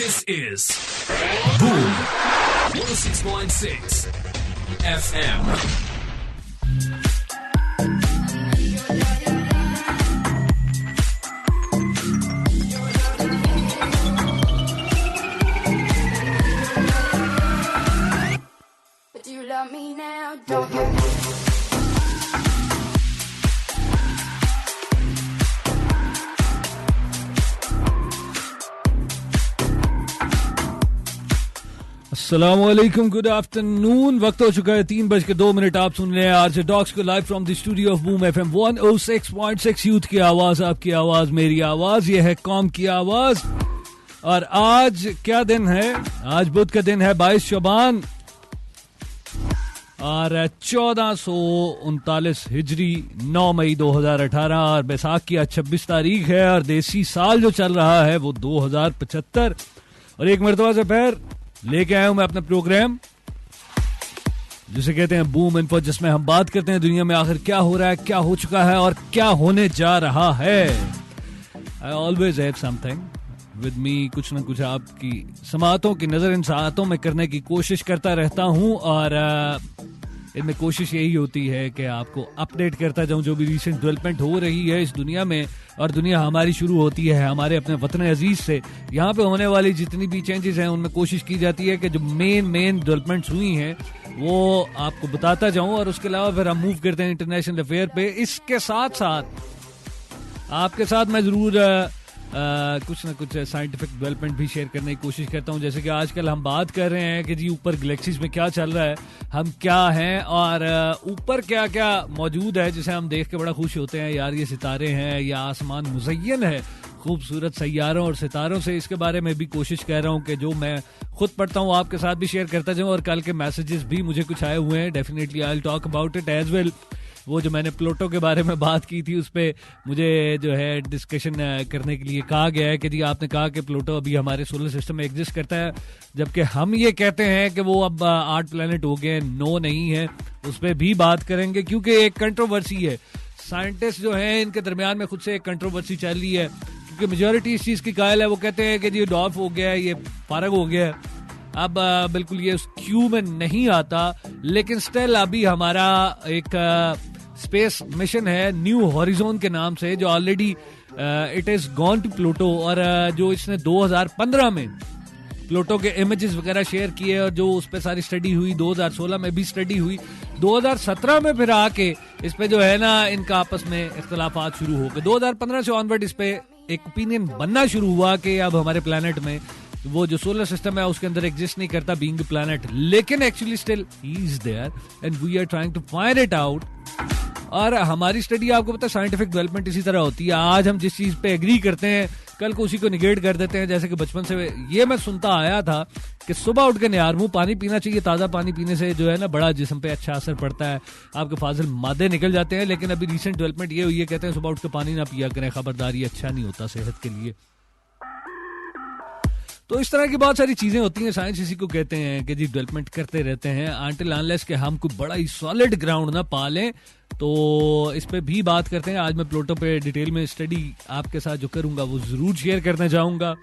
This is Boom 106.6 FM. But do you love me now? Don't you? अस्सलामुअलैकुम, good afternoon. वक्त हो चुका है 3:02। आप सुन रहे हैं आरजे डॉक्स को live from the studio of boom FM 106.6। Youth की आवाज, आपकी आवाज, मेरी आवाज, ये है कौम की आवाज। और आज क्या दिन है? आज बुध का दिन है, 22 शबान और 1439 हिजरी, 9 मई 2018। और बैसाखी आज 26 तारीख है और देसी साल जो चल रहा है वो 2075। और एक मरतबा से फिर लेके आया हूं मैं अपना प्रोग्राम जिसे कहते हैं बूम इन्फो, जिसमें हम बात करते हैं दुनिया में आखिर क्या हो रहा है, क्या हो चुका है और क्या होने जा रहा है। I always have something with me, कुछ ना कुछ आपकी समातों की नजर इन सातों में करने की कोशिश करता रहता हूं। और इनमें कोशिश यही होती है कि आपको अपडेट करता जाऊं जो भी रिसेंट डेवलपमेंट हो रही है इस दुनिया में। और दुनिया हमारी शुरू होती है हमारे अपने वतन अजीज से। यहाँ पे होने वाली जितनी भी चेंजेस हैं उनमें कोशिश की जाती है कि जो मेन डेवलपमेंट्स हुई हैं वो आपको बताता जाऊं। और उसके अलावा फिर हम मूव करते हैं इंटरनेशनल अफेयर पे। इसके साथ साथ आपके साथ मैं जरूर कुछ ना कुछ साइंटिफिक डेवलपमेंट भी शेयर करने की कोशिश करता हूं। जैसे कि आजकल हम बात कर रहे हैं कि जी ऊपर गैलेक्सीज में क्या चल रहा है, हम क्या हैं और ऊपर क्या क्या मौजूद है जिसे हम देख के बड़ा खुश होते हैं। यार ये सितारे हैं या आसमान मुज़य्यन है खूबसूरत सैयारों और सितारों से। इसके बारे में भी कोशिश कर रहा हूं कि जो मैं खुद पढ़ता हूं आपके साथ भी शेयर करता जाऊं। और कल के मैसेजेस भी मुझे कुछ आए हुए हैं, definitely I will talk about it as well. वो जो मैंने प्लूटो के बारे में बात की थी उस पे मुझे जो है डिस्कशन करने के लिए कहा गया है कि जी आपने कहा कि प्लूटो अभी हमारे सोलर सिस्टम में एग्जिस्ट करता है, जबकि हम ये कहते हैं कि वो अब 8 प्लैनेट हो गए। नो नहीं है, उस पर भी बात करेंगे क्योंकि एक कंट्रोवर्सी है। साइंटिस्ट जो है इनके दरमियान में खुद से एक कंट्रोवर्सी चल रही है क्योंकि मेजोरिटी इस चीज की कायल है। वो कहते हैं कि जी डॉल्फ हो गया है, ये फारग हो गया है, अब बिल्कुल ये उस क्यू में नहीं आता। लेकिन स्टिल अभी हमारा एक स्पेस मिशन है न्यू हॉरिजॉन के नाम से, जो already it is gone to Pluto. और जो इसने 2015 में प्लूटो के इमेजेस वगैरह शेयर किए और जो उस पर सारी स्टडी हुई, 2016 में भी स्टडी हुई, 2017 में फिर आके इस पे जो है ना इनका आपस में इख्तलाफात शुरू हो गए। 2015 से ऑनवर्ड इस पे एक ओपिनियन बनना शुरू हुआ कि अब हमारे प्लेनेट में वो जो सोलर सिस्टम है उसके अंदर एग्जिस्ट नहीं करता बीइंग अ प्लैनेट, लेकिन actually still he is there and we are trying to find it out. और हमारी स्टडी आपको पता है साइंटिफिक डेवलपमेंट इसी तरह होती है। आज हम जिस चीज पे एग्री करते हैं कल को उसी को निगेट कर देते हैं। जैसे कि बचपन से ये मैं सुनता आया था कि सुबह उठ के निहारमू पानी पीना चाहिए, ताज़ा पानी पीने से जो है ना बड़ा जिस्म पे अच्छा असर पड़ता है, आपके फाजिल मादे निकल जाते हैं। लेकिन अभी रिसेंट डेवलपमेंट ये हुई है, कहते हैं सुबह उठ के पानी ना पिया करें, खबरदार ये अच्छा नहीं होता सेहत के लिए। तो इस तरह की बहुत सारी चीजें होती हैं। साइंस इसी को कहते हैं कि जी डेवलपमेंट करते रहते हैं अनटिल अनलेस के हम कोई बड़ा ही सॉलिड ग्राउंड ना पा लें। तो इस पे भी बात करते हैं। आज मैं प्लूटो पे डिटेल में स्टडी आपके साथ जो करूंगा वो जरूर शेयर करना चाहूंगा।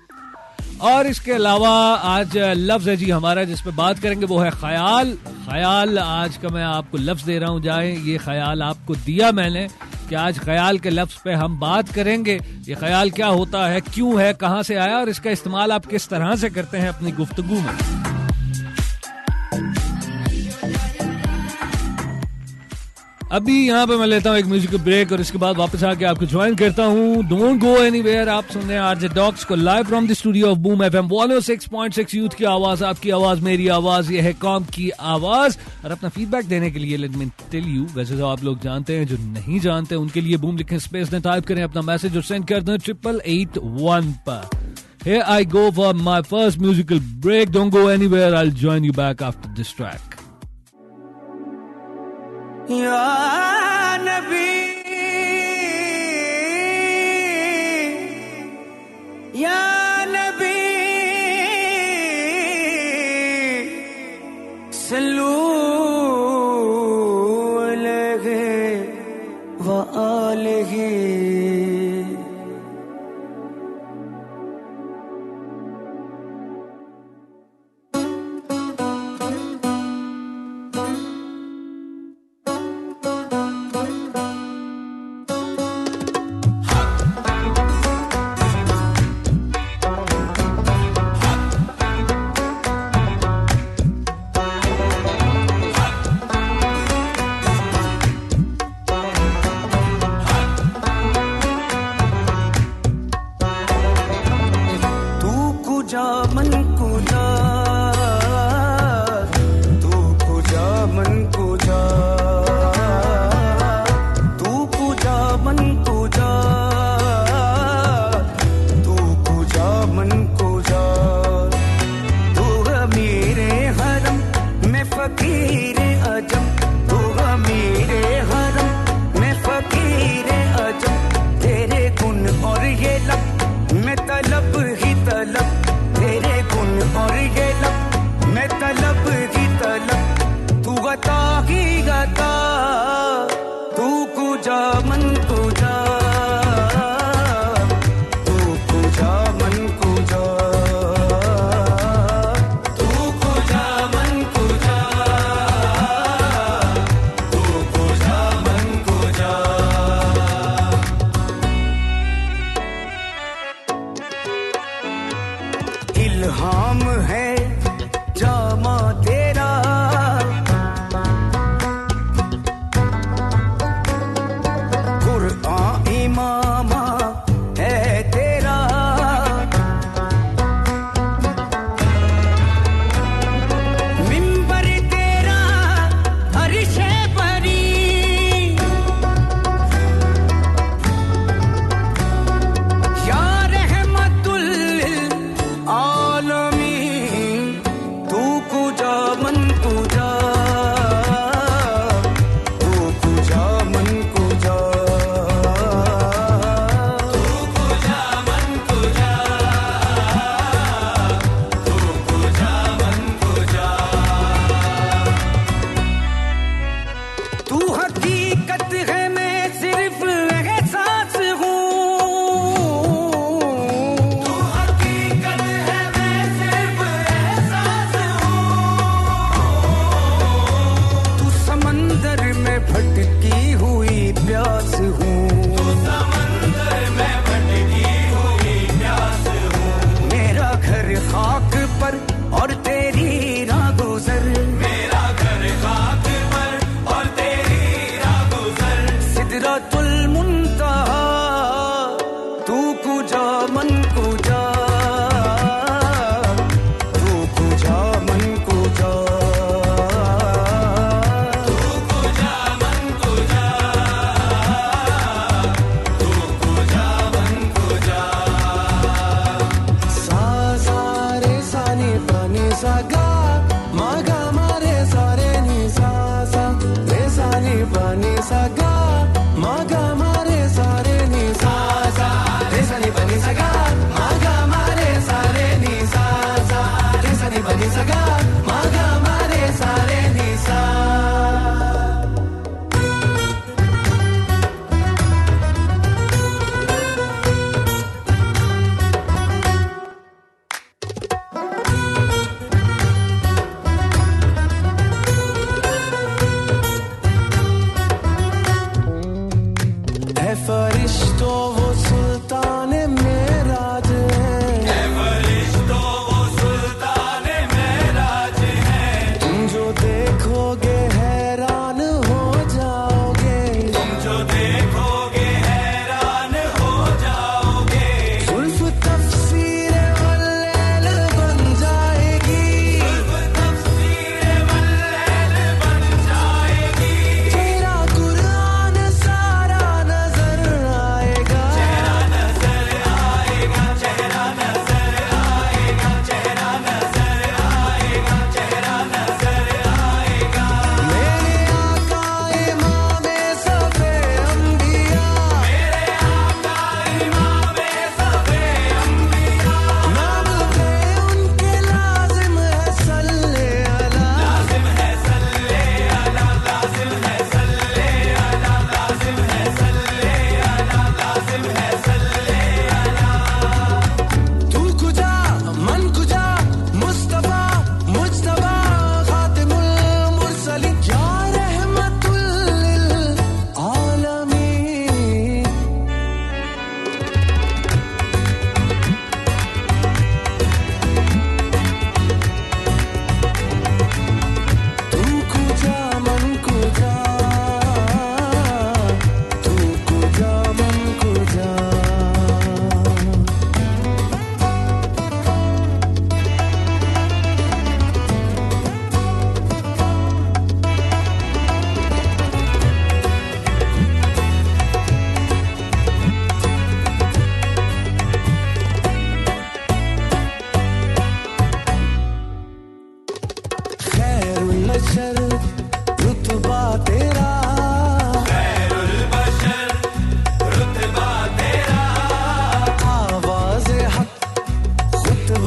और इसके अलावा आज लफ्ज है जी हमारा जिस पे बात करेंगे वो है ख्याल। ख्याल आज का मैं आपको लफ्ज दे रहा हूं, जाए ये ख्याल आपको दिया मैंने कि आज ख्याल के लफ्ज पे हम बात करेंगे। ये ख्याल क्या होता है, क्यों है, कहां से आया और इसका इस्तेमाल आप किस तरह से करते हैं अपनी गुफ्तगू में। अभी यहाँ पे मैं लेता हूँ एक म्यूजिकल ब्रेक और इसके बाद वापस आके आपको ज्वाइन करता हूँ। Don't go anywhere. आप सुन रहे हैं आरजे डॉक्स को live from the studio of boom FM 106.6। Youth की आवाज, आपकी आवाज, मेरी आवाज, ये है कौम की आवाज। और अपना फीडबैक देने के लिए लेट मी टेल यू, वैसे तो आप लोग जानते हैं, जो नहीं जानते उनके लिए बूम लिखें, स्पेस में टाइप करें अपना मैसेज और सेंड कर दें 8881 पर। Here I go for my first musical break. Don't go anywhere. I'll join you back after this track. या नबी या नबी सल्लू अलैहि व आलिहि। कुजा मन कुजा तू कुजा मन कुजा तू कुजा मन कुजा तू कुजा मन कुजा तू मेरे हरम में फकीर अजम तू मेरे हरम में फकीर अजम तेरे गुण और ये लब मैं तलब ही तलब तेरे गुण और ये लब मैं तलब ही तलब तू गता ही गता तू कुजा मन कुजा तू कुजा मन कुजा तू कुजा मन कुजा तू कुजा मन कुजा इल्हाम है जामा तेरा कुरआन इमामा है तेरा मिंबर तेरा अर्श परी या रहमतुल आलमीन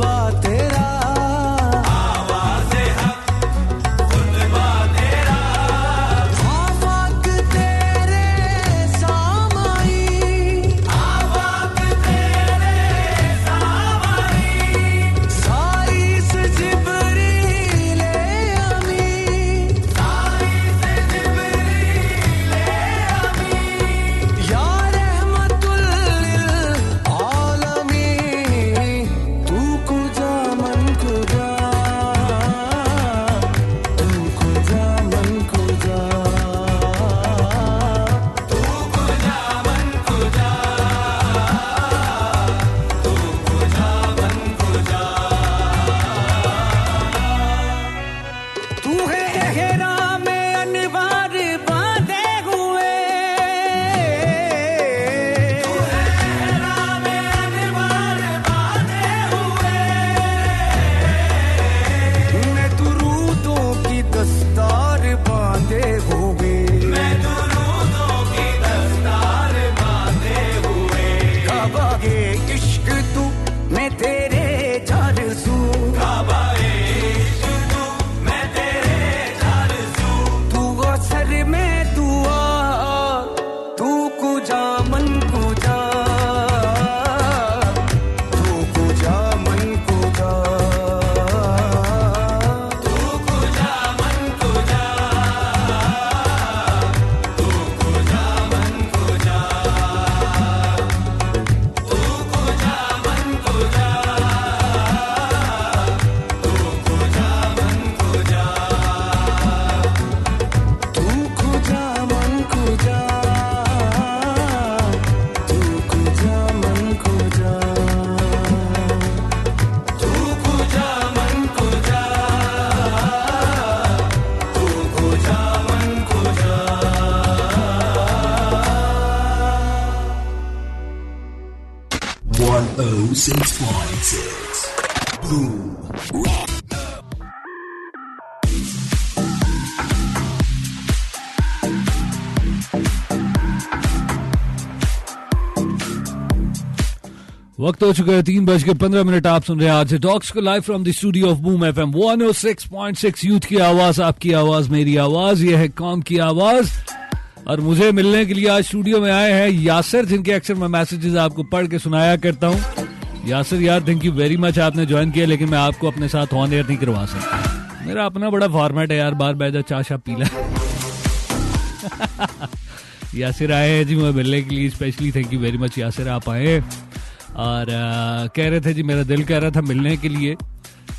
खुतबा तेरा, आवाज़े हक खुतबा तेरा, आवाज़ तेरे सामाई, आवाज़ तेरे सामाई, साई से जिब्रील अमी, साई से जिब्रील अमी, या रहमतुल लिल आलमीन, तू कुजा मन कुजा, तू कुजा मन कुजा, तू कुजा मन कुजा, तू कुजा मन कुजा, तू है एहराम में अनवार बांधे हुए, तू है अहराम में अनवार बांधे हुए, मैं दुरूदों की दस्तार बांधे हुए, मैं दुरूदों की दस्तार बांधे हुए, काबा के इश्क तू मैं तेरे जारज़ू, काबाए इश्क तू मैं तेरे जारज़ू, तू असर में दुआ, तू कुजा मन कुजा, तू कुजा मन कुजा, तू कुजा मन कुजा, तू कुजा मन कुजा, तू कुजा मन कुजा, तू कुजा मन कुजा, तू कुजा मन कुजा, तू कुजा मन कुजा, तू कुजा मन कुजा, तू कुजा मन कुजा. 106.6 Boom. वक्त हो चुका है 3:15. आप सुन रहे हैं आज टॉक्स को live from the studio of boom FM 106.6. Youth की आवाज, आपकी आवाज, मेरी आवाज, यह है कौम की आवाज. और मुझे मिलने के लिए आज स्टूडियो में आए हैं यासिर, जिनके अक्सर मैं मैसेजेस आपको पढ़ के सुनाया करता हूँ. यासिर यार, थैंक यू वेरी मच, आपने ज्वाइन किया, लेकिन मैं आपको अपने साथ ऑन एयर नहीं करवा सकता. मेरा अपना बड़ा फॉर्मेट है यार, बार बैठा चाय शा पीला. यासिर आए हैं जी मुझे मिलने के लिए specially. Thank you very much Yasir, आप आए. और कह रहे थे जी, मेरा दिल कह रहा था मिलने के लिए,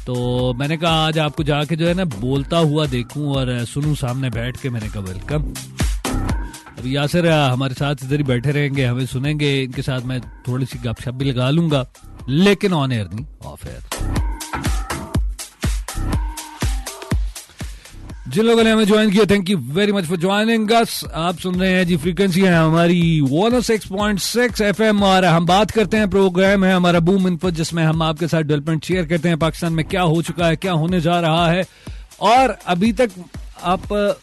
तो मैंने कहा आज आपको जाके जो है ना बोलता हुआ देखूं और सुनूं सामने बैठ के. मैंने कहा वेलकम. अभी यासिर हमारे साथ इधर ही बैठे रहेंगे, हमें सुनेंगे. इनके साथ मैं थोड़ी सी गपशप भी लगा लूंगा, लेकिन ऑन एयर नहीं, ऑफ एयर. जिन लोगों ने हमें ज्वाइन किया, thank you very much for joining us. आप सुन रहे हैं जी, फ्रीक्वेंसी है हमारी 106.6 एफएम और हम बात करते हैं, प्रोग्राम है हमारा बूम इन्फो, जिसमें हम आपके साथ डेवलपमेंट शेयर करते हैं. पाकिस्तान में क्या हो चुका है, क्या होने जा रहा है, और अभी तक आप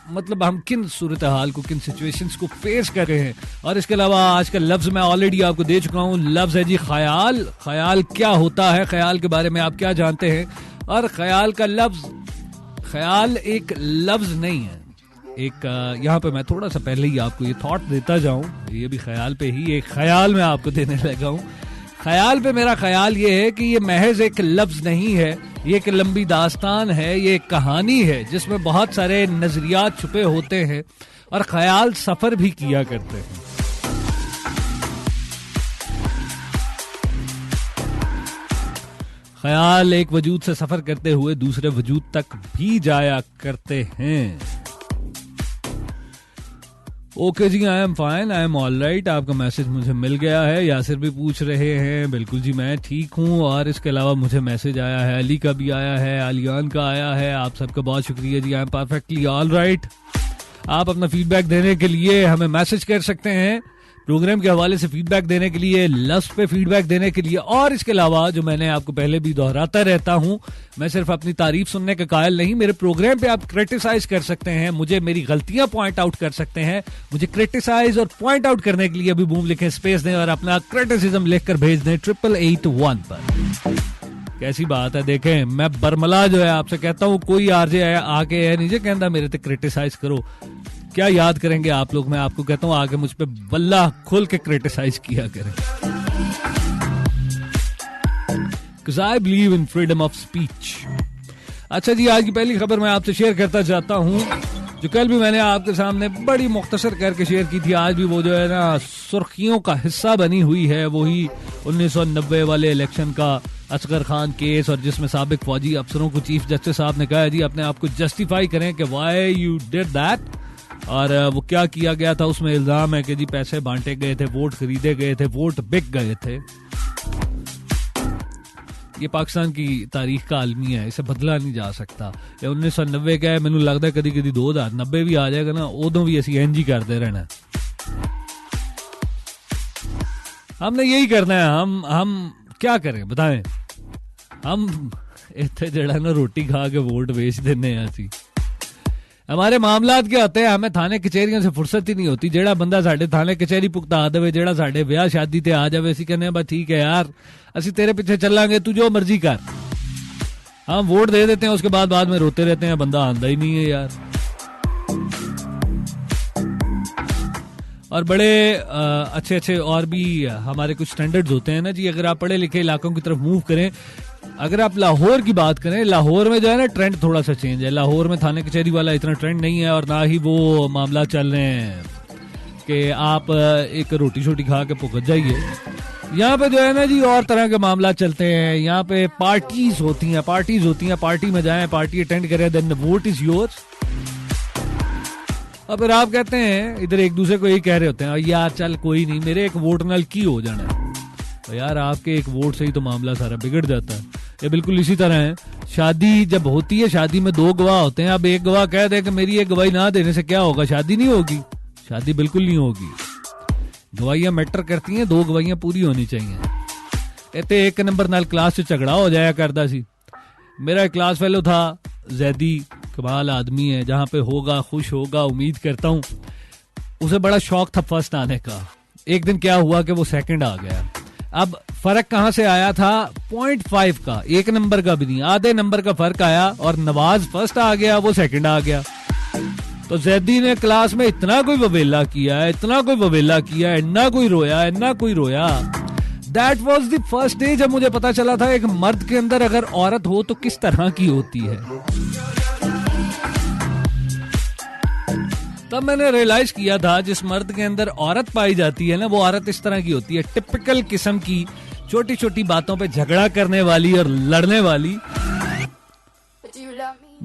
मतलब हम किन सूरत हाल को, किन सिचुएशंस को फेस कर रहे हैं. और इसके अलावा आज का लफ्ज मैं ऑलरेडी आपको दे चुका हूँ. लफ्ज है जी ख्याल. ख्याल क्या होता है, ख्याल के बारे में आप क्या जानते हैं. और ख्याल का लफ्ज, ख्याल एक लफ्ज नहीं है. एक यहाँ पे मैं थोड़ा सा पहले ही आपको ये थॉट देता जाऊं, ये भी ख्याल पे ही एक ख्याल मैं आपको देने लगा हूं. ख्याल पे मेरा ख्याल ये है कि ये महज एक लफ्ज नहीं है, ये एक लंबी दास्तान है, ये एक कहानी है जिसमें बहुत सारे नजरियात छुपे होते हैं और ख्याल सफर भी किया करते हैं. ख्याल एक वजूद से सफर करते हुए दूसरे वजूद तक भी जाया करते हैं. ओके जी, I am fine, I am all right. आपका मैसेज मुझे मिल गया है. यासिर भी पूछ रहे हैं, बिल्कुल जी मैं ठीक हूँ. और इसके अलावा मुझे मैसेज आया है, अली का भी आया है, आलियान का आया है. आप सबका बहुत शुक्रिया जी. I am perfectly all right. आप अपना फीडबैक देने के लिए हमें मैसेज कर सकते हैं, प्रोग्राम के हवाले से फीडबैक देने के लिए, लफ्ज पे फीडबैक देने के लिए. और इसके अलावा जो मैंने आपको पहले भी दोहराता रहता हूं, मैं सिर्फ अपनी तारीफ सुनने का कायल नहीं, मेरे प्रोग्राम पे आप क्रिटिसाइज कर सकते हैं, मुझे मेरी गलतियां पॉइंट आउट कर सकते हैं. मुझे क्रिटिसाइज और पॉइंट आउट करने के लिए अभी बूम लिखें, स्पेस दें और अपना क्रिटिसिज्म लिखकर भेज दें 8881 पर. कैसी बात है। देखें, मैं बरमला जो है आपसे कहता हूँ, कोई आरजे आके है नीचे कहता मेरे ते क्रिटिसाइज करो, क्या याद करेंगे आप लोग। मैं आपको कहता हूँ आगे मुझ पे बल्ला खुल के क्रिटिसाइज किया करें, because I believe in freedom of speech। अच्छा जी, आज की पहली खबर मैं आपसे शेयर करता चाहता हूँ, जो कल भी मैंने आपके सामने बड़ी मुख्तसर करके शेयर की थी। आज भी वो जो है ना सुर्खियों का हिस्सा बनी हुई है, वही 1990 वाले इलेक्शन का असगर खान केस, और जिसमें साबिक फौजी अफसरों को चीफ जस्टिस साहब ने कहा जी अपने आप को जस्टिफाई करें कि व्हाई यू डिड दैट। और वो क्या किया गया था, उसमें इल्जाम है कि जी पैसे बांटे गए थे, वोट खरीदे गए थे, वोट बिक गए थे। ये पाकिस्तान की तारीख का आलमिया है, इसे बदला नहीं जा सकता। ये 1990 का है, मैनू लगता है कदी कदी 2090 भी आ जाएगा ना, उदों भी असी इंज ही करते रहना। हमने यही करना है। हम क्या करें बताएं, हम इतने जड़ा ना रोटी खा के वोट बेच देने हैं। असी हमारे मामलात क्या होते हैं, हमें थाने कचहरियों से फुर्सत ही नहीं होती। जेड़ा बंदा साडे थाने कचहरी भुगता देवे, जेड़ा साडे ब्याह शादी ते आ जावे, असी कहने बस ठीक है यार, असी तेरे पीछे चलांगे, तू जो मर्जी कर। हम वोट दे देते हैं, उसके बाद में रोते रहते हैं, बंदा आंदा ही नहीं है यार। और बड़े अच्छे अच्छे और भी हमारे कुछ स्टैंडर्ड्स होते हैं ना जी। अगर आप पढ़े लिखे इलाकों की तरफ मूव करें, अगर आप लाहौर की बात करें, लाहौर में जो है ना ट्रेंड थोड़ा सा चेंज है। लाहौर में थाने कचहरी वाला इतना ट्रेंड नहीं है, और ना ही वो मामला चल रहे हैं कि आप एक रोटी शोटी खा के भुगत जाइए। यहाँ पे जो है ना जी और तरह के मामला चलते हैं। यहाँ पे पार्टीज होती हैं, पार्टी में जाएं, पार्टी अटेंड करें, then the vote is yours. अब फिर आप कहते हैं, इधर एक दूसरे को यही कह रहे होते हैं, यार चल कोई नहीं, मेरे एक वोट नाल की हो जाना है। तो यार आपके एक वोट से ही तो मामला सारा बिगड़ जाता है। ये बिल्कुल इसी तरह है, शादी जब होती है, शादी में 2 गवाह होते हैं। अब एक गवाह कह दे कि मेरी एक गवाही ना देने से क्या होगा, शादी नहीं होगी। शादी बिल्कुल नहीं होगी। गवाहियां मैटर करती हैं, 2 गवाहियां पूरी होनी चाहिए। इतने एक नंबर नाल क्लास से झगड़ा हो जाया करता सी। मेरा एक क्लास फेलो था जैदी, कमाल आदमी है, जहां पे होगा खुश होगा, उम्मीद करता हूं। उसे बड़ा शौक था फर्स्ट आने का। एक दिन क्या हुआ कि वो सेकंड आ गया। अब फर्क कहां से आया था, 0.5 का, 1 नंबर का भी नहीं, आधे नंबर का फर्क आया, और नवाज फर्स्ट आ गया, वो सेकंड आ गया। तो जैदी ने क्लास में इतना कोई ववेला किया है, इतना कोई रोया। That was the first day जब मुझे पता चला था एक मर्द के अंदर अगर औरत हो तो किस तरह की होती है। तब मैंने रियलाइज किया था जिस मर्द के अंदर औरत पाई जाती है ना, वो औरत इस तरह की होती है, टिपिकल किस्म की, छोटी छोटी बातों पे झगड़ा करने वाली और लड़ने वाली।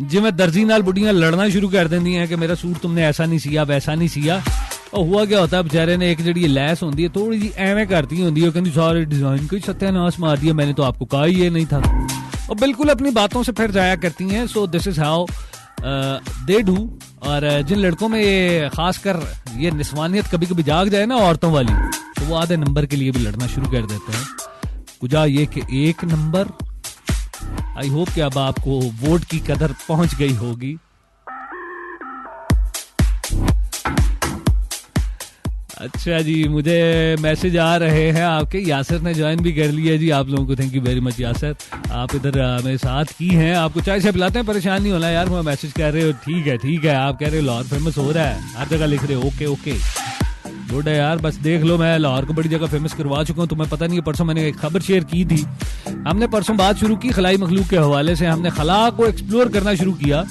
जिमें दर्जी नाल बुढ़ियां लड़ना शुरू कर देंदी हैं कि मेरा सूट तुमने ऐसा नहीं सिया, वैसा नहीं सिया। और हुआ क्या होता है, बेचारे ने एक जड़ी लैस होती है थोड़ी जी एवं करती होंदी है, कहती सारे डिजाइन को सत्यानाश मार दिया, मैंने तो आपको कहा ही ये नहीं था। और बिल्कुल अपनी बातों से फिर जाया करती हैं। So this is how they do. और जिन लड़कों में ये खासकर ये निस्वानियत कभी कभी जाग जाए ना औरतों वाली, तो वो आधे नंबर के लिए भी लड़ना शुरू कर देते हैं। कुजा ये कि 1 नंबर। आई होप कि अब आपको वोट की कदर पहुंच गई होगी। अच्छा जी, मुझे मैसेज आ रहे हैं आपके। यासर ने ज्वाइन भी कर लिया जी, आप लोगों को thank you very much Yasir, आप इधर मेरे साथ ही हैं। आपको चाय से पिलाते हैं, परेशान नहीं होना यार। मैं मैसेज कर रहे हो, ठीक है, आप कह रहे हो लाहौर फेमस हो रहा है, हर जगह लिख रहे हो, ओके गुड है यार। बस देख लो, मैं लाहौर को बड़ी जगह फेमस करवा चुका हूँ, तुम्हें पता नहीं है। परसों मैंने एक खबर शेयर की थी, हमने परसों बात शुरू की खलाई मखलूक के हवाले से। हमने खला को एक्सप्लोर करना शुरू किया,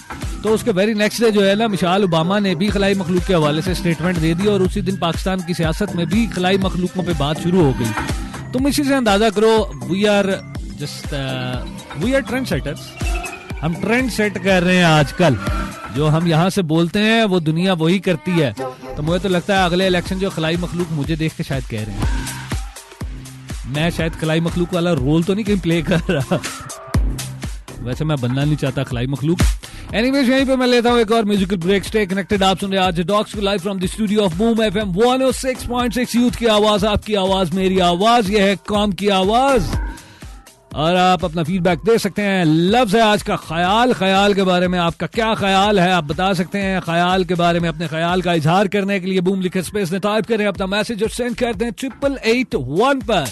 तो उसके वेरी नेक्स्ट डे जो है ना, मिशाल ओबामा ने भी खलाई मखलूक के हवाले से स्टेटमेंट दे दी, और उसी दिन पाकिस्तान की सियासत में भी खलाई मखलूकों पे बात शुरू हो गई। तुम इसी से अंदाजा करो, वी आर ट्रेंड सेटर्स। हम ट्रेंड सेट कर रहे हैं आजकल। जो हम यहाँ से बोलते हैं वो दुनिया वही करती है। तो मुझे तो लगता है अगले इलेक्शन जो खलाई मखलूक मुझे देख के शायद कह रहे हैं, मैं शायद खलाई मखलूक वाला रोल तो नहीं कहीं प्ले कर रहा। वैसे मैं बनना नहीं चाहता खलाई मखलूक। एनीवेज, यहीं पे मैं लेता हूँ एक और म्यूजिकल ब्रेक। स्टे कनेक्टेड, आप सुन रहे हैं आज डॉक्स को live from the studio of boom FM 106.6। Youth की आवाज, आपकी आवाज, मेरी आवाज, यह है कौम की आवाज। और आप अपना फीडबैक दे सकते हैं। लफ्ज है आज का ख्याल के बारे में आपका क्या ख्याल है, आप बता सकते हैं। ख्याल के बारे में अपने ख्याल का इजहार करने के लिए बूम लिखे स्पेस में टाइप करें अपना मैसेज और सेंड कर दें 8881 पर।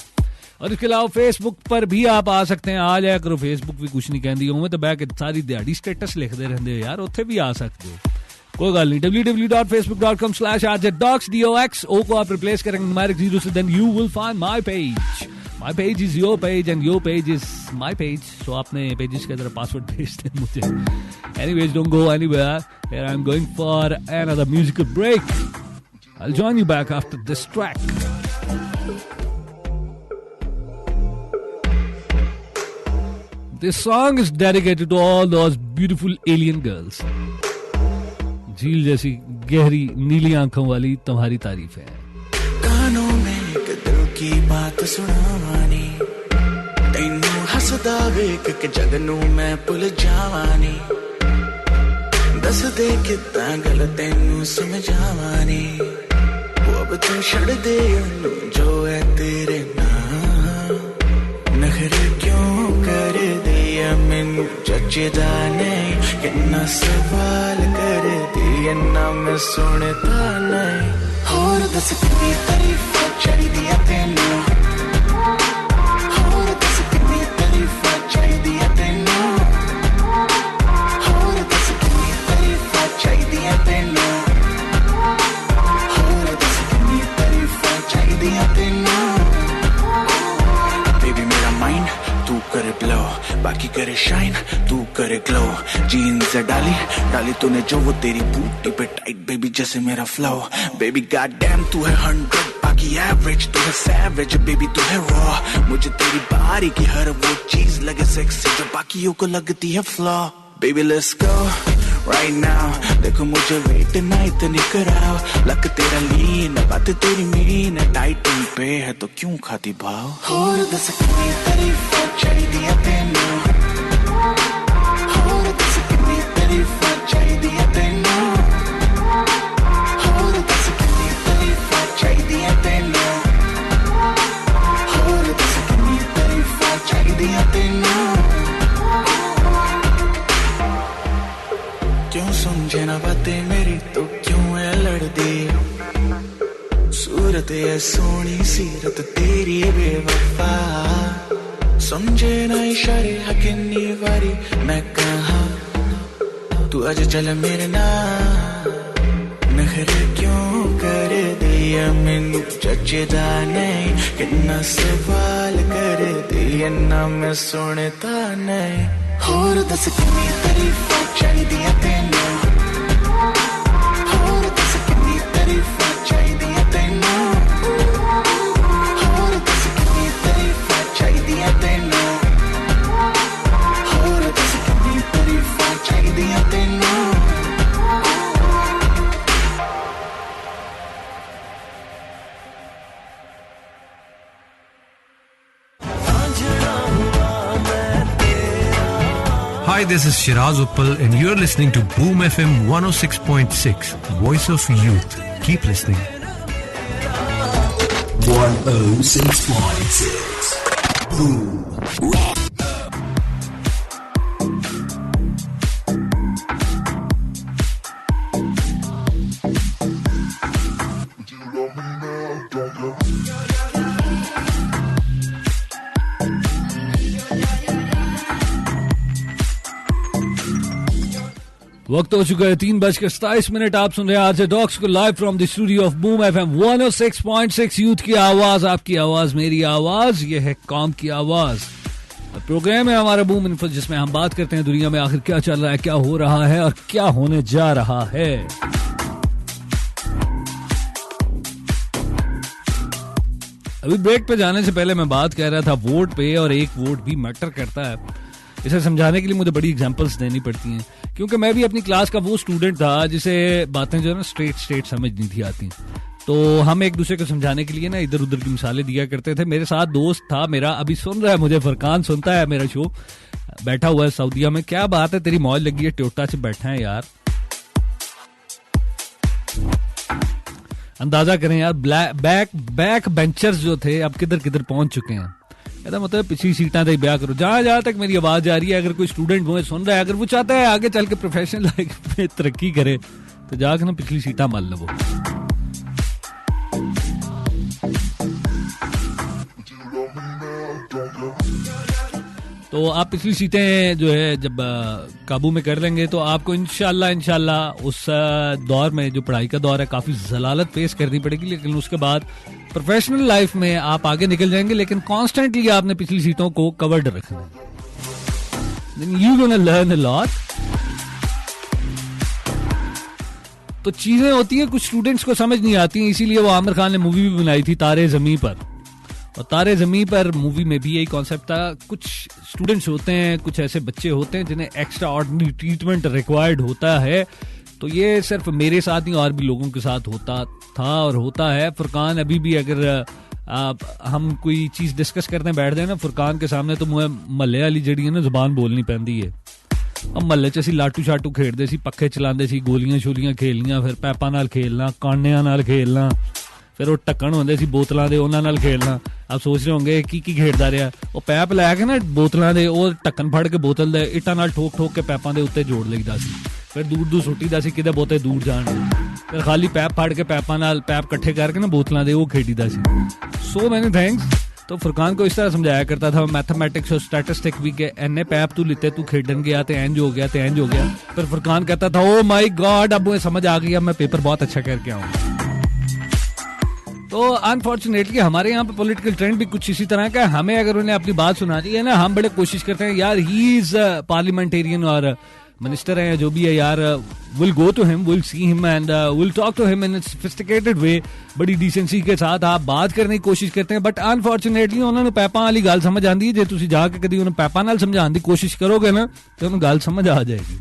और इसके अलावा फेसबुक पर भी आप आ सकते हैं. आ जाया करो, फेसबुक भी कुछ नहीं कहती हूँ मैं तो बैक सारी दिहाड़ी स्टेटस लिखते रहते हो यार, उत्थे भी आ सकते हो, कोई गल नहीं. www.facebook.com/rjdocs DOX ओ को आप रिप्लेस करेंगे न्यूमेरिक 0 से, then you will find my page. My page is your page and your page is my page. So आपने पेजेस की तरह पासवर्ड भेज दें मुझे. Anyways, don't go anywhere. Here I am going for another musical break. I'll join you back after this track. This song is dedicated to all those beautiful alien girls. झील जैसी गहरी नीली आंखों वाली तुम्हारी तारीफ है. कानों में एक दिल की बात सुनावानी, तैनू हसदा वेख के जगनू मैं भुल जावानी. दस दे कितां गल तैनू समझावानी, अब तू छड़ दे उन्नू जो है तेरे नाम. नखरे क्यों कर दिया मैनू जचदा नहीं, किन्ना सवाल कर दिया ना मैं सुनता नहीं. होर दस कितनी तारीफां चाहिदियां तैनू, होर दस कितनी तारीफां चाहिदियां तैनू, होर दस कितनी तारीफां चाहिदियां तैनू, बेबी मेरा माइंड तू करे ब्लो, बाकी करे शाइन तू करे ग्लो. जीन्स डाली डाली तूने जो वो तेरी बूटी पे टाइट बेबी जैसे मेरा फ्लो. बेबी गॉड डैम तू है 100, बाकी एवरेज तू है सैवेज. बेबी तू है रॉ, मुझे तेरी बारी की हर वो चीज लगे सेक्सी जो बाकियों को लगती है flaw. Baby let's go right now, देखो मुझे वेट ना इतनी कराओ. लक तेरा लीन, बात तेरी मीन, टाइटन पे है तो क्यों खाती भाव. होर दस कितनी तारीफां चाहिदियां तैनू, होर दस कितनी तारीफां चाहिदियां तैनू, होर दस कितनी तारीफां चाहिदियां तैनू, होर दस कितनी तारीफां चाहिदियां तैनू. क्यों समझे ना बातें मेरी तो क्यों है लड़दी. सूरत है सोनी सीरत तेरी बेवफा, समझे ना इशारे हकिन्नी वारी मैं कहा. तू आज चल मेरे नाल, नखरे क्यों कर दिया मैनू जचदा नहीं, किन्ना सवाल कर दिया ना मैं सुनता नहीं. होर दस कितनी तारीफां चाहिदियां तैनू, होर दस कितनी तारीफां चाहिदियां तैनू, होर दस कितनी तारीफां चाहिदियां तैनू, होर दस कितनी तारीफां चाहिदियां तैनू. Hi, this is Shiraz Uppal and you're listening to Boom FM 106.6, Voice of Youth. Keep listening. 106.6 Boom. वक्त हो चुका है 3:27. आप सुन रहे हैं आरजे डॉक्स को live from the studio of boom FM 106.6. Youth की आवाज, आपकी आवाज, मेरी आवाज, ये है कौम की आवाज. प्रोग्राम है हमारा बूम इन्फो, जिसमें हम बात करते हैं दुनिया में आखिर क्या चल रहा है, क्या हो रहा है और क्या होने जा रहा है. अभी ब्रेक पे जाने से पहले मैं बात कर रहा था वोट पे, और एक वोट भी मैटर करता है. इसे समझाने के लिए मुझे बड़ी एग्जांपल्स देनी पड़ती हैं, क्योंकि मैं भी अपनी क्लास का वो स्टूडेंट था जिसे बातें जो है ना स्ट्रेट समझ नहीं थी आती. तो हम एक दूसरे को समझाने के लिए ना इधर उधर की मिसालें दिया करते थे. मेरे साथ दोस्त था मेरा, अभी सुन रहा है मुझे, फरकान सुनता है मेरा शो, बैठा हुआ है सऊदीया में. क्या बात है, तेरी मौज लगी है, टोटा से बैठा है यार. अंदाजा करें यार, बैक बेंचर्स जो थे अब किधर किधर पहुंच चुके हैं. कहता मतलब पिछली सीटां तक ब्याह करो. जहां तक मेरी आवाज जा रही है, अगर कोई स्टूडेंट मुझे सुन रहा है, अगर वो चाहता है आगे चल के प्रोफेशनल लाइफ में तरक्की करे, तो जाकर ना पिछली सीटां मल लो. तो आप पिछली सीटें जो है जब काबू में कर लेंगे तो आपको इंशाल्लाह उस दौर में जो पढ़ाई का दौर है काफ़ी जलालत फेस करनी पड़ेगी, लेकिन उसके बाद प्रोफेशनल लाइफ में आप आगे निकल जाएंगे, लेकिन कॉन्स्टेंटली आपने पिछली सीटों को कवर्ड रखना है। You gonna learn a lot. तो चीजें होती हैं कुछ स्टूडेंट्स को समझ नहीं आती हैं, इसीलिए वो आमिर खान ने मूवी भी बनाई थी तारे ज़मीं पर, और तारे ज़मीं पर मूवी में भी यही कॉन्सेप्ट था। कुछ स्टूडेंट्स होते हैं, कुछ ऐसे बच्चे होते हैं जिन्हें एक्स्ट्रा ऑर्डिनरी ट्रीटमेंट रिक्वायर्ड होता है। तो ये सिर्फ मेरे साथ नहीं और भी लोगों के साथ होता था और होता है। फुरकान अभी भी अगर हम कोई चीज़ डिस्कस करने बैठ जाए ना फुरकान के सामने, तो मुझे महल्ले वाली जड़ी है ना जुबान बोलनी पैंदी है। अब महल्ले च असीं लाटू शाटू खेडदे सी, पक्खे चलाते सी, गोलियां शोलियां खेलनियां, फिर पैपां नाल खेलना, कानियां नाल खेलना, फिर वो ढक्कन होंदे सी बोतलां दे, उन्हां नाल खेलना। आप सोच रहे होंगे की खेडदा रहा, वो पैप लै के ना बोतलां दे वो ढक्कन फड़ के बोतल दे इट्टां नाल ठोक ठोक के पैपां दे उत्ते जोड़ लईदा सी, फिर दूर सुट्टीदा सी किते बहुते दूर जाण, फिर खाली पैप फड़ के पैपां नाल पैप इकट्ठे करके ना बोतलां दे वो खेडीदा सी। So many thanks. तो फुरकान को इस तरह समझाया करता था मैथमेटिक्स और स्टैटिस्टिक भी के एने पैप तू लिते, तू खेडन गया तो एंज हो गया तो एंज हो गया। फिर फुरकान कहता था ओ माय गॉड अब मुझे समझ आ गई, अब मैं पेपर बहुत अच्छा करके आऊंगा। तो अनफॉर्चुनेटली हमारे यहाँ पे पॉलिटिकल ट्रेंड भी कुछ इसी तरह का है। हमें अगर उन्हें अपनी बात सुनानी है ना, हम बड़े कोशिश करते हैं यार ही इज पार्लियामेंटेरियन और मिनिस्टर है जो भी है यार, will go to him, will see him and will talk to him in a sophisticated way, बड़ी डिसेंसी के साथ आप बात करने की कोशिश करते हैं। बट अनफॉर्चुनेटली उन्होंने पैपा वाली गल समझ आती है, जे तुसी जाके कभी उन्हें पैपा नाल समझाने की कोशिश करोगे ना तो उन्हें गल समझ आ जाएगी।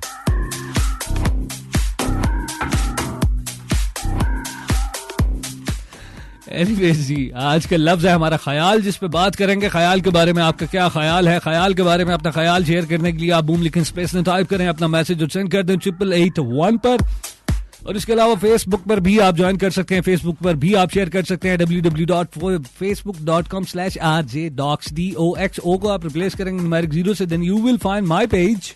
एनीवेज जी, आज का लफ्ज है हमारा ख्याल, जिस पे बात करेंगे ख्याल के बारे में। आपका क्या ख्याल है ख्याल के बारे में? अपना ख्याल शेयर करने के लिए आप बूम लिखिन स्पेस में टाइप करें, अपना मैसेज सेंड कर दें 8881 पर। और इसके अलावा फेसबुक पर भी आप ज्वाइन कर सकते हैं, फेसबुक पर भी आप शेयर कर सकते हैं www.facebook.com/rjdoxdoxo को आप रिप्लेस करेंगे न्यूमेरिक 0 से, then you will find my page.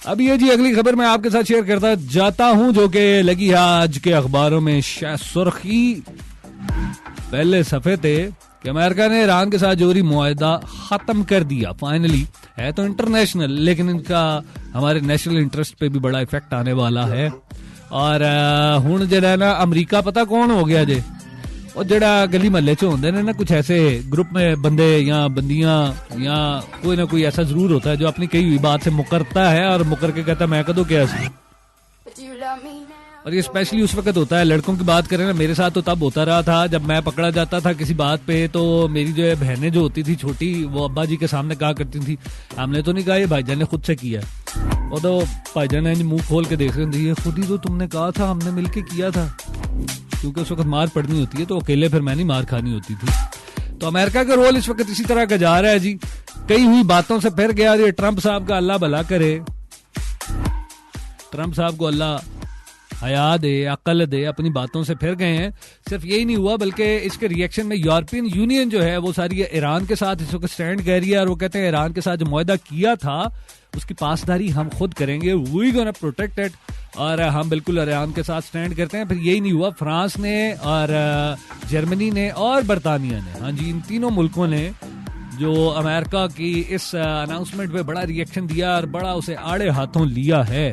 अब ये जी अगली खबर मैं आपके साथ शेयर करता जाता हूं जो कि लगी है आज के अखबारों में सुर्खी पहले सफे थे कि अमेरिका ने ईरान के साथ जोरी मुआहदा खत्म कर दिया। फाइनली है तो इंटरनेशनल, लेकिन इनका हमारे नेशनल इंटरेस्ट पे भी बड़ा इफेक्ट आने वाला है। और हुण जेड़ा ना अमरीका पता कौन हो गया जे, और जेड़ा गली महल्ले च होंदे ने ना कुछ ऐसे ग्रुप में बंदे या बंदियां या कोई ना कोई ऐसा जरूर होता है जो अपनी कही हुई बात से मुकरता है और मुकर के कहता मैं कदों क्या सी। But you love me now. और ये स्पेशली उस वक्त होता है, लड़कों की बात करें ना, मेरे साथ तो तब होता रहा था जब मैं पकड़ा जाता था किसी बात पे, तो मेरी जो है बहनें जो होती थी छोटी, वो अब्बा जी के सामने कहा करती थी हमने तो नहीं कहा, ये भाईजान ने खुद से किया। और तो भाईजान ने मुंह खोल के देख रहे थे, ये खुद ही तो तुमने कहा था, हमने मिलके किया था। क्योंकि उस वक्त मार पड़नी होती है तो अकेले फिर मैं नहीं मार खानी होती थी। तो अमेरिका का रोल इस वक्त इसी तरह का जा रहा है जी, कई हुई बातों से फिर गया। ये ट्रंप साहब का अल्लाह भला करे, ट्रंप साहब को अल्लाह हया दे, अकल दे, अपनी बातों से फिर गए हैं। सिर्फ यही नहीं हुआ बल्कि इसके रिएक्शन में यूरोपियन यूनियन जो है वो सारी ईरान के साथ इस वक्त स्टैंड कर रही है, और वो कहते हैं ईरान के साथ जो मुआहदा किया था उसकी पासदारी हम खुद करेंगे, वी गोना प्रोटेक्ट इट, और हम बिल्कुल ईरान के साथ स्टैंड करते हैं। फिर यही नहीं हुआ, फ्रांस ने और जर्मनी ने और बरतानिया ने, हाँ जी, इन तीनों मुल्कों ने जो अमेरिका की इस अनाउंसमेंट पे बड़ा रिएक्शन दिया और बड़ा उसे आड़े हाथों लिया है।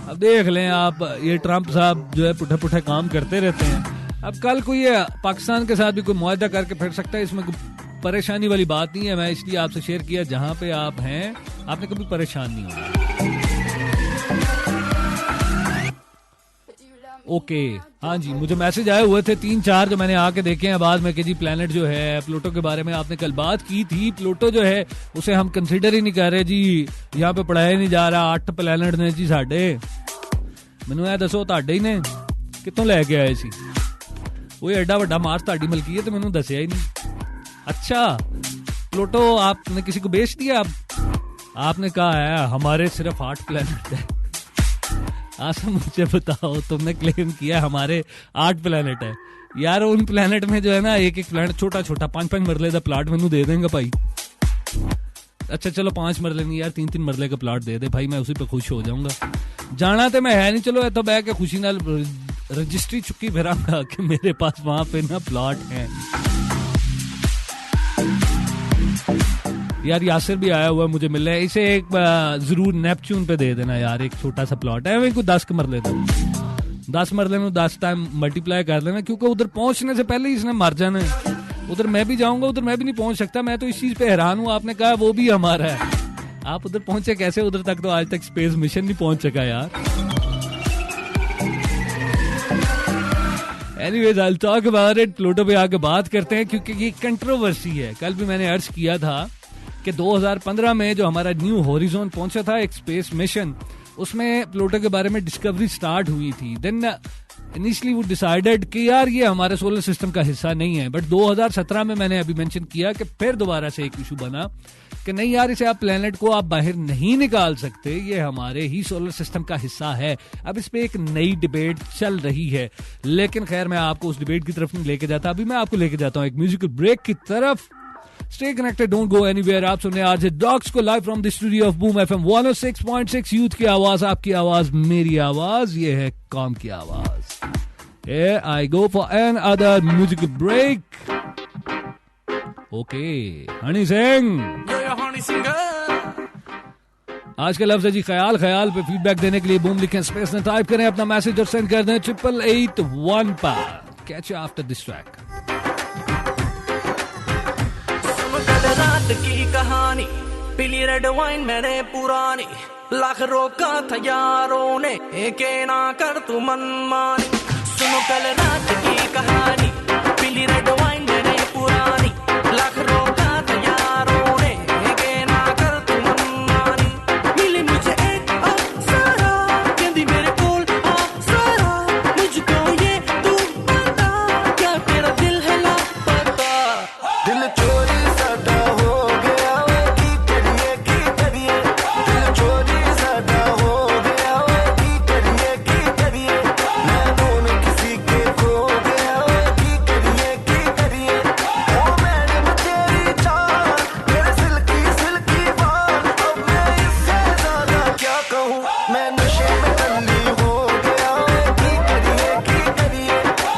अब देख लें आप, ये ट्रंप साहब जो है पुठे पुठे काम करते रहते हैं। अब कल कोई पाकिस्तान के साथ भी कोई मुआहदा करके फिर सकता है, इसमें कोई परेशानी वाली बात नहीं है। मैं इसलिए आपसे शेयर किया जहां पे आप हैं आपने कभी परेशान नहीं होना। ओके हाँ जी, मुझे मैसेज आए हुए थे 3-4 जो मैंने आके देखे हैं बाद में कि जी प्लेनेट जो है प्लूटो के बारे में आपने कल बात की थी, प्लूटो जो है उसे हम कंसीडर ही नहीं कर रहे जी, यहाँ पे पढ़ाया नहीं जा रहा। 8 प्लेनेट ने जी साडे, मैनू यह दसो तुहाडे ही ने कितों लैके आए सी, वो एडा वड्डा मार्स तुहाडी मलकी है तो मैनू दसिया ही नहीं। अच्छा प्लूटो आपने किसी को बेच दिया? आपने कहा है हमारे सिर्फ 8 प्लेनेट है। आशा मुझे बताओ, तुमने क्लेम किया हमारे 8 प्लेनेट है यार, उन प्लेनेट में जो है ना एक प्लेनेट छोटा छोटा 5-5 मरले का प्लाट मैनू दे देंगे भाई। अच्छा चलो 5 मरले नहीं यार, 3-3 मरले का प्लाट दे दे भाई, मैं उसी पे खुश हो जाऊंगा। जाना तो मैं है नहीं, चलो तो बह के खुशी नाल रजिस्ट्री चुकी फिरांगा कि मेरे पास वहां पे ना प्लाट है। यार यासिर भी आया हुआ है मुझे मिलने, इसे एक जरूर नेपच्यून पे दे देना यार, एक छोटा सा प्लॉट है, मैं 10 मर लेता हूँ, 10 मरले में 10 टाइम मल्टीप्लाई कर लेना, क्योंकि उधर पहुंचने से पहले ही इसने मर जाना है। उधर मैं भी जाऊंगा, उधर मैं भी नहीं पहुंच सकता। मैं तो इस चीज पे हैरान हूँ, आपने कहा वो भी हमारा है, आप उधर पहुंचे कैसे? उधर तक तो आज तक स्पेस मिशन नहीं पहुंच सका यार। Anyways I will talk about it, Pluto पे आके बात करते हैं, क्योंकि ये कंट्रोवर्सी है। कल भी मैंने अर्ज किया था कि 2015 में जो हमारा न्यू हॉरिजॉन पहुंचा था एक स्पेस मिशन, उसमें प्लूटो के बारे में डिस्कवरी स्टार्ट हुई थी। देन इनिशियली वो डिसाइडेड कि यार ये हमारे सोलर सिस्टम का हिस्सा नहीं है, बट 2017 में मैंने अभी मेंशन किया कि फिर दोबारा से एक इशू बना कि नहीं यार, इसे आप प्लेनेट को आप बाहर नहीं निकाल सकते, ये हमारे ही सोलर सिस्टम का हिस्सा है। अब इस पे एक नई डिबेट चल रही है, लेकिन खैर मैं आपको उस डिबेट की तरफ नहीं लेके जाता, अभी मैं आपको लेके जाता हूँ एक म्यूजिकल ब्रेक की तरफ। Stay connected, don't go anywhere. आप सुन रहे हैं आरजे डॉक्स को live from the studio of boom FM 106.6। Youth की आवाज, आपकी आवाज, मेरी आवाज, ये है कॉम की आवाज। Here I go for another musical break. Okay, Honey Singh. आज का लफ्ज है जी ख्याल। ख्याल पे फीडबैक देने के लिए बूम लिखें, स्पेस में टाइप करें अपना मैसेज और सेंड कर दें 8881 पर। Catch you after this track. रात की कहानी, पीली रेड वाइन मैंने पुरानी, लाख रोका था यारों ने, एक ना कर तू मनमानी। सुनो कल रात की कहानी, पीली रेड वाइन मैंने पुरानी, लाख रोका था यारों ने, एक ना कर तू मनमानी। मिली मुझे एक अप्सरा, कहती मेरे कोल अप्सरा, मुझको ये तू बता, क्या तेरा दिल है लापता? दिल चोरी साडा हो गया वे, की करिए दिल चोरी साडा हो गया वे, की करिए मैं कौन किसी के खो गया वे, की करिए ओ मैडम तेरी चाल, मेरे सिल्की बाल, अब मैं इससे ज्यादा क्या कहूँ, मैं नशे में टल्ली हो गया वे, की करिए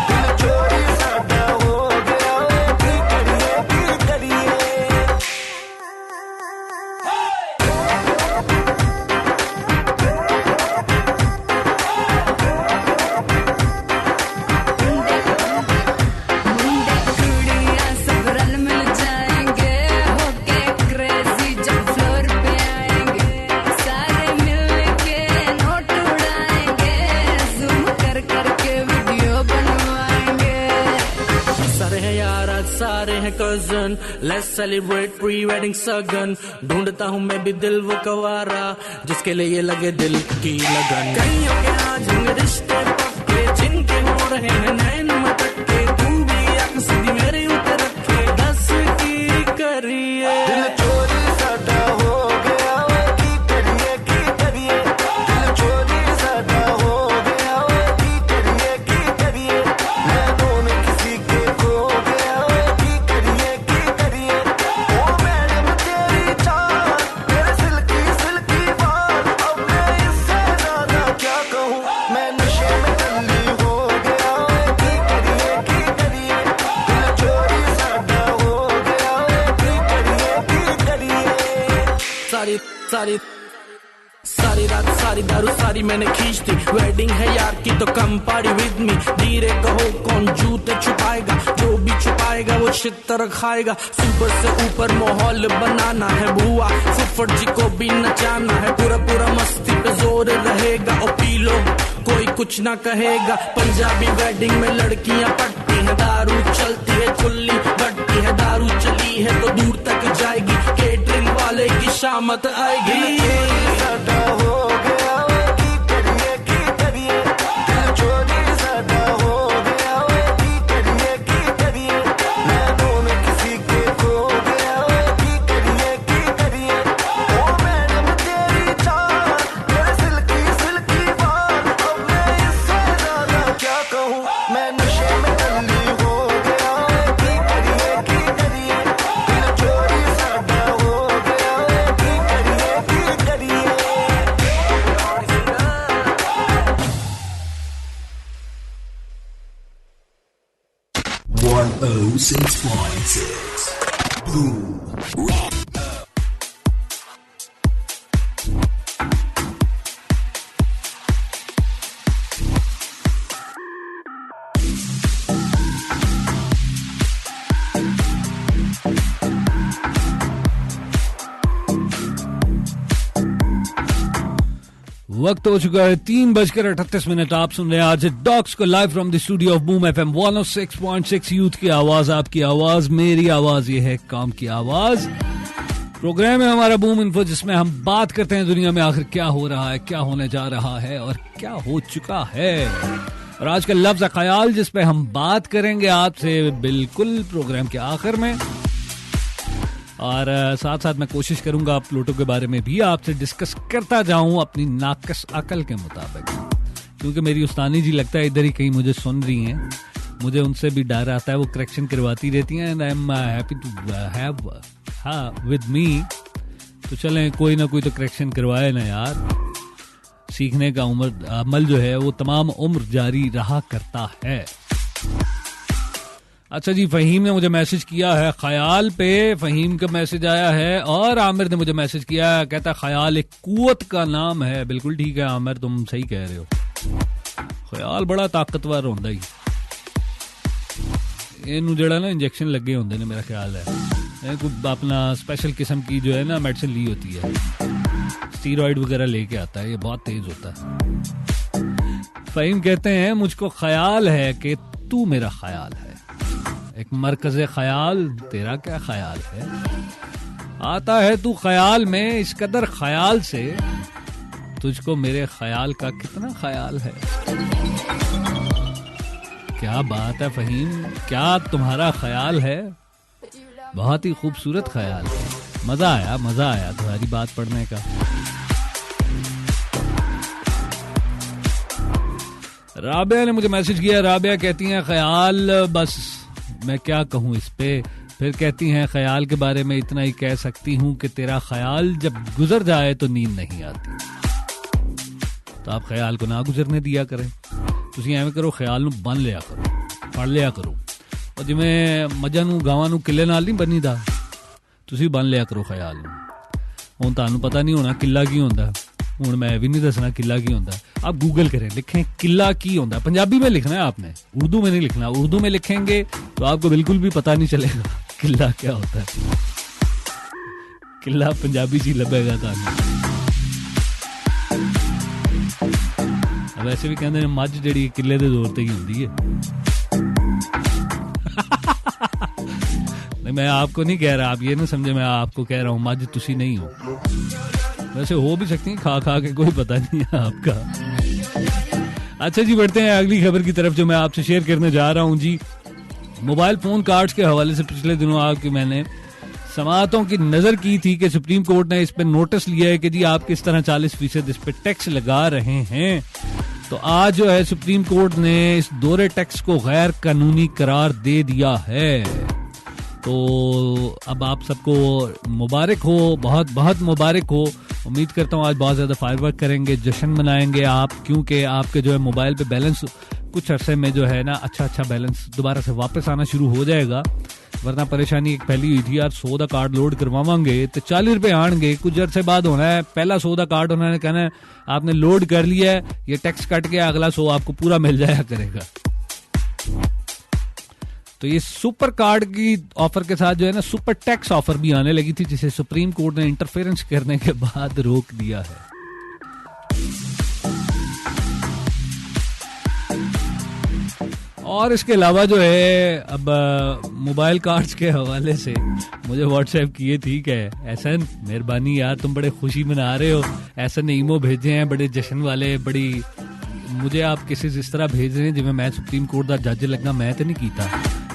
दिल चोरी साडा हो गया वे, की करिए कुड़ियाँ सब रल मिल जाएंगे, होके क्रेजी जब फ्लोर पे आएंगे, सारे मिलके नोट उड़ाएंगे, जूम कर करके वीडियो बनवाएंगे। सारे हैं यार आज सारे हैं cousin, let's celebrate pre wedding सगन। ढूंढता हूँ मैं भी दिल वो कवारा, जिसके लिए ये लगे दिल की लगन। कईयों के आज होंगे रिश्ते पक्के, जिनके हो रहे हैं नैन मटके, तू भी आंख सीधी मेरे ऊपर रखे, 10 की करिए। दिल चोरी साडा हो गया वे, की करिए दिल चोरी साडा हो गया वे, की करिए मैं कौन किसी के खो गया वे, की करिए ओ मैडम तेरी चाल, मेरे सिल्की बाल, अब मैं इससे ज्यादा क्या कहूँ, मैं नशे में टल्ली हो गया वे, की करिए दिल चोरी साडा हो गया वे, की करिए सारी रात सारी दारू सारी मैंने खींच दी, वेडिंग है यार की तो कम पार्टी विद मी। धीरे कहो कौन जूते छुपाएगा, जो भी छुपाएगा वो छितर खाएगा। सुपर से ऊपर माहौल बनाना है बुआ, फुफड़ जी को भी नचाना है, पूरा मस्ती पे जोर रहेगा। और पी लो कोई कुछ ना कहेगा, पंजाबी वेडिंग में लड़कियां पटती है, दारू चलती है खुली बटती है, दारू चली है तो दूर तक जाएगी, केटरिंग वाले की शामत आएगी। साडा हो गया वे, की करिए दिल चोरी साडा हो गया वे, की करिए मैं कौन किसी के खो गया वे, की करिए ओ मैडम तेरी चाल, मेरे सिल्की बाल, अब मैं इससे ज्यादा क्या कहूँ, मैं नशे में टल्ली हो गया वे, की करिए दिल चोरी साडा हो गया वे, की करिए 106.6 Boom. वक्त हो चुका है 3:38। आप सुन रहे हैं आज डॉक्स को live from the studio of boom FM 106.6। Youth की आवाज, आपकी आवाज, मेरी आवाज, ये है काम की आवाज। प्रोग्राम है हमारा बूम इन्फो, जिसमें हम बात करते हैं दुनिया में आखिर क्या हो रहा है, क्या होने जा रहा है और क्या हो चुका है। और आज का लफ्ज ख्याल, जिस पे हम बात करेंगे आपसे बिल्कुल प्रोग्राम के आखिर में। और साथ साथ मैं कोशिश करूंगा आप लोगों के बारे में भी आपसे डिस्कस करता जाऊं अपनी नाकस अकल के मुताबिक, क्योंकि मेरी उस्तानी जी लगता है इधर ही कहीं मुझे सुन रही हैं। मुझे उनसे भी डर आता है, वो करेक्शन करवाती रहती हैं and I am happy to have with me. तो चलें, कोई ना कोई तो करेक्शन करवाए ना यार। सीखने का अमल जो है वो तमाम उम्र जारी रहा करता है। अच्छा जी, फहीम ने मुझे मैसेज किया है ख्याल पे। फहीम का मैसेज आया है और आमिर ने मुझे मैसेज किया है, कहता है ख्याल एक कुव्वत का नाम है। बिल्कुल ठीक है आमिर, तुम सही कह रहे हो। ख्याल बड़ा ताकतवर होंदा ही। इनू जड़ा ना इंजेक्शन लगे होंदे ने, मेरा ख्याल है कोई अपना स्पेशल किस्म की जो है ना मेडिसिन ली होती है, स्टीरॉइड वगैरह लेके आता है, ये बहुत तेज होता है। फहीम कहते हैं मुझको ख्याल है कि तू मेरा ख्याल है। एक मरकज़ ख्याल, तेरा क्या ख्याल है? आता है तू ख्याल में इस कदर ख्याल से, तुझको मेरे ख्याल का कितना ख्याल है। क्या बात है फहीम, क्या तुम्हारा ख्याल है? बहुत ही खूबसूरत ख्याल है। मजा आया तुम्हारी बात पढ़ने का। राबिया ने मुझे मैसेज किया। राबिया कहती हैं ख्याल, बस मैं क्या कहूँ इस पे। फिर कहती हैं ख्याल के बारे में इतना ही कह सकती हूँ कि तेरा ख्याल जब गुजर जाए तो नींद नहीं आती। तो आप ख्याल को ना गुजरने दिया करें। तुसी एवं करो, ख्याल नू बन लिया करो, पढ़ लिया करो। और जिमें मजा नू गावां नू किले नाल नहीं बनी दा, तुसी बन लिया करो ख्याल नू। हुण तुहानू पता नहीं होना किला की होंदा, हुण मैं भी नहीं दसना किला की होंदा। आप गूगल करें, लिखें किला की होंदा। पंजाबी में लिखना है आपने, उर्दू में नहीं लिखना। उर्दू में लिखेंगे तो आपको बिल्कुल भी पता नहीं चलेगा किला क्या होता है। किला पंजाबी जी लगेगा तुहानू। वैसे भी कहते हैं मझ जिहड़ी किले दे जोर ते ही होंदी है। नहीं, मैं आपको नहीं कह रहा, आप ये ना समझे मैं आपको कह रहा हूँ मझ तुसी नहीं हो। वैसे हो भी सकती है, खा के कोई पता नहीं है आपका। अच्छा जी, बढ़ते हैं अगली खबर की तरफ जो मैं आपसे शेयर करने जा रहा हूं जी। मोबाइल फोन कार्ड्स के हवाले से पिछले दिनों आपकी मैंने समाअतों की नजर की थी कि सुप्रीम कोर्ट ने इस पे नोटिस लिया है कि जी आप किस तरह 40% इस पे टैक्स लगा रहे हैं। तो आज जो है सुप्रीम कोर्ट ने इस दोहरे टैक्स को गैर कानूनी करार दे दिया है। तो अब आप सबको मुबारक हो, बहुत बहुत मुबारक हो। उम्मीद करता हूँ आज बहुत ज़्यादा फायरवर्क करेंगे, जश्न मनाएंगे आप, क्योंकि आपके जो है मोबाइल पे बैलेंस कुछ अरसे में जो है ना अच्छा बैलेंस दोबारा से वापस आना शुरू हो जाएगा। वरना परेशानी एक पहली हुई थी यार, 100 का कार्ड लोड करवावांगे तो 40 रुपए आएंगे, कुछ अरसे बाद होना है पहला 100 का कार्ड उन्होंने कहना है आपने लोड कर लिया है, ये टैक्स कट के अगला 100 आपको पूरा मिल जाया करेगा। तो ये सुपर कार्ड की ऑफर के साथ जो है ना सुपर टैक्स ऑफर भी आने लगी थी, जिसे सुप्रीम कोर्ट ने इंटरफेरेंस करने के बाद रोक दिया है। और इसके अलावा जो है अब मोबाइल कार्ड्स के हवाले से मुझे व्हाट्सएप किए थी कि एहसन मेहरबानी यार, तुम बड़े खुशी मना रहे हो, एहसन ने ईमो भेजे हैं बड़े जश्न वाले, बड़ी मुझे आप किसी इस तरह भेज रहे हैं जिवें मैं सुप्रीम कोर्ट का जज लगना। मैं तो नहीं कीता,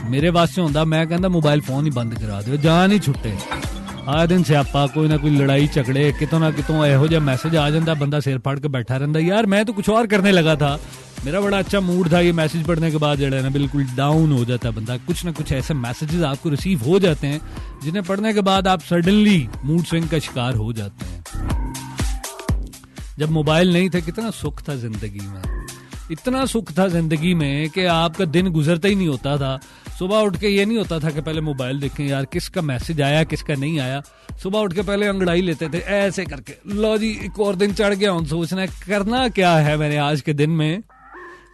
मेरे वास्ते होंदा मैं कहंदा मोबाइल फोन ही बंद करा दो, जान ही छुट्टे। आए दिन स्यापा, कोई ना कोई लड़ाई झगड़े, कितों ना कितों एहो जिहा मैसेज आ जाता, बंदा सिर फाड़ के बैठा रहता। यार मैं तो कुछ और करने लगा था, मेरा बड़ा अच्छा मूड था, ये मैसेज पढ़ने के बाद जो है ना बिल्कुल डाउन हो जाता है बंदा। कुछ ना कुछ ऐसे मैसेजेस आपको रिसीव हो जाते हैं जिन्हें पढ़ने के बाद आप सडनली मूड स्विंग का शिकार हो जाते हैं। जब मोबाइल नहीं थे कितना सुख था जिंदगी में, इतना सुख था जिंदगी में कि आपका दिन गुजरता ही नहीं होता था। सुबह उठ के ये नहीं होता था कि पहले मोबाइल देखें यार किसका मैसेज आया किसका नहीं आया। सुबह उठ के पहले अंगड़ाई लेते थे ऐसे करके, लो जी एक और दिन चढ़ गया, सोचना है करना क्या है मैंने आज के दिन में।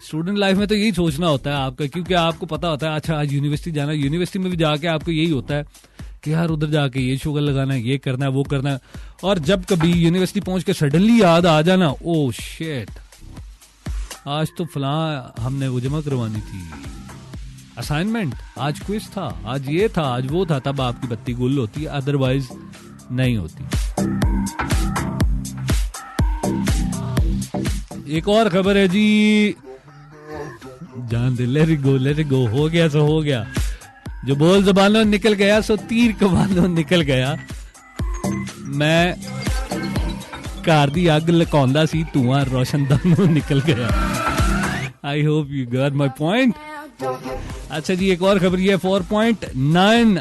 स्टूडेंट लाइफ में तो यही सोचना होता है आपका, क्योंकि आपको पता होता है अच्छा आज यूनिवर्सिटी जाना, यूनिवर्सिटी में भी जाके आपको यही होता है कि यार उधर जाके ये शुगर लगाना है, ये करना है, वो करना है। और जब कभी यूनिवर्सिटी पहुंच के सडनली याद आ जाना, ओ शिट, आज तो फलां हमने वो जमा करवानी थी, असाइनमेंट, आज क्विज था, आज ये था, आज वो था, तब आपकी बत्ती गुल होती है, अदरवाइज नहीं होती। एक और खबर है जी, जान दे, लेट इट गो, हो गया सो हो गया, जो बोल ज़बानों निकल गया सो तीर कमानों निकल गया। मैं कार दी अग लकाउंदा सी, धुआं रोशनदानों निकल गया। I hope you got my point. अच्छा जी, एक और खबर ये, 4.9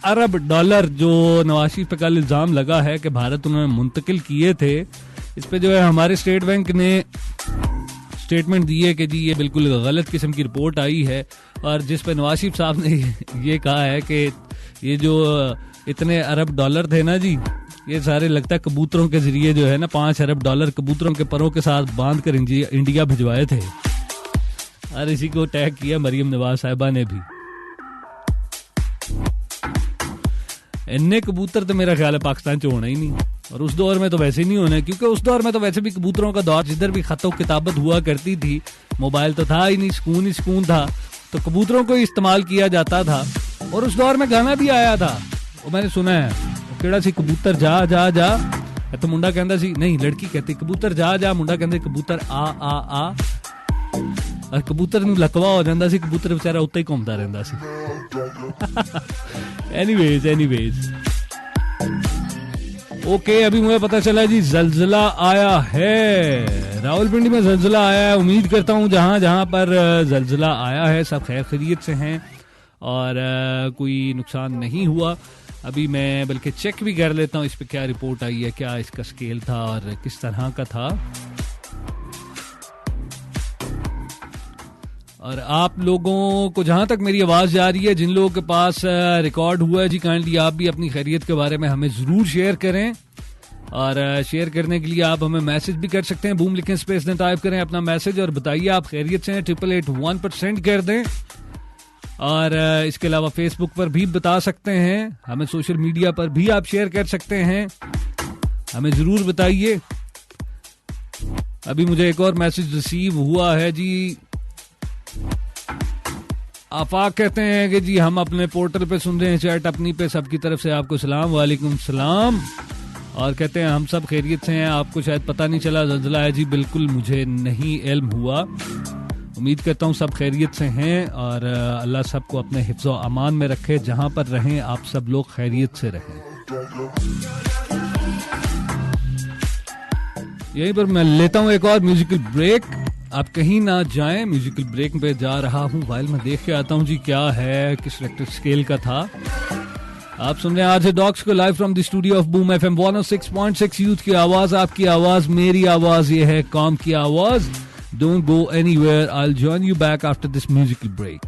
अरब डॉलर जो नवाज शरीफ पे कल इल्जाम लगा है कि भारत उन्होंने मुंतकिल किए थे, इस पे जो है हमारे स्टेट बैंक ने स्टेटमेंट दी है कि जी ये बिल्कुल गलत किस्म की रिपोर्ट आई है, और जिस पे नवाज शरीफ साहब ने ये कहा है कि ये जो इतने अरब डॉलर थे ना जी, ये सारे लगता है कबूतरों के जरिए जो है ना, 5 अरब डॉलर कबूतरों के परों के साथ बांध कर इंडिया भिजवाए थे। और इसी को टैग किया मरियम नवाज साहिबा ने भी। इन्ने कबूतर तो मेरा ख्याल है पाकिस्तान च होना ही नहीं, और उस दौर में तो वैसे ही नहीं होना, क्योंकि उस दौर में तो वैसे भी कबूतरों का दौर, जिधर भी खतो किताबत हुआ करती थी, मोबाइल तो था ही नहीं, सुकून ही सुकून था, तो कबूतरों को इस्तेमाल किया जाता था। और उस दौर में गाना भी आया था, वो मैंने सुना है, केड़ा सी कबूतर जा जा जा, तो मुंडा कहता सी, नहीं लड़की कहती कबूतर जा जा, मुंडा कहते कबूतर आ आ आ, और कबूतर नूं लकवा हो जांदा सी, कबूतर बेचारा उत्ते ही घूमता रहंदा सी। एनीवेज ओके, अभी मुझे पता चला जी जलजला आया है, रावलपिंडी में जलजला आया है। उम्मीद करता हूँ जहां जहां पर जलजला आया है सब खैर खैरियत से हैं और कोई नुकसान नहीं हुआ। अभी मैं बल्कि चेक भी कर लेता हूँ इस पे क्या रिपोर्ट आई है, क्या इसका स्केल था और किस तरह का था। और आप लोगों को जहां तक मेरी आवाज जा रही है, जिन लोगों के पास रिकॉर्ड हुआ है जी, काइंडली आप भी अपनी खैरियत के बारे में हमें जरूर शेयर करें। और शेयर करने के लिए आप हमें मैसेज भी कर सकते हैं, बूम लिखें, स्पेस दें, टाइप करें अपना मैसेज और बताइए आप खैरियत से हैं, 8881 पर सेंड कर दें। और इसके अलावा फेसबुक पर भी बता सकते हैं, हमें सोशल मीडिया पर भी आप शेयर कर सकते हैं, हमें जरूर बताइए। अभी मुझे एक और मैसेज रिसीव हुआ है जी, आफाक कहते हैं कि जी हम अपने पोर्टल पे सुन रहे हैं, चैट अपनी पे, सबकी तरफ से आपको सलाम, वालेकुम सलाम। और कहते हैं हम सब खैरियत से हैं, आपको शायद पता नहीं चला ज़लज़ला है जी, बिल्कुल मुझे नहीं इल्म हुआ। उम्मीद करता हूँ सब खैरियत से हैं और अल्लाह सबको अपने हिफ्ज़ व अमान में रखे, जहां पर रहें आप सब लोग खैरियत से रहें। यहीं पर मैं लेता हूँ एक और म्यूजिकल ब्रेक, आप कहीं ना जाएं, म्यूजिकल ब्रेक पे जा रहा हूँ, वाइल मैं देख के आता हूँ जी क्या है, किस रेक्टर स्केल का था। आप सुन रहे हैं आज डॉक्स को live from the studio of boom FM 106.6, youth की आवाज, आपकी आवाज, मेरी आवाज, ये है कौम की आवाज। Don't go anywhere, I will join you back after this musical break.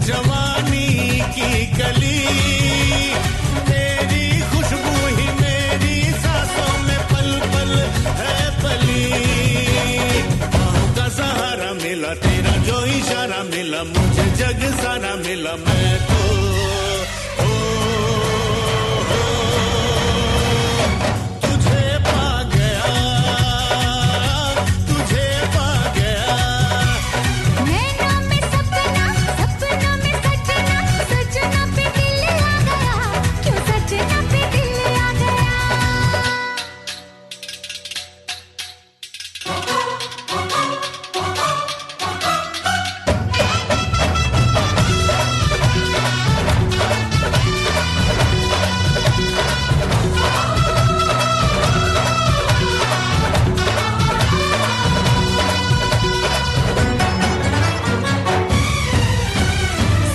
जवानी की कली तेरी खुशबू ही मेरी सांसों में पल पल है पली बाहों का सहारा मिला तेरा जो इशारा मिला मुझे जग सारा मिला मैं तो तुझे पा गया नैनों में सपना सपनों में सजना सजना पे दिल आ गया क्यों सजना पे दिल आ गया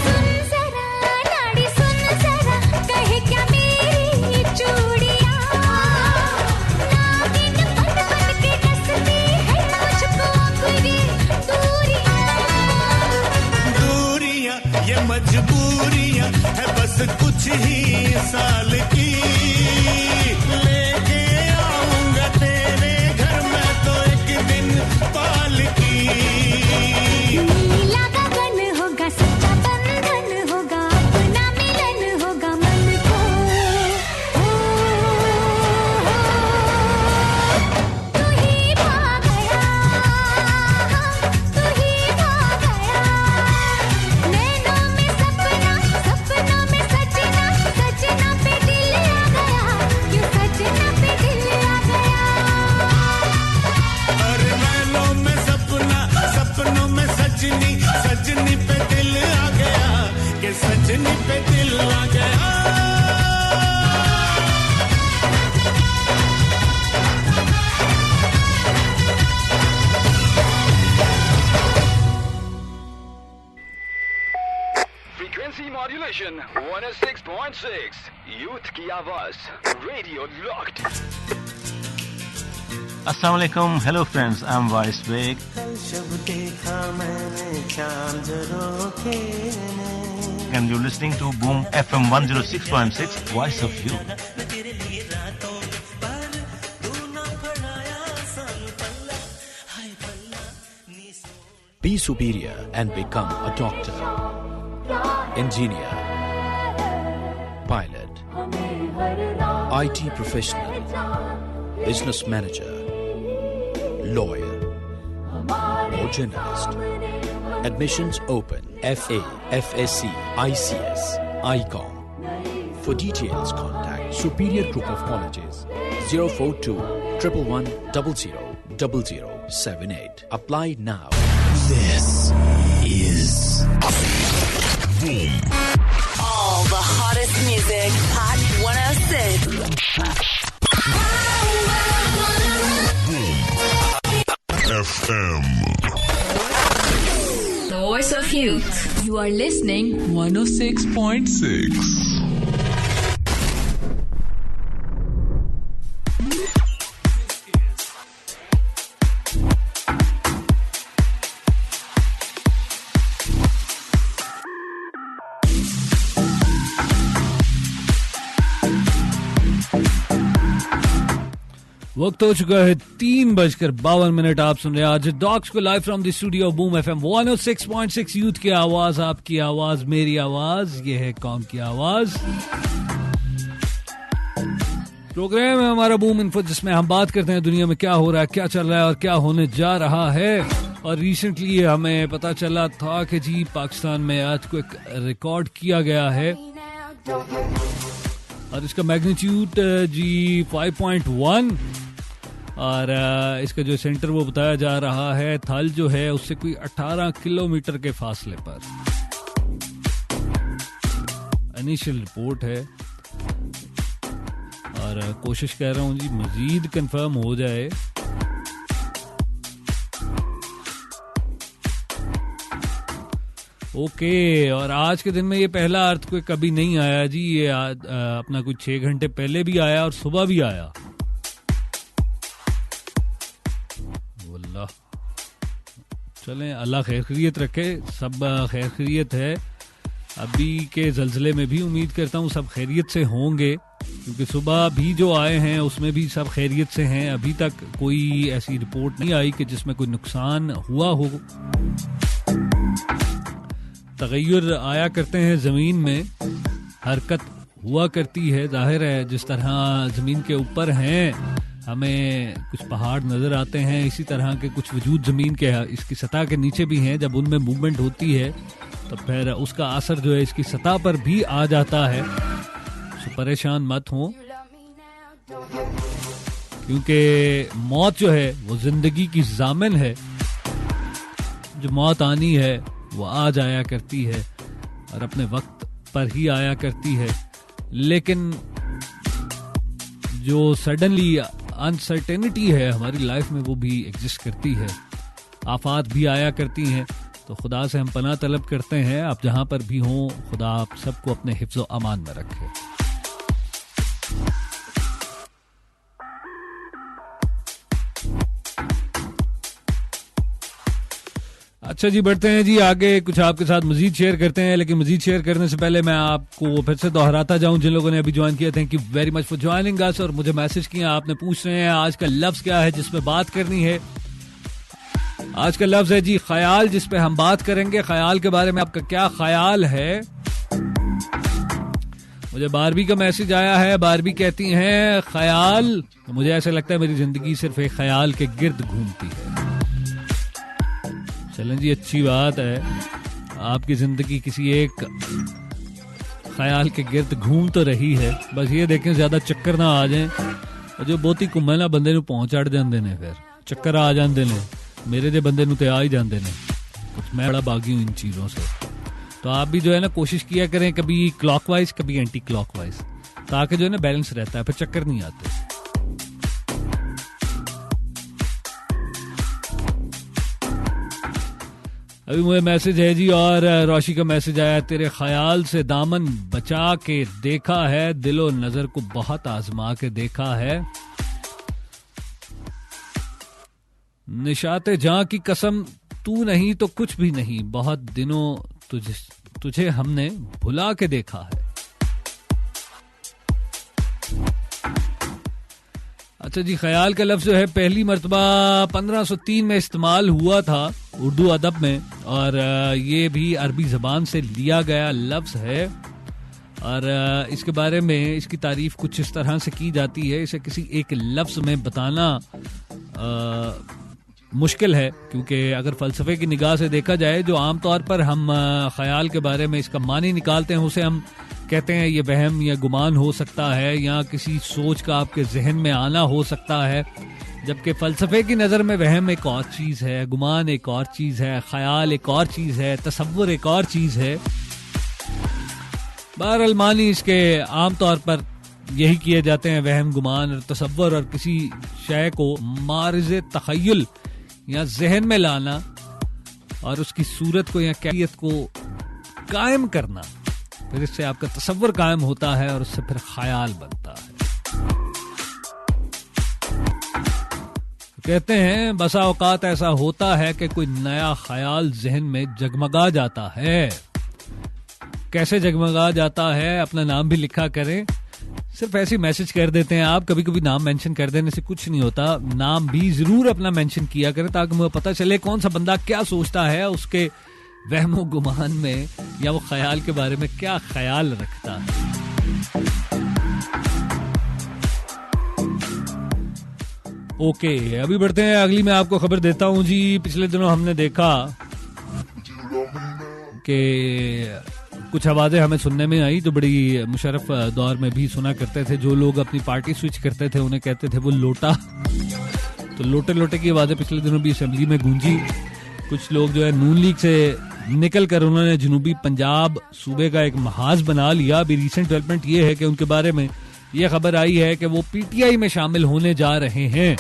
सुन जरा नाड़ी सुन जरा कहे क्या मेरी चूड़ियां नागिन बन बन के डसती है मुझको अपनी दूरियां ये मजबूरियां है बस कुछ ही साल की लेके आऊंगा तेरे घर में तो एक दिन पालकी नीला गगन होगा सच्चा बंधन होगा अपना मिलन होगा मन को तू ही पा गया नैनों में सपना सपनों में सजना सजना पे दिल आ गया क्यों सजना पे दिल आ गया अरे नैनों में सपना सपनों में सजनी सजनी पे दिल आ गया कि सजनी पे दिल आ गया Frequency modulation 106.6 Youth की आवाज Radio Locked. Assalamu alaikum. Hello friends, I'm Vice Beg. And you're listening to Boom FM 106.6 Voice of Youth. Be superior and become a doctor, engineer, pilot, IT professional, business manager, lawyer, or journalist. Admissions open. FA, FSC, ICS, ICOM. For details, contact Superior Group of Colleges 042 111 000078. Apply now. This is Boom. All the hottest music. Hot 106. FM. The Voice of Youth. You are listening 106.6. वक्त हो चुका है 3:52। आप सुन रहे हैं आज docs को live from the studio boom FM 106.6 youth की आवाज, आपकी आवाज, मेरी आवाज। ये है कौन की आवाज। प्रोग्राम है हमारा बूम इन्फो, जिसमें हम बात करते हैं दुनिया में क्या हो रहा है, क्या चल रहा है और क्या होने जा रहा है। और रिसेंटली हमें पता चला था कि जी पाकिस्तान में आज को एक रिकॉर्ड किया गया है और इसका मैग्नीट्यूड जी 5.1 और इसका जो सेंटर वो बताया जा रहा है थल जो है उससे कोई 18 किलोमीटर के फासले पर। इनिशियल रिपोर्ट है और कोशिश कर रहा हूँ जी मजीद कंफर्म हो जाए। ओके और आज के दिन में ये पहला अर्थक्वेक कभी नहीं आया जी। ये अपना कुछ 6 घंटे पहले भी आया और सुबह भी आया। चलें, अल्लाह खैर खैरियत रखे, सब खैर खैरियत है। अभी के जल्जले में भी उम्मीद करता हूँ सब खैरियत से होंगे, क्योंकि सुबह भी जो आए हैं उसमें भी सब खैरियत से हैं। अभी तक कोई ऐसी रिपोर्ट नहीं आई कि जिसमें कोई नुकसान हुआ हो। तगय्युर आया करते हैं ज़मीन में, हरकत हुआ करती है। जाहिर है जिस तरह ज़मीन के ऊपर हैं हमें कुछ पहाड़ नज़र आते हैं, इसी तरह के कुछ वजूद ज़मीन के इसकी सतह के नीचे भी हैं। जब उनमें मूवमेंट होती है तो फिर उसका असर जो है इसकी सतह पर भी आ जाता है। तो परेशान मत हो, क्योंकि मौत जो है वो जिंदगी की जामिन है। जो मौत आनी है वो आ जाया करती है और अपने वक्त पर ही आया करती है, लेकिन जो सडनली अनसर्टेनिटी है हमारी लाइफ में वो भी एग्जिस्ट करती है। आफात भी आया करती हैं, तो खुदा से हम पनाह तलब करते हैं। आप जहां पर भी हों, खुदा आप सबको अपने हिफ्ज़ो अमान में रखे। अच्छा जी, बढ़ते हैं जी आगे, कुछ आपके साथ मजीद शेयर करते हैं। लेकिन मजीद शेयर करने से पहले मैं आपको फिर से दोहराता जाऊं, जिन लोगों ने अभी ज्वाइन किया, thank you very much for joining us. और मुझे मैसेज किया, आपने पूछ रहे हैं आज का लफ्ज क्या है जिस पे बात करनी है। आज का लफ्ज है जी ख्याल, जिस पे हम बात करेंगे। ख्याल के बारे में आपका क्या ख्याल है? मुझे बारबी का मैसेज आया है। बारबी कहती हैं ख्याल, मुझे ऐसा लगता है मेरी जिंदगी सिर्फ एक ख्याल के गिर्द घूमती है। चलें जी, अच्छी बात है, आपकी जिंदगी किसी एक ख्याल के गिर्द घूम तो रही है। बस ये देखें ज्यादा चक्कर ना आ जाएं, और जो बहुती घूमे ना बंदे नूं पहुंच चढ़ जाते ने, फिर चक्कर आ जाते ने। मेरे जे बंदे नूं ते आ ही जाते ने। मैं बड़ा बागी हूं इन चीजों से। तो आप भी जो है ना कोशिश किया करें, कभी क्लॉकवाइज कभी एंटी क्लॉकवाइज, ताकि जो है ना बैलेंस रहता है, फिर चक्कर नहीं आते। अभी मुझे मैसेज है जी, और रोशी का मैसेज आया, तेरे ख्याल से दामन बचा के देखा है, दिलो नजर को बहुत आजमा के देखा है। निशाते जां की कसम, तू नहीं तो कुछ भी नहीं, बहुत दिनों तुझे हमने भुला के देखा है। अच्छा जी, ख्याल का लफ्ज जो है पहली मर्तबा 1503 में इस्तेमाल हुआ था उर्दू अदब में, और ये भी अरबी जबान से लिया गया लफ्ज है। और इसके बारे में इसकी तारीफ कुछ इस तरह से की जाती है, इसे किसी एक लफ्ज में बताना मुश्किल है, क्योंकि अगर फलसफे की निगाह से देखा जाए, जो आमतौर पर हम ख्याल के बारे में इसका मानी निकालते हैं, उसे हम कहते हैं ये वहम या गुमान हो सकता है, या किसी सोच का आपके जहन में आना हो सकता है। जबकि फलसफे की नज़र में वहम एक और चीज़ है, गुमान एक और चीज़ है, ख्याल एक और चीज़ है, तसव्वुर एक और चीज़ है। बहरहाल मानी इसके आमतौर पर यही किए जाते हैं, वहम, गुमान और तसव्वुर, और किसी शय को मारिज़ तख़य्युल या जहन में लाना और उसकी सूरत को या कैफियत को कायम करना, फिर इससे आपका तसव्वुर कायम होता है और उससे फिर ख्याल बनता है। कहते हैं बसा औकात ऐसा होता है कि कोई नया ख्याल जहन में जगमगा जाता है। कैसे जगमगा जाता है, अपना नाम भी लिखा करें। सिर्फ ऐसे मैसेज कर देते हैं आप, कभी कभी नाम मेंशन कर देने से कुछ नहीं होता। नाम भी जरूर अपना मेंशन किया करें, ताकि मुझे पता चले कौन सा बंदा क्या सोचता है, उसके वहमो गुमान में या वो ख्याल के बारे में क्या ख्याल रखता है। ओके, अभी बढ़ते हैं अगली। मैं आपको खबर देता हूं जी, पिछले दिनों हमने देखा कि कुछ आवाजें हमें सुनने में आई जो बड़ी मुशर्रफ दौर में भी सुना करते थे। जो लोग अपनी पार्टी स्विच करते थे उन्हें कहते थे वो लोटा। तो लोटे लोटे की आवाजें पिछले दिनों भी असेंबली में गूंजी। कुछ लोग जो है नून लीग से निकल कर उन्होंने जनूबी पंजाब सूबे का एक महाज बना लिया। अभी रिसेंट डेवलपमेंट ये है कि उनके बारे में ये खबर आई है कि वो पीटीआई में शामिल होने जा रहे हैं,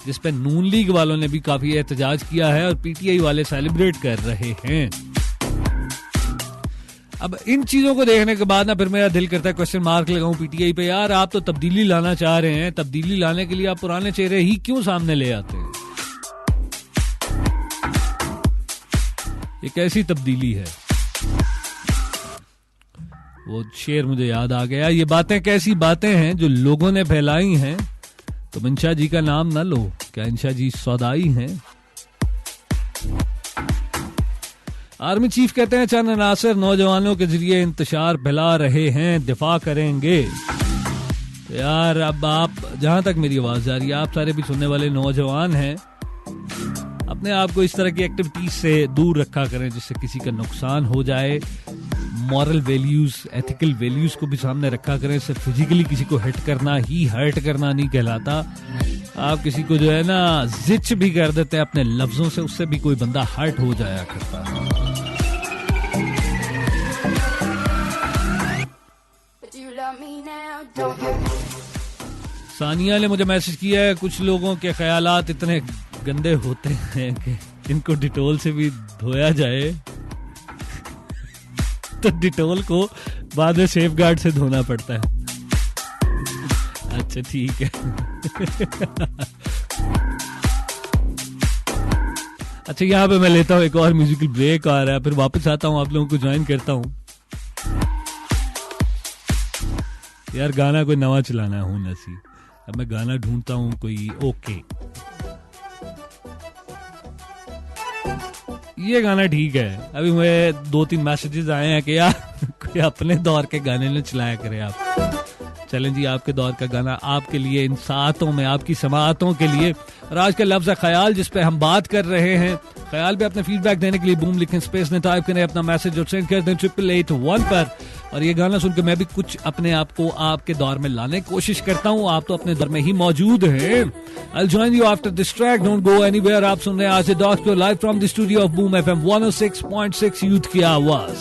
जिस पे नून लीग वालों ने भी काफी एहतजाज किया है और पीटीआई वाले सेलिब्रेट कर रहे हैं। अब इन चीजों को देखने के बाद ना फिर मेरा दिल करता है क्वेश्चन मार्क लगाऊं पीटीआई पे। यार, आप तो तब्दीली लाना चाह रहे हैं, तब्दीली लाने के लिए आप पुराने चेहरे ही क्यों सामने ले आते हैं? ये कैसी तब्दीली है? वो शेर मुझे याद आ गया। ये बातें कैसी बातें हैं जो लोगों ने फैलाई हैं, तुम इंशा जी का नाम ना लो, क्या इंशा जी सौदाई हैं? आर्मी चीफ कहते हैं चंद अनासर नौजवानों के जरिए इंतशार फैला रहे हैं, दिफा करेंगे। तो यार अब आप, जहां तक मेरी आवाज जा रही है, आप सारे भी सुनने वाले नौजवान हैं, अपने आप को इस तरह की एक्टिविटीज से दूर रखा करें जिससे किसी का नुकसान हो जाए। मॉरल वैल्यूज, एथिकल वैल्यूज को भी सामने रखा करें। सिर्फ फिजिकली किसी को हिट करना ही हर्ट करना नहीं कहलाता। आप किसी को जो है ना जिच भी कर देते हैं अपने लफ्जों से, उससे भी कोई बंदा हर्ट हो जाया करता है। सानिया ने मुझे मैसेज किया है, कुछ लोगों के ख्यालात इतने गंदे होते हैं कि इनको डिटोल से भी धोया जाए तो डिटोल को बाद में सेफगार्ड से धोना पड़ता है। अच्छा ठीक है। अच्छा यहाँ पे मैं लेता हूँ एक और म्यूजिकल ब्रेक आ रहा है, फिर वापस आता हूँ, आप लोगों को ज्वाइन करता हूँ। यार गाना कोई नवा चलाना है नसी, अब मैं गाना ढूंढता हूँ कोई। ओके ये गाना ठीक है। अभी मुझे 2-3 मैसेजेस आए हैं कि यार कोई अपने दौर के गाने न चलाया करे आप। चलें जी, आपके दौर का गाना आपके लिए, इन सातों में आपकी समातों के लिए। और आज का लफ्ज़ है ख्याल, जिस पे हम बात कर रहे हैं। ख्याल पे अपने फीडबैक देने के लिए बूम लिखें, स्पेस ने टाइप करें अपना मैसेज और सेंड कर दें 8881 पर। और ये गाना सुन के मैं भी कुछ अपने आप को आपके दौर में लाने की कोशिश करता हूँ। आप तो अपने दौर में ही मौजूद हैं। I'll join you after this track. Don't go anywhere. आप सुन रहे हैं आज से डॉट पे live from the studio of boom FM 106.6 youth की आवाज।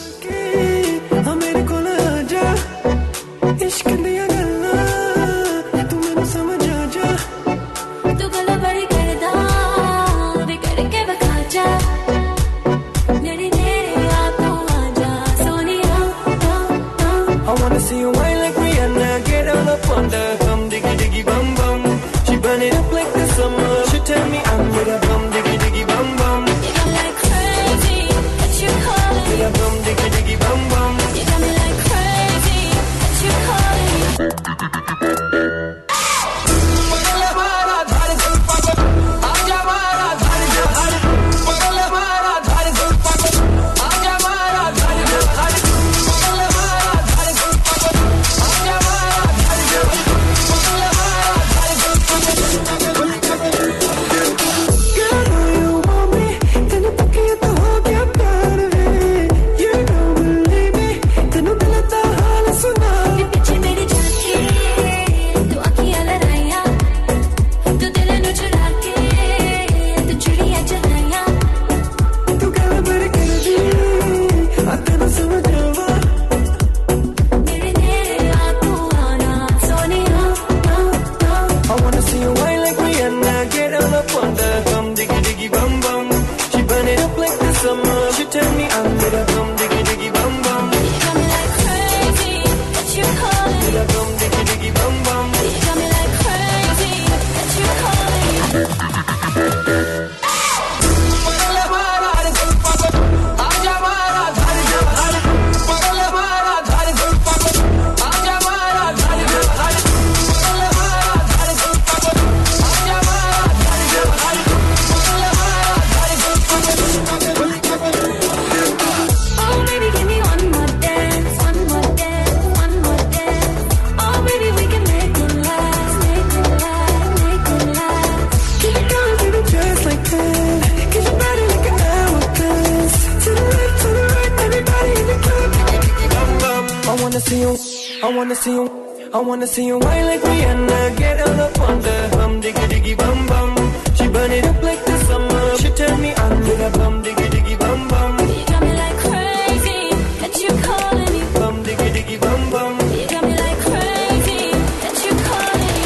I wanna see you wine like Rihanna, get on up on the bum diggy diggy bum bum. She burn it up like the summer. She turn me on with a bum diggy diggy bum bum. You got me like crazy, that you calling me bum diggy diggy bum bum. You got me like crazy, that you calling me.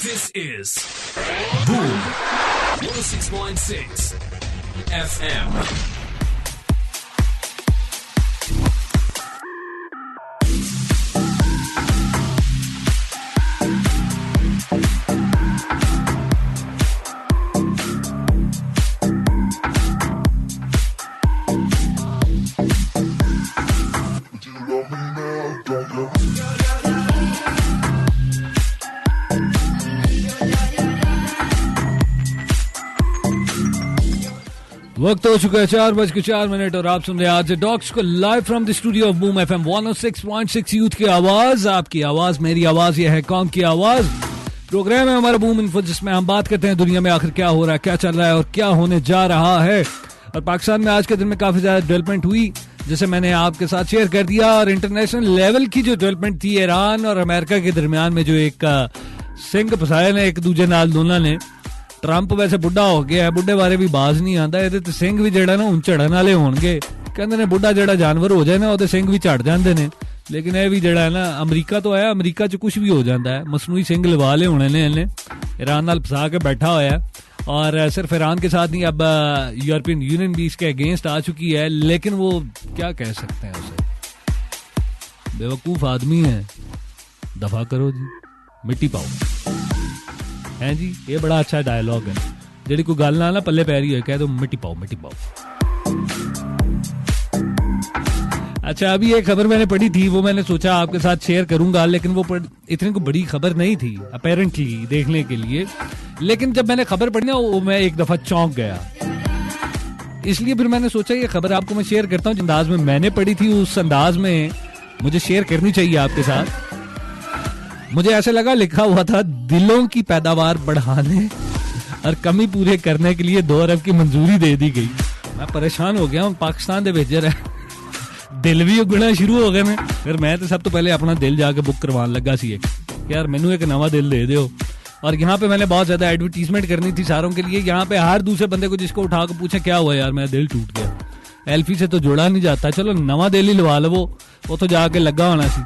This is Boom 106.6 FM. वक्त हो चुका है 4:04 और आप सुन रहे हैं आज docs को live from the studio of boom FM 106.6 youth की आवाज, आपकी आवाज, मेरी आवाज, यह है कौम की आवाज। प्रोग्राम है हमारा बूम इन्फो, जिसमें हम बात करते हैं दुनिया में आखिर क्या हो रहा है, क्या चल रहा है और क्या होने जा रहा है। और पाकिस्तान में आज के दिन में काफी ज्यादा डेवलपमेंट हुई, जिसे मैंने आपके साथ शेयर कर दिया। और इंटरनेशनल लेवल की जो डेवलपमेंट थी ईरान और अमेरिका के दरमियान में, जो एक सिंह फसाए ने एक दूजे नाल दोनों ने। ट्रंप वैसे बुढ़ा हो गया है, बुढ़े बारे भी बाज नहीं आंदा, ਇਹਦੇ ਤੇ ਸਿੰਘ ਵੀ ਜਿਹੜਾ ਨਾ ਹੁਣ ਝੜਨ ਵਾਲੇ ਹੋਣਗੇ। ਕਹਿੰਦੇ ਨੇ ਬੁੱਢਾ ਜਿਹੜਾ ਜਾਨਵਰ ਹੋ ਜਾਏ ਨਾ ਉਹਦੇ ਸਿੰਘ ਵੀ ਝੜ ਜਾਂਦੇ ਨੇ। ਲੇਕਿਨ ਇਹ ਵੀ ਜਿਹੜਾ ਹੈ ਨਾ ਅਮਰੀਕਾ ਤੋਂ ਆਇਆ, ਅਮਰੀਕਾ 'ਚ ਕੁਝ ਵੀ ਹੋ ਜਾਂਦਾ ਹੈ। ਮਸਨੂਈ ਸਿੰਘ ਲਵਾ ਲਏ ਹੋਣੇ ਨੇ ਇਹਨੇ, ईरान नाल फंसा के बैठा हुआ है। और सिर्फ ईरान के साथ नहीं, अब यूरोपियन यूनियन भी इसके अगेंस्ट आ चुकी है। लेकिन वो क्या कह सकते हैं उसे, बेवकूफ आदमी है। दफा करो जी, मिट्टी पाओ हैं जी। ये बड़ा अच्छा डायलॉग है, जेडी कोई गल ना पल्ले पै रही हो कह दो मिट्टी पाओ, मिट्टी पाओ। अच्छा, अभी एक खबर मैंने पढ़ी थी, वो मैंने सोचा आपके साथ शेयर करूंगा। लेकिन वो इतनी को बड़ी खबर नहीं थी अपेरेंटली देखने के लिए। लेकिन जब मैंने खबर पढ़ी ना, वो मैं एक दफा चौंक गया। इसलिए फिर मैंने सोचा ये खबर आपको मैं शेयर करता हूँ। जिस अंदाज में मैंने पढ़ी थी, उस अंदाज में मुझे शेयर करनी चाहिए आपके साथ। मुझे ऐसे लगा लिखा हुआ था, दिलों की पैदावार बढ़ाने और कमी पूरे करने के लिए 2 अरब की मंजूरी दे दी गई। मैं परेशान हो गया हूँ। पाकिस्तान दे भेजे रहे दिल भी उगना शुरू हो गए ने। फिर मैं तो सब तो पहले अपना दिल जाके बुक करवाने लगा सी एक, यार मैनू एक नवा दिल दे दो। और यहाँ पे मैंने बहुत ज्यादा एडवर्टीजमेंट करनी थी सारों के लिए। यहाँ पे हर दूसरे बंदे को जिसको उठा के पूछे क्या हुआ यार, मेरा दिल टूट गया। एल्फी से तो जोड़ा नहीं जाता, चलो नवा दिल ही लवा लो। वो तो जाके लगा होना सी,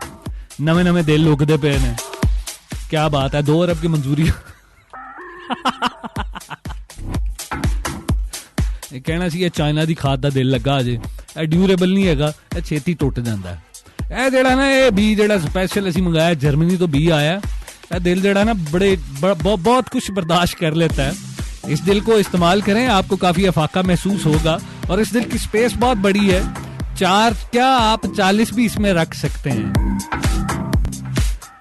नवे नवे दिल उगदे पे ने। क्या बात है, 2 अरब की मंजूरी। कहना सी चाइना दी खाद दा दिल लगा अजे, ड्यूरेबल नहीं हैगा, छेती टुट जाता है। ए जेड़ा ना ये बी जेड़ा स्पेशल असी मंगाया जर्मनी तो बी आया, ए दिल जेड़ा ना बहुत कुछ बर्दाश्त कर लेता है। इस दिल को इस्तेमाल करें, आपको काफी अफाका महसूस होगा। और इस दिल की स्पेस बहुत बड़ी है, 4 क्या आप 40 भी इसमें रख सकते हैं।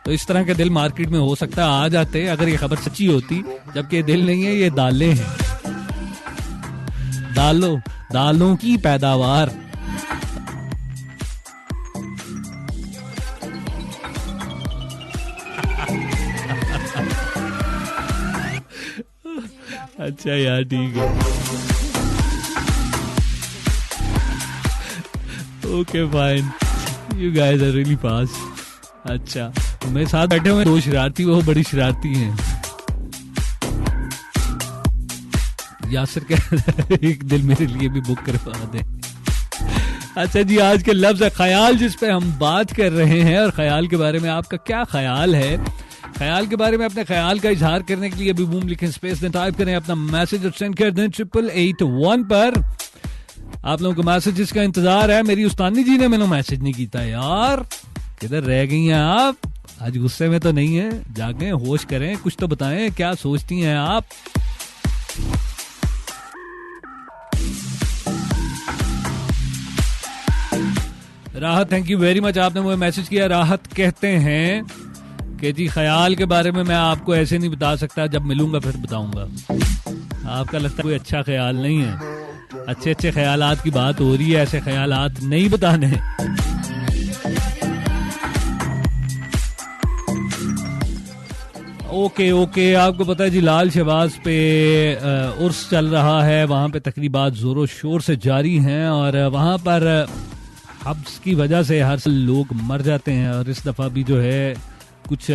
तो इस तरह के दिल मार्केट में हो सकता है आ जाते अगर ये खबर सच्ची होती। जबकि दिल नहीं है, ये दालें हैं। दालों की पैदावार। अच्छा यार, ठीक है, okay fine, you guys are really fast. अच्छा, मेरे साथ बैठे हुए 2 शरारती, वो बड़ी शरारती हैं। यासर कह एक दिल मेरे लिए भी बुक करवा दे। अच्छा जी, आज के लफ्ज है ख्याल, जिस पे हम बात कर रहे हैं। और ख्याल के बारे में आपका क्या ख्याल है? ख्याल के बारे में अपने ख्याल का इजहार करने के लिए अभी बूम लिखें, स्पेस दें, टाइप करें अपना मैसेज और सेंड कर दें 8881 पर। आप लोगों को मैसेजेस का इंतजार है। मेरी उस्तानी जी ने मैंने मैसेज नहीं किया यार, किधर रह गई हैं आप? आज गुस्से में तो नहीं है? जागें, होश करें, कुछ तो बताएं, क्या सोचती हैं आप? राहत, थैंक यू वेरी मच, आपने मुझे मैसेज किया। राहत कहते हैं कि जी ख्याल के बारे में मैं आपको ऐसे नहीं बता सकता, जब मिलूंगा फिर बताऊंगा। आपका लगता है कोई अच्छा ख्याल नहीं है। अच्छे अच्छे ख्यालात की बात हो रही है, ऐसे ख्यालात नहीं बताने। ओके, आपको पता है जी, लाल शहबाज पे उर्स चल रहा है। वहां पे तकरीबात जोरों शोर से जारी हैं और वहां पर हब्स की वजह से हर साल लोग मर जाते हैं। और इस दफा भी जो है कुछ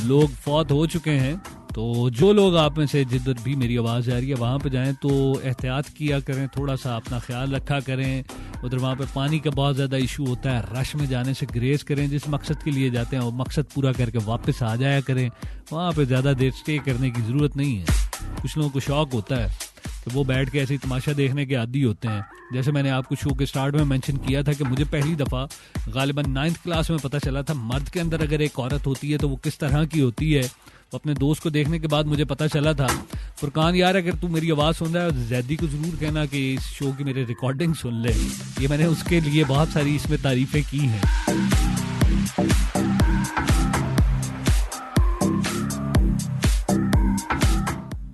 लोग फौत हो चुके हैं। तो जो लोग आप में से जिधर भी मेरी आवाज़ आ रही है वहाँ पे जाएं तो एहतियात किया करें, थोड़ा सा अपना ख्याल रखा करें। उधर वहाँ पे पानी का बहुत ज़्यादा इशू होता है, रश में जाने से ग्रेज करें। जिस मकसद के लिए जाते हैं वो मकसद पूरा करके वापस आ जाया करें। वहाँ पे ज़्यादा देर स्टे करने की ज़रूरत नहीं है। कुछ लोगों को शौक होता है तो वो बैठ के ऐसे ही तमाशा देखने के आदी होते हैं। जैसे मैंने आपको शो के स्टार्ट में मेंशन किया था कि मुझे पहली दफ़ा गालिबन 9th क्लास में पता चला था मर्द के अंदर अगर एक औरत होती है तो वो किस तरह की होती है। अपने दोस्त को देखने के बाद मुझे पता चला था। फुरकान यार, अगर तू मेरी आवाज़ सुन रहा है जैदी को ज़रूर कहना कि इस शो की मेरे रिकॉर्डिंग सुन ले। ये मैंने उसके लिए बहुत सारी इसमें तारीफ़ें की हैं।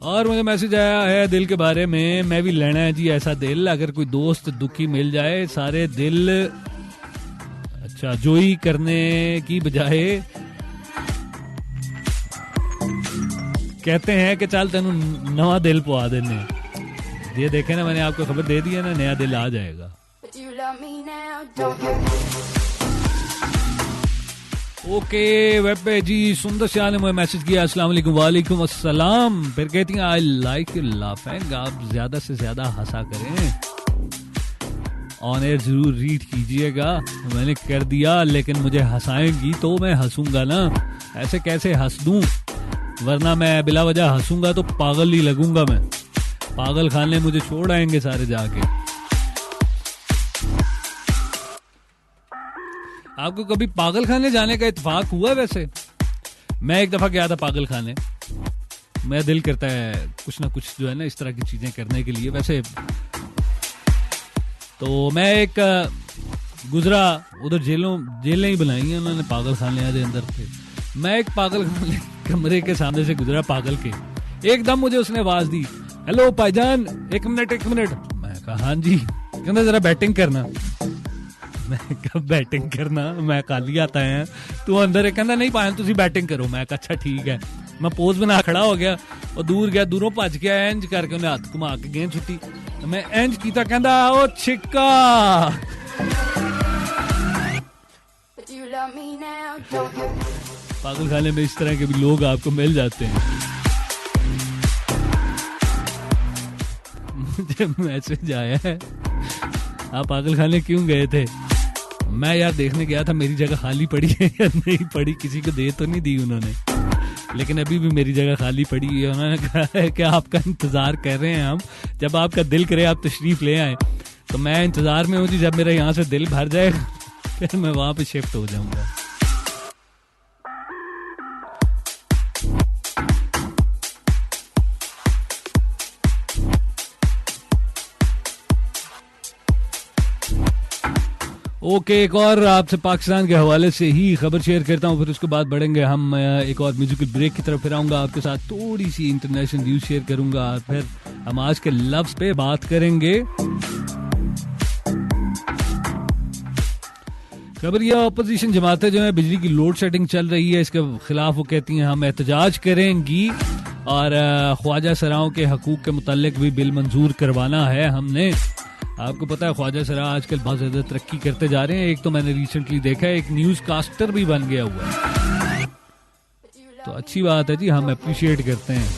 और मुझे मैसेज आया है दिल के बारे में। मैं भी लेना है जी ऐसा दिल, अगर कोई दोस्त दुखी मिल जाए सारे दिल अच्छा जोई करने की बजाय कहते हैं कि चल तेनू नवा दिल पवा देने। ये देखे ना, मैंने आपको खबर दे दी है ना, नया दिल आ जाएगा। ओके वेब पे जी सुंदर शाह ने मुझे मैसेज किया, अस्सलाम वालेकुम। वालेकुम अस्सलाम। फिर कहती हैं आई लाइक लाफिंग, आप ज्यादा से ज्यादा हंसा करें। ऑन एयर जरूर रीड कीजिएगा। मैंने कर दिया, लेकिन मुझे हंसाएंगी तो मैं हंसूंगा ना, ऐसे कैसे हंस दूं, वरना मैं बिला वजह हंसूंगा तो पागल ही लगूंगा। मैं पागल खाने मुझे छोड़ आएंगे सारे जाके। आपको कभी पागल खाने जाने का इत्तेफाक हुआ? वैसे मैं एक दफा गया था पागल खाने। मेरा दिल करता है कुछ ना कुछ जो है ना इस तरह की चीजें करने के लिए। वैसे तो मैं एक गुजरा, उधर जेलें ही बनाई हैं उन्होंने पागल खाने के अंदर थे। मैं एक पागल खाने कमरे के सामने से गुजरा पागल के, एकदम मुझे उसने आवाज दी, हेलो भाईजान एक मिनट। मैं कहा हाँ जी। कहना जरा बैटिंग करना। मैं कहा बैटिंग करना, मैं खाली आता है तू अंदर है। कहना नहीं पाया तुसी बैटिंग करो। मैं कहा अच्छा ठीक है। मैं पोज बना खड़ा हो गया और दूर गया, दूरों भज गया इंज करके, उन्हें हाथ घुमा के गेंद छुट्टी। मैं इंज कीता, कहंदा ओ छिक्का। पागल खाने में इस तरह के भी लोग आपको मिल जाते हैं। मुझे मैसेज आया है, आप पागल खाने क्यों गए थे? मैं यार देखने गया था मेरी जगह खाली पड़ी है या नहीं पड़ी, किसी को दे तो नहीं दी उन्होंने, लेकिन अभी भी मेरी जगह खाली पड़ी है। उन्होंने कहा है कि आपका इंतजार कर रहे हैं हम, जब आपका दिल करे आप तशरीफ ले आए। तो मैं इंतजार में हूँ जी, जब मेरा यहाँ से दिल भर जाएगा फिर मैं वहां पे शिफ्ट हो जाऊंगा। ओके, एक और आपसे पाकिस्तान के हवाले से ही खबर शेयर करता हूँ, फिर उसके बाद बढ़ेंगे हम एक और म्यूजिकल ब्रेक की तरफ। फिर आऊंगा आपके साथ, थोड़ी सी इंटरनेशनल न्यूज शेयर करूंगा और फिर हम आज के लफ्ज पे बात करेंगे। खबर यह, अपोजिशन जमातें जो है बिजली की लोड शेडिंग चल रही है, इसके खिलाफ वो कहती हैं हम एहतजाज करेंगी और ख्वाजा सराओं के हकूक के मुतालिक भी बिल मंजूर करवाना है हमने। आपको पता है ख्वाजा सरा आजकल बहुत ज्यादा तरक्की करते जा रहे हैं। एक तो मैंने रिसेंटली देखा है एक न्यूज कास्टर भी बन गया हुआ है, तो अच्छी बात है जी, हम अप्रिशिएट करते हैं।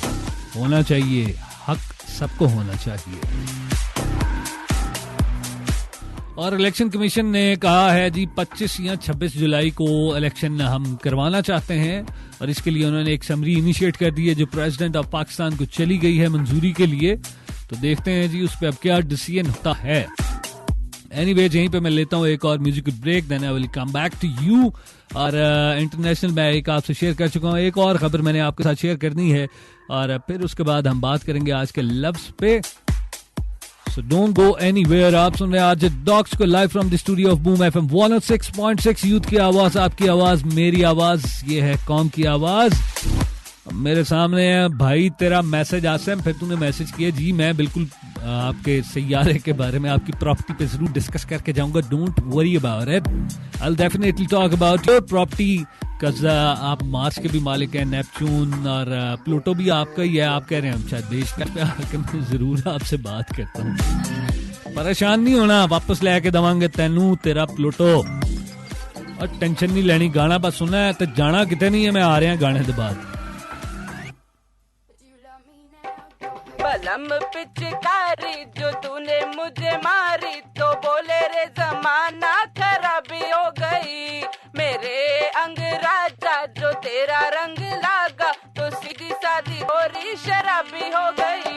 होना चाहिए, हक सबको होना चाहिए। और इलेक्शन कमीशन ने कहा है जी 25 या 26 जुलाई को इलेक्शन हम करवाना चाहते हैं और इसके लिए उन्होंने एक समरी इनिशिएट कर दी है जो प्रेसिडेंट ऑफ पाकिस्तान को चली गई है मंजूरी के लिए। तो देखते हैं जी उस पर अब क्या डिसीजन होता है। एनीवेज यहीं पे मैं लेता हूँ एक और musical break, then I will come back to you. और इंटरनेशनल मैं एक आपसे शेयर कर चुका हूँ, एक और खबर मैंने आपके साथ शेयर करनी है और फिर उसके बाद हम बात करेंगे आज के लफ्ज पे। So don't go anywhere। आप सुन रहे हैं आज डॉक्स को live from the studio of boom FM 106.6। Youth की आवाज, आपकी आवाज, मेरी आवाज, ये है कौम की आवाज। मेरे सामने है भाई तेरा मैसेज आसम, फिर तूने मैसेज किया जी मैं बिल्कुल आपके सैयारे के बारे में, आपकी प्रॉपर्टी पे जरूर डिस्कस करके जाऊंगा। Don't worry about it, I will definitely talk about your property because आप मार्स के भी मालिक हैं, नेपच्यून और प्लूटो भी आपका ही है। आप कह रहे हैं हम शायद देश पे आके मैं जरूर आपसे बात करता हूँ। परेशान नहीं होना, वापस लेके देवांगे तेनू तेरा प्लूटो और टेंशन नहीं लेनी। गाना बस सुनना है तो जाना कितने नहीं है, मैं आ रहा गाने के बाद। पिचकारी जो तूने मुझे मारी तो बोले रे जमाना खराबी हो गई मेरे अंग राजा जो तेरा रंग लागा तो सीधी सादी गोरी शराबी हो गई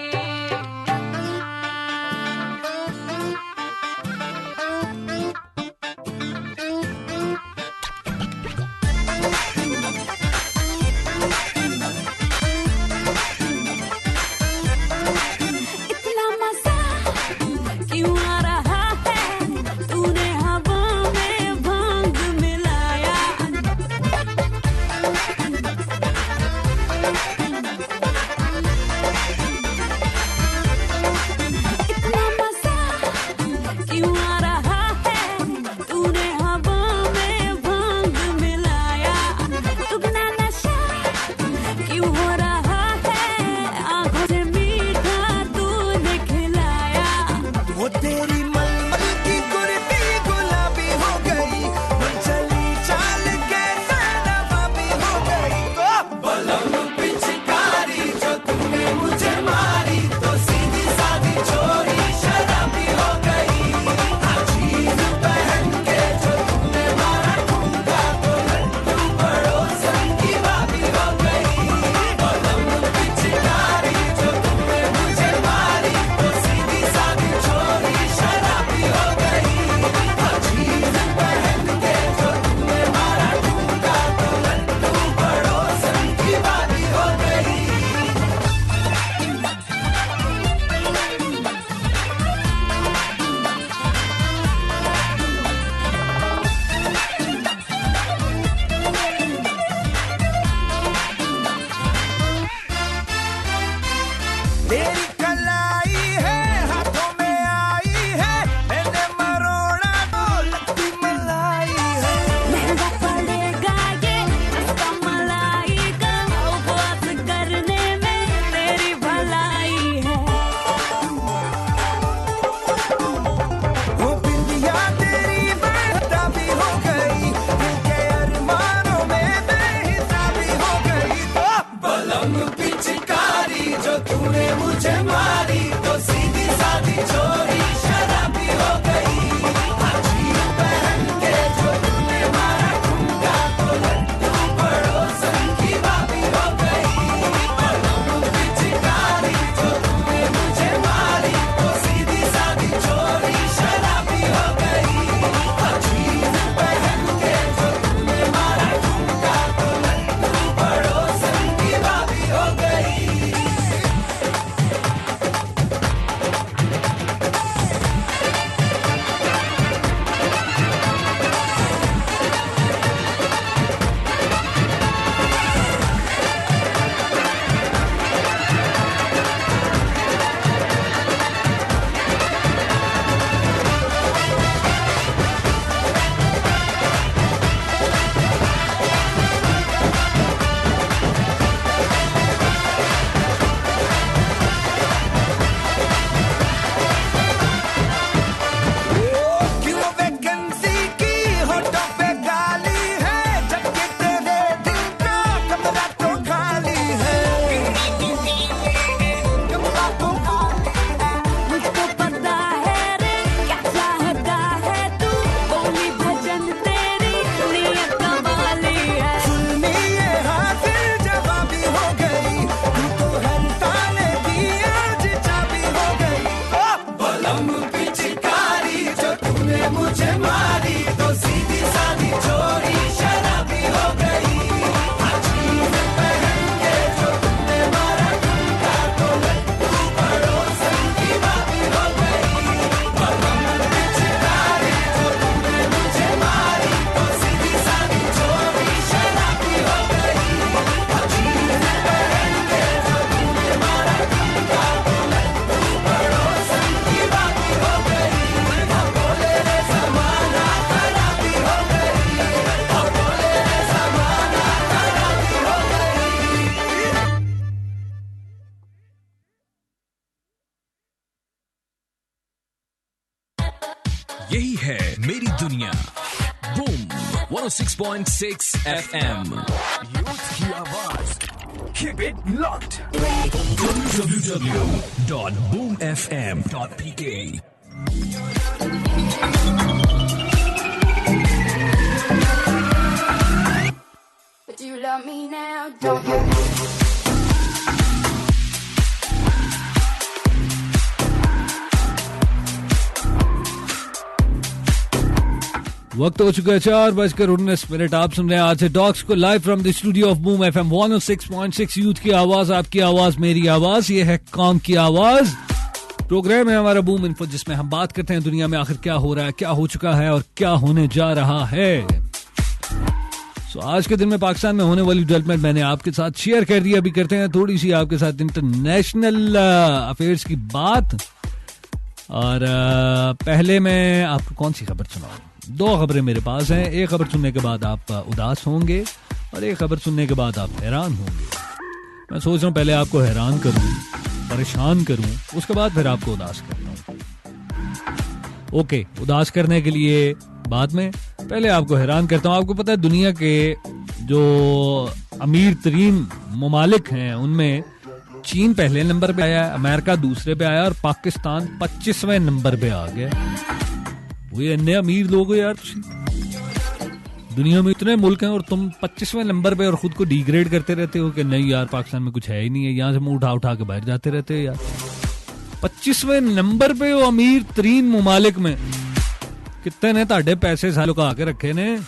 यही है मेरी दुनिया बूम 106.6 FM। यूथ की आवाज Keep it locked. www.boomfm.pk. But you love me now, don't you? वक्त हो चुका है 4:19। आप सुन रहे हैं आज से डॉक्स को live from the studio of boom FM 106.6। Youth की आवाज, आपकी आवाज, मेरी आवाज, ये है कौम की आवाज। प्रोग्राम है हमारा बूम इन्फो, जिसमें हम बात करते हैं दुनिया में आखिर क्या हो रहा है, क्या हो चुका है और क्या होने जा रहा है। आज के दिन में पाकिस्तान में होने वाली डेवलपमेंट मैंने आपके साथ शेयर कर दी। अभी करते हैं थोड़ी सी आपके साथ इंटरनेशनल अफेयर्स की बात। और पहले मैं आपको कौन सी खबर सुनाऊं? 2 खबरें मेरे पास हैं। एक खबर सुनने के बाद आप उदास होंगे और एक खबर सुनने के बाद आप हैरान होंगे। मैं सोच रहा हूं पहले आपको हैरान करूं, परेशान करूं, उसके बाद फिर आपको उदास करता हूं। ओके, उदास करने के लिए बाद में, पहले आपको हैरान करता हूं। आपको पता है दुनिया के जो अमीर तरीन ममालिक हैं उनमें चीन पहले नंबर पे आया, अमेरिका दूसरे पे आया और पाकिस्तान 25वें नंबर पे आ गया। वो इतने अमीर लोग हो यार, दुनिया में इतने मुल्क हैं और तुम 25वें नंबर पे और खुद को डिग्रेड करते रहते हो कि नहीं यार पाकिस्तान में कुछ है ही नहीं है, यहाँ से मुंह उठा उठा के बाहर जाते रहते हो यार। 25वें नंबर पे हो अमीर तरीन ममालिक में। कितने ने ताड़े पैसे सालों का आके रखे ने,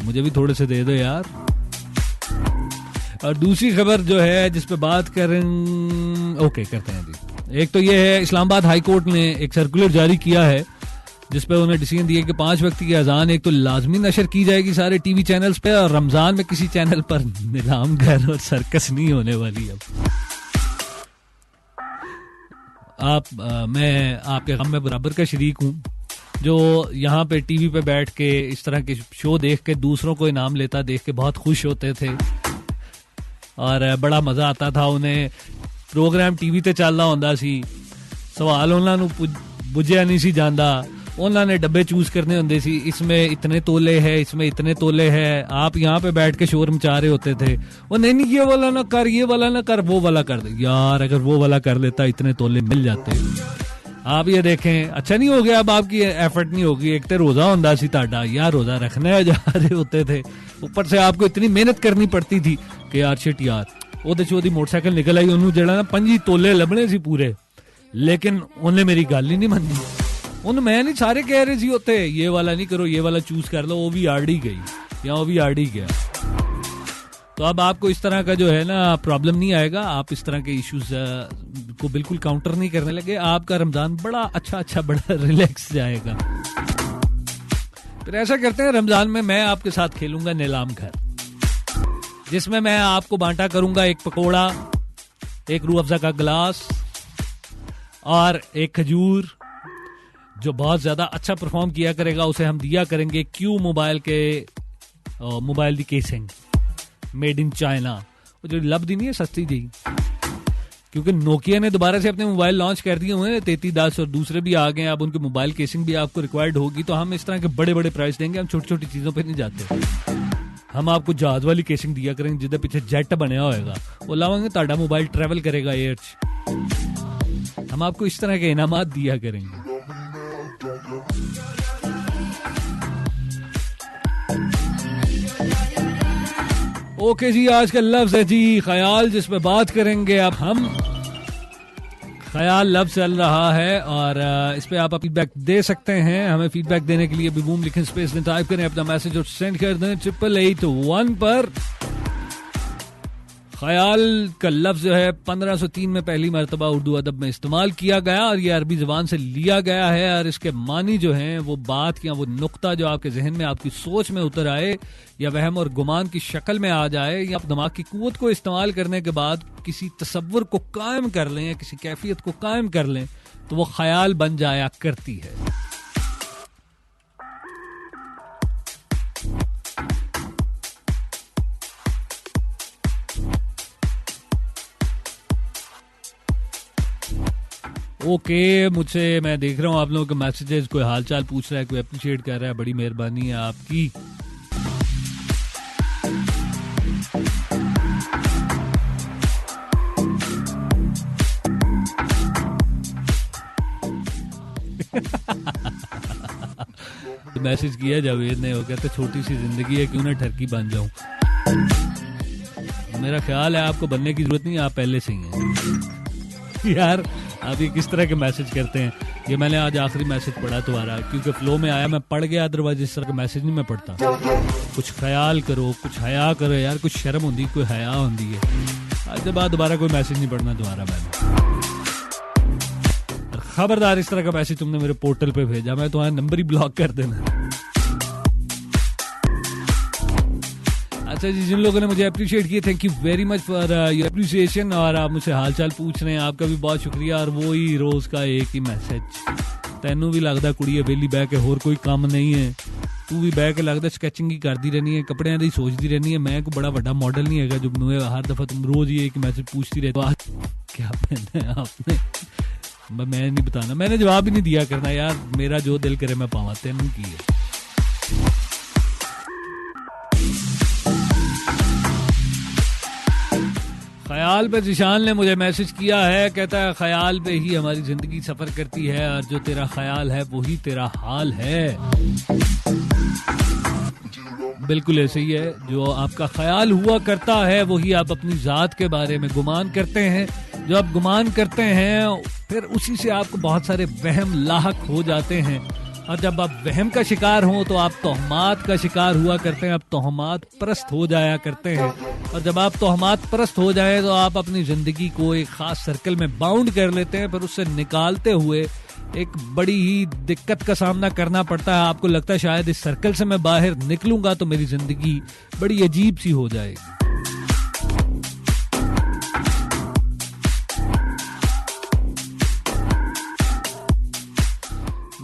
मुझे भी थोड़े से दे दो यार। और दूसरी खबर जो है जिस पे बात करें, ओके करते हैं जी। एक तो ये है, इस्लामाबाद हाई कोर्ट ने एक सर्कुलर जारी किया है जिस पे उन्हें डिसीजन दिया कि 5 वक्त की अजान एक तो लाजमी नशर की जाएगी सारे टीवी चैनल्स पे, और रमजान में किसी चैनल पर नीलाम घर और सर्कस नहीं होने वाली। अब मैं आपके गम में बराबर का शरीक हूँ जो यहाँ पे टीवी पे बैठ के इस तरह के शो देख के दूसरों को इनाम लेता देख के बहुत खुश होते थे और बड़ा मजा आता था। उन्हें प्रोग्राम टीवी ते चलदा हुंदा सी, सवाल उन्हां नूं बुझिया नहीं सी जांदा, उन्होंने डब्बे चूज करने होंगे सी, इसमें इतने तोले है, इसमें इतने तोले है। आप यहाँ पे बैठ के शोर मचा रहे होते थे, वो नहीं ये वाला ना कर, ये वाला ना कर, वो वाला कर दे। यार अगर वो वाला कर लेता इतने तोले मिल जाते। आप ये देखें, अच्छा नहीं हो गया, अब आपकी एफर्ट नहीं होगी। एक तो रोजा होंदा सी ताड़ा, यार रोजा रखने जा रहे होते थे, ऊपर से आपको इतनी मेहनत करनी पड़ती थी कि यार शिट यार ओदे चोदी मोटरसाइकिल निकल आई, उन्होंने जड़ा ना 5 तोले लभने सी पूरे, लेकिन उन्हें मेरी गल ही नहीं मननी। उन मैं नहीं, सारे कह रहे सी होते ये वाला नहीं करो, ये वाला चूज कर लो, वो भी आड़ ही गई या वो भी आड़ ही गया। तो अब आपको इस तरह का जो है ना प्रॉब्लम नहीं आएगा, आप इस तरह के इश्यूज को बिल्कुल काउंटर नहीं करने लगे। आपका रमजान बड़ा अच्छा बड़ा रिलैक्स जाएगा। फिर ऐसा करते हैं, रमजान में मैं आपके साथ खेलूंगा नीलाम घर, जिसमें मैं आपको बांटा करूंगा एक पकोड़ा, एक रूह अफ़ज़ा का गिलास और एक खजूर। जो बहुत ज्यादा अच्छा परफॉर्म किया करेगा उसे हम दिया करेंगे क्यू मोबाइल के mobile the casing made in China, वो जो लभदी नहीं है सस्ती जी, क्योंकि नोकिया ने दोबारा से अपने मोबाइल लॉन्च कर दिए हुए हैं 3310 और दूसरे भी आ गए। अब उनकी मोबाइल केसिंग भी आपको रिक्वायर्ड होगी, तो हम इस तरह के बड़े बड़े प्राइस देंगे। हम छोटी छोटी चीजों पे नहीं जाते, हम आपको जहाज वाली केसिंग दिया करेंगे जिसके पीछे जेट बनया होएगा, वो लावांगे, ताड़ा मोबाइल ट्रेवल करेगा एयर च। हम आपको इस तरह के इनामात दिया करेंगे। ओके जी, आज का लफ्ज है जी ख्याल, जिसमें बात करेंगे अब हम। ख्याल लफ्ज चल रहा है और इस पे आप फीडबैक दे सकते हैं। हमें फीडबैक देने के लिए भी बूम लिखें, स्पेस में टाइप करें अपना मैसेज और सेंड कर दें 8881 पर। ख्याल का लफ्ज जो है 1503 में पहली मरतबा उर्दू अदब में इस्तेमाल किया गया और ये अरबी जुबान से लिया गया है। और इसके मानी जो हैं वो बात या वो नुक्ता जो आपके जहन में, आपकी सोच में उतर आए या वहम और गुमान की शक्ल में आ जाए, या आप दिमाग की कुव्वत को इस्तेमाल करने के बाद किसी तसव्वुर को कायम कर लें या किसी कैफियत को कायम कर लें, तो वो ख्याल बन जाया करती है। ओके, मुझसे मैं देख रहा हूँ आप लोगों के मैसेजेस, कोई हालचाल पूछ रहा है, कोई अप्रिशिएट कर रहा है, बड़ी मेहरबानी है आपकी। मैसेज किया जावेद ने, वो कहते छोटी सी जिंदगी है, क्यों ना ठरकी बन जाऊं। मेरा ख्याल है आपको बनने की जरूरत नहीं, आप पहले से ही हैं। यार आप ये किस तरह के मैसेज करते हैं। ये मैंने आज आखिरी मैसेज पढ़ा तुम्हारा, क्योंकि फ्लो में आया, मैं पढ़ गया, अदरवाइज इस तरह का मैसेज नहीं मैं पढ़ता। कुछ ख्याल करो, कुछ हया करो यार, कुछ शर्म होती, कोई हया होती है। आज के बाद दोबारा कोई मैसेज नहीं पढ़ना तुम्हारा मैंने। खबरदार इस तरह का मैसेज तुमने मेरे पोर्टल पे भेजा, मैं तुम्हारा नंबर ही ब्लॉक कर देना। अच्छा जी, जिन लोगों ने मुझे अप्रिशिएट किया, thank you very much for your appreciation. और आप मुझसे हालचाल पूछ रहे हैं, आपका भी बहुत शुक्रिया। और वो ही रोज का एक ही मैसेज, तेनू भी लगता कुड़िए बेली बह के होर कोई काम नहीं है, तू भी बह के लगता स्केचिंग ही करती रहनी है, कपड़ियां दी सोचती रहनी है। मैं कोई बड़ा बड़ा मॉडल नहीं है जो हर दफा तुम रोज ही एक मैसेज पूछती रहती हो। क्या पहना है आपने, मैं नहीं बताना, मैंने जवाब ही नहीं दिया करना यार, मेरा जो दिल करे मैं पावा, तेनू की है। ख्याल पे जिशान ने मुझे मैसेज किया है, कहता है ख्याल पे ही हमारी जिंदगी सफर करती है, और जो तेरा ख्याल है वही तेरा हाल है। बिल्कुल ऐसे ही है, जो आपका ख्याल हुआ करता है वही आप अपनी जात के बारे में गुमान करते हैं। जो आप गुमान करते हैं फिर उसी से आपको बहुत सारे वहम लाहक हो जाते हैं, और जब आप वहम का शिकार हो तो आप तोहमात का शिकार हुआ करते हैं, आप तोहमात परस्त हो जाया करते हैं। और जब आप तोहमात परस्त हो जाए तो आप अपनी जिंदगी को एक खास सर्कल में बाउंड कर लेते हैं, फिर उससे निकालते हुए एक बड़ी ही दिक्कत का सामना करना पड़ता है। आपको लगता है शायद इस सर्कल से मैं बाहर निकलूंगा तो मेरी जिंदगी बड़ी अजीब सी हो जाएगी।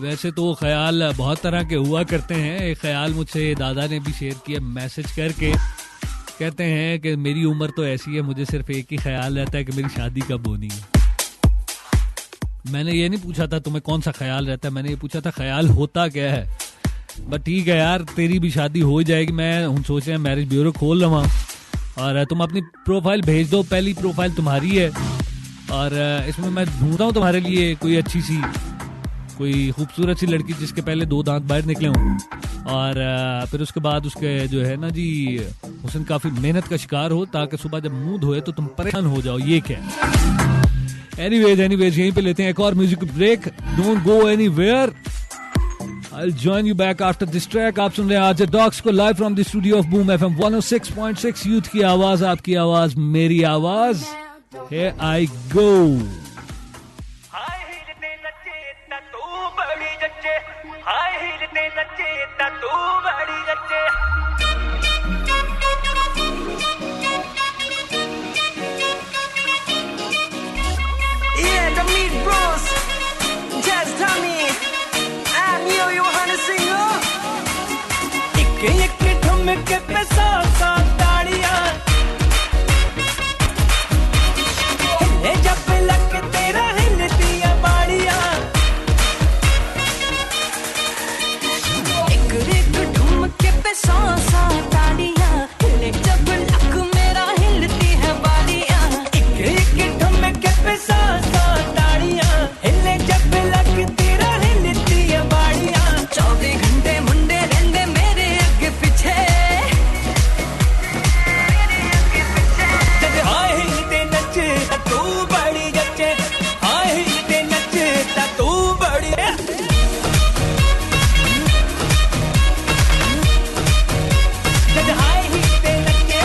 वैसे तो ख्याल बहुत तरह के हुआ करते हैं। एक ख्याल मुझसे दादा ने भी शेयर किया मैसेज करके, कहते हैं कि मेरी उम्र तो ऐसी है, मुझे सिर्फ एक ही ख्याल रहता है कि मेरी शादी कब होनी है। मैंने ये नहीं पूछा था तुम्हें कौन सा ख्याल रहता है, मैंने ये पूछा था ख्याल होता क्या है। बट ठीक है यार, तेरी भी शादी हो जाएगी, मैं हूँ सोच रहे हैं मैरिज ब्यूरो खोल लवा, और तुम अपनी प्रोफाइल भेज दो, पहली प्रोफाइल तुम्हारी है, और इसमें मैं ढूंढता हूँ तुम्हारे लिए कोई अच्छी सी, कोई खूबसूरत सी लड़की जिसके पहले 2 दांत बाहर निकले हों, और फिर उसके बाद उसके जो है ना जी हुस्न काफी मेहनत का शिकार हो, ताकि सुबह जब मुंह धोए तो तुम परेशान हो जाओ। ये क्या एनीवेज यहीं पे लेते हैं एक और music break. Don't go anywhere, I'll join you back after this track। आप सुन रहे हैं आज डॉग्स को live from the studio of boom FM 106.6। Youth की आवाज, आपकी आवाज, मेरी आवाज। Here I go। Yeah, the Meat Bros, Jazz Tommy, and you wanna sing oh? एक ठुमके पे 100 ताड़ियां, हिले जब लग तेरा हिलती है बाड़ियां। एक ठुमके पे 100 ताड़ियां, हिले जब लग मेरा हिलती है बाड़ियां। एक ठुमके पे 100 ताड़ियां, हिले जब लग तेरा हिलती है बाड़ियां। 24 घंटे मुंडे रहंदे मेरे आगे पीछे, जब हाय हिलते नचे तू बड़ी जचे, हाय हिलते नचे तू बड़ी, जब हाय हिलते नचे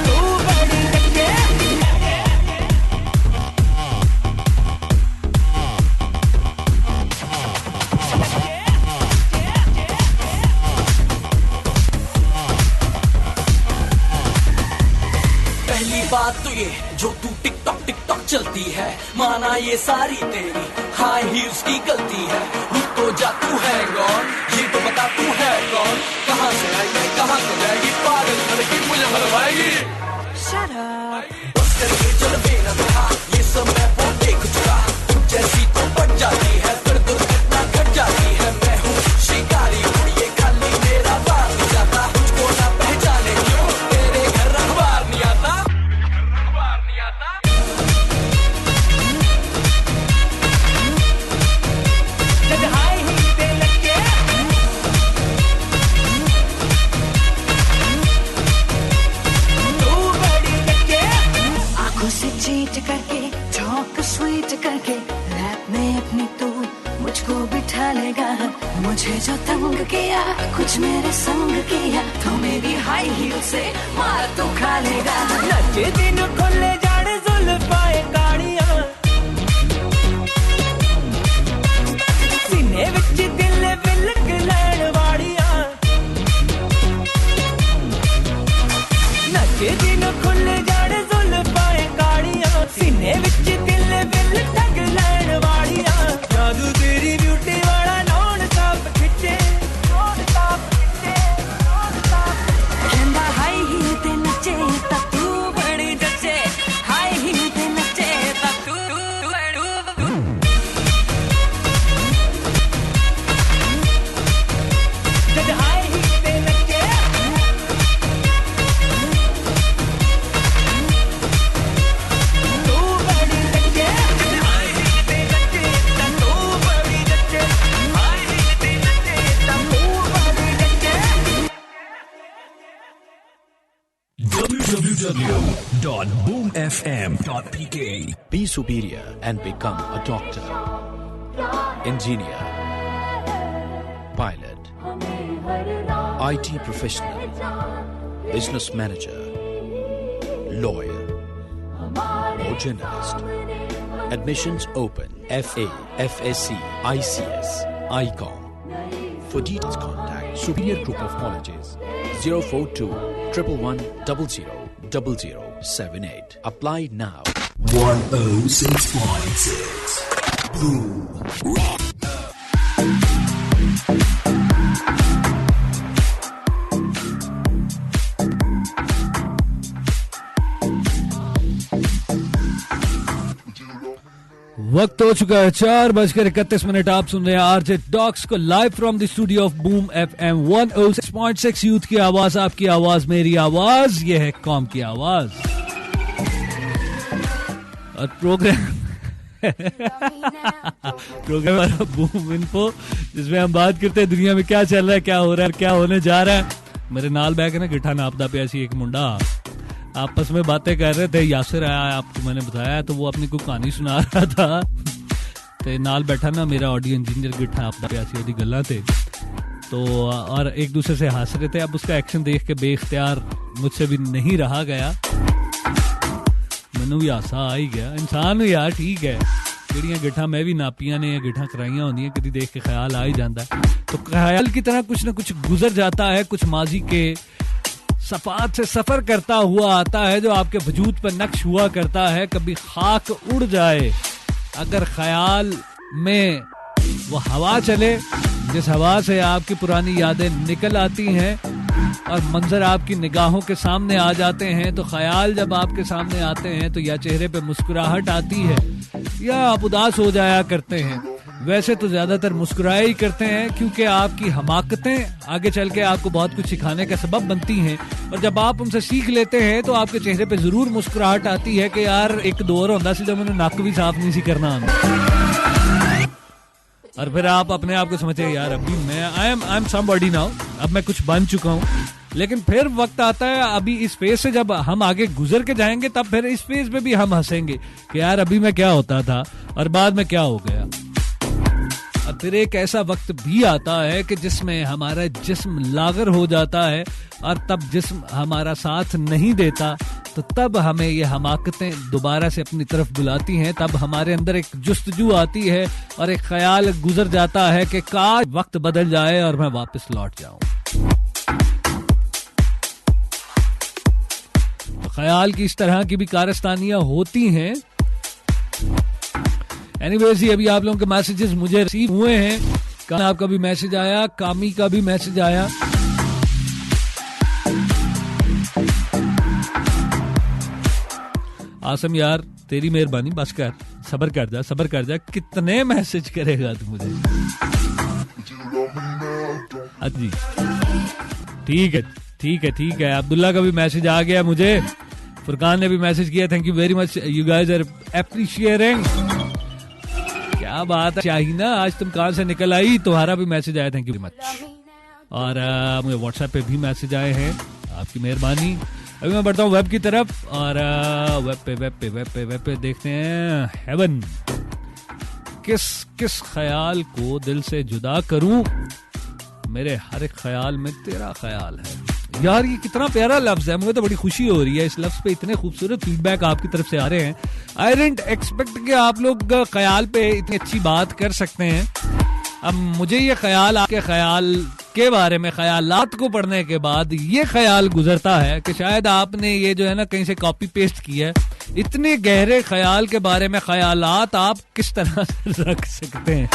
तू बड़ी जचे। पहली बात तो ये जो तू टिकटॉक चलती है, माना ये सारी तेरी हाई हील्स की गलती है। रुक तो जा, तू है कौन, ये तो बता तू है कौन, कहाँ से आई है कहाँ को जाएगी, पागल लड़की मुझे मरवाएगी। Shut up। बस करके चल बेना रहा, ये सब मैं बहुत देख चुका, जैसी तो बढ़ जाती है फिर दुर्घटना घट जाती है। मैं हूँ शिकारी, ये खाली मेरा बार नहीं जाता, तुझको ना पहचाने क्यों तेरे घर अखबार नहीं आता। खा लेगा मुझे जो तंग किया कुछ मेरे संग किया तो मेरी हाई हील से मार तू खा लेगा नचे दिन खोले जाने जुल्फाए कालियां सीने विच दिल विलक लैण वालियां नचे दिन खोले जाने जुल्फाए कालियां सीने विच दिल विलक लैण वालियां जादू तेरी ब्यूटी वाला नॉन स्टॉप खिचे कहंदा हाई हील ते नचे ता तू बड़ी जचे हाई हील ते नचे ता तू जद हाई हील ते नचे तू बड़ी जचे हाई हील ते नचे ता तू बड़ी जचे हाई हील ते नचे ता तू बड़ी जचे www.boomfm.pk. Be superior and become a doctor, engineer, pilot, IT professional, business manager, lawyer, or journalist. Admissions open. FA, FSC, ICS, ICOM. For details, contact Superior Group of Colleges 042 111 000078. Apply now. 106.6 Boom. वक्त हो चुका है 4:31। आप सुन रहे हैं RJ docs को live from the studio of boom FM 106.6। Youth की आवाज, आपकी आवाज, मेरी आवाज, ये है कौम की आवाज। और प्रोग्राम बूम इन्फो, जिसमें हम बात करते हैं दुनिया में क्या चल रहा है, क्या हो रहा है, क्या होने जा रहा है। मेरे नाल बैग है ना गिठा नापदा पे ऐसी एक मुंडा आपस में बातें कर रहे थे। यासिर आया, आपको मैंने बताया, तो वो अपनी कोई कहानी सुना रहा था ते नाल बैठा ना मेरा ऑडियो इंजीनियर गिठा आपदा पे ऐसी ओदी गल्लां थे तो, और एक दूसरे से हंस रहे थे। अब उसका एक्शन देख के बेइख्तियार मुझसे भी नहीं रहा गया, मैनू भी हासा आ ही गया। इंसान यार ठीक है, ਜਿਹੜੀਆਂ ਗਿੱਠਾਂ मैं भी नापियां ने ਗਿੱਠਾਂ कराइयां होंदियां, कभी देख के ख्याल आ ही जाता है। तो ख्याल की तरह कुछ ना कुछ गुजर जाता है, कुछ माजी के सफात से सफर करता हुआ आता है जो आपके वजूद पर नक्श हुआ करता है। कभी खाक उड़ जाए अगर ख्याल में वो हवा चले, जिस हवा से आपकी पुरानी यादें निकल आती हैं और मंजर आपकी निगाहों के सामने आ जाते हैं। तो ख्याल जब आपके सामने आते हैं तो या चेहरे पे मुस्कुराहट आती है या आप उदास हो जाया करते हैं। वैसे तो ज्यादातर मुस्कुराया ही करते हैं, क्योंकि आपकी हमाकतें आगे चल के आपको बहुत कुछ सिखाने का सबब बनती हैं। और जब आप उनसे सीख लेते हैं तो आपके चेहरे पे जरूर मुस्कुराहट आती है कि यार एक दौर होता सी जब मैंने नक भी साफ नहीं सी करना आना। और फिर आप अपने आप को समझे यार अभी मैं आई एम समबॉडी नाउ, अब मैं कुछ बन चुका हूँ। लेकिन फिर वक्त आता है, अभी इस फेज से जब हम आगे गुजर के जाएंगे तब फिर इस फेज पे भी हम हंसेंगे कि यार अभी मैं क्या होता था और बाद में क्या हो गया। और फिर एक ऐसा वक्त भी आता है कि जिसमें हमारा जिस्म लागर हो जाता है और तब जिस्म हमारा साथ नहीं देता, तो तब हमें ये हमाकतें दोबारा से अपनी तरफ बुलाती हैं। तब हमारे अंदर एक जुस्तजू आती है और एक ख्याल गुजर जाता है कि काश वक्त बदल जाए और मैं वापस लौट जाऊं। तो ख्याल की इस तरह की भी कारस्तानियां होती हैं। एनीवेज, अभी आप लोगों के मैसेजेस मुझे रिसीव हुए हैं। आपका भी मैसेज आया, कामी का भी मैसेज आया। आसम यार तेरी मेहरबानी, बस कर, सब्र कर जा। कितने मैसेज करेगा तू मुझे? जी ठीक है। अब्दुल्ला का भी मैसेज आ गया मुझे, फुरकान ने भी मैसेज किया। Thank you very much, you guys are appreciating. क्या बात है शाहीना, आज तुम कहां से निकल आई, तुम्हारा भी मैसेज आया, थैंक यू वेरी मच। और मुझे व्हाट्सएप पे भी मैसेज आए हैं, आपकी मेहरबानी। अभी मैं बढ़ता हूँ वेब की तरफ और वेब पे देखते हैं। हेवन किस किस ख्याल को दिल से जुदा करूं, मेरे हर एक ख्याल में तेरा ख्याल है। यार ये कितना प्यारा लफ्ज है, मुझे तो बड़ी खुशी हो रही है इस लफ्ज पे, इतने खूबसूरत फीडबैक आपकी तरफ से आ रहे हैं। आई डिडंट एक्सपेक्ट कि आप लोग ख्याल पे इतनी अच्छी बात कर सकते हैं। अब मुझे ये ख्याल, आपके ख्याल के बारे में ख्यालात को पढ़ने के बाद ये ख्याल गुजरता है कि शायद आपने ये जो है ना कहीं से कॉपी पेस्ट किया है। इतने गहरे ख्याल के बारे में ख्यालात आप किस तरह से रख सकते हैं।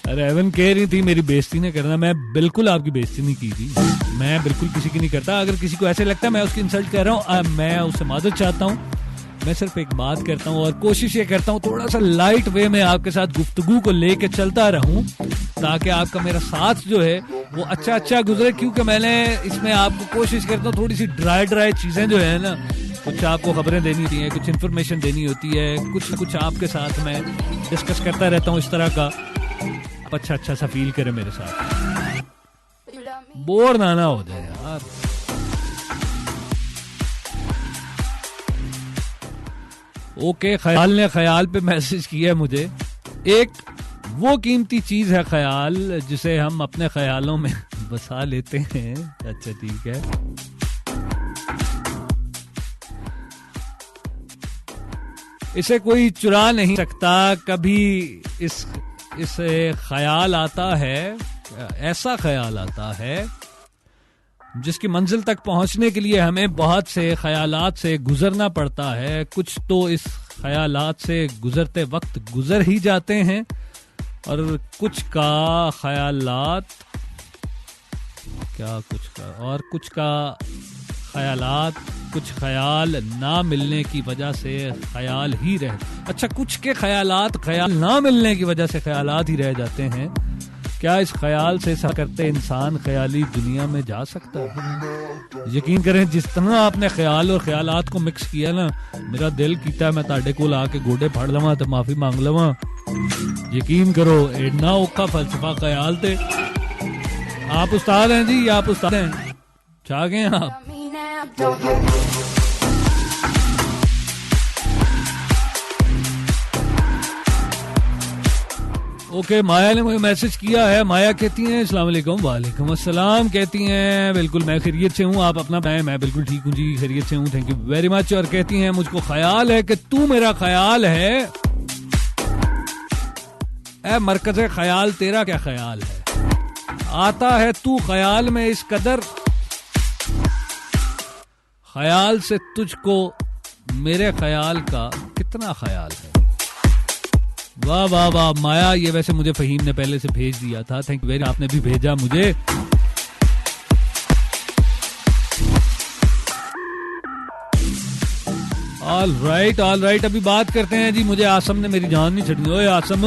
अरे एवन कह रही थी मेरी बेइज्जती नहीं करना, मैं बिल्कुल आपकी बेइज्जती नहीं की थी, मैं बिल्कुल किसी की नहीं करता। अगर किसी को ऐसे लगता है मैं उसकी इंसल्ट कर रहा हूँ, मैं उससे माजरत चाहता हूँ। मैं सिर्फ एक बात करता हूँ और कोशिश ये करता हूँ थोड़ा सा लाइट वे में आपके साथ गुफ्तगू को लेके चलता रहूं, ताकि आपका मेरा साथ जो है वो अच्छा गुजरे। क्योंकि मैंने इसमें आपको कोशिश करता हूँ थोड़ी सी ड्राई चीजें जो है ना, कुछ आपको खबरें देनी होती हैं, कुछ इन्फॉर्मेशन देनी होती है, कुछ न कुछ आपके साथ मैं डिस्कस करता रहता हूँ इस तरह का। आप अच्छा सा फील करें मेरे साथ, बोर ना हो जाए यार। ओके, ख्याल ने ख्याल पे मैसेज किया मुझे। एक वो कीमती चीज है ख्याल जिसे हम अपने ख्यालों में बसा लेते हैं। अच्छा ठीक है, इसे कोई चुरा नहीं सकता। कभी इस ख्याल आता है, ऐसा ख्याल आता है जिसकी मंजिल तक पहुंचने के लिए हमें बहुत से ख्यालात से गुजरना पड़ता है। कुछ तो इस ख्यालात से गुजरते वक्त गुजर ही जाते हैं और कुछ का ख्यालात कुछ का ख्यालात, कुछ ख्याल ना मिलने की वजह से ख्याल ही रह, अच्छा कुछ के ख्यालात ख्याल ना मिलने की वजह से ख्यालात ही रह जाते हैं। क्या इस ख्याल से सफर करते इंसान ख्याली दुनिया में जा सकता है? यकीन करें जिस तरह आपने ख्याल और ख्यालात को मिक्स किया ना, मेरा दिल कीता है मैं ताड़े को आके गोडे फाड़ लवा तो माफी मांग लवा। यकीन करो एडना औखा फलसफा ख्याल थे। आप उस्ताद हैं जी, आप उस्ताद हैं, चाह गए आप। ओके, माया ने मुझे मैसेज किया है। माया कहती हैं अस्सलाम वालेकुम। वालेकुम अस्सलाम। कहती हैं बिल्कुल मैं खैरियत से हूँ, आप अपना बताएं। मैं बिल्कुल ठीक हूँ जी, खैरियत से हूँ, थैंक यू वेरी मच। और कहती हैं मुझको ख्याल है कि तू मेरा ख्याल है, ए मरकज़ ख्याल तेरा क्या ख्याल है। आता है तू ख्याल में इस कदर, ख्याल से तुझको मेरे ख्याल का कितना ख्याल है। वाह वाह वाह माया, ये वैसे मुझे फहीम ने पहले से भेज दिया था, थैंक यू वेरी, आपने भी भेजा मुझे। ऑल राइट, अभी बात करते हैं जी। मुझे आसम ने मेरी जान नहीं छड़ी। ओए आसम,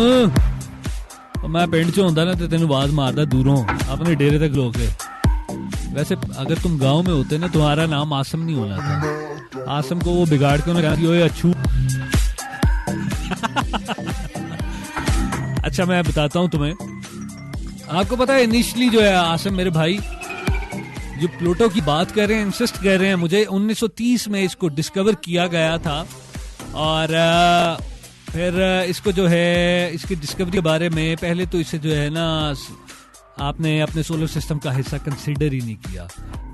मैं पिंड च होंदा ना तो तेन आवाज मारदा दूरों अपने डेरे तक लो के। वैसे अगर तुम गांव में होते ना, तुम्हारा नाम आसम नहीं होना था। आसम को वो बिगाड़ के उन्होंने कहा ओए अच्छू। अच्छा मैं बताता हूं तुम्हें, आपको पता है इनिशियली जो है आसम मेरे भाई जो प्लूटो की बात कर रहे हैं, इंसिस्ट कर रहे हैं मुझे 1930 में इसको डिस्कवर किया गया था। और फिर इसको जो है इसकी डिस्कवरी के बारे में पहले तो इसे जो है ना आपने अपने सोलर सिस्टम का हिस्सा कंसीडर ही नहीं किया।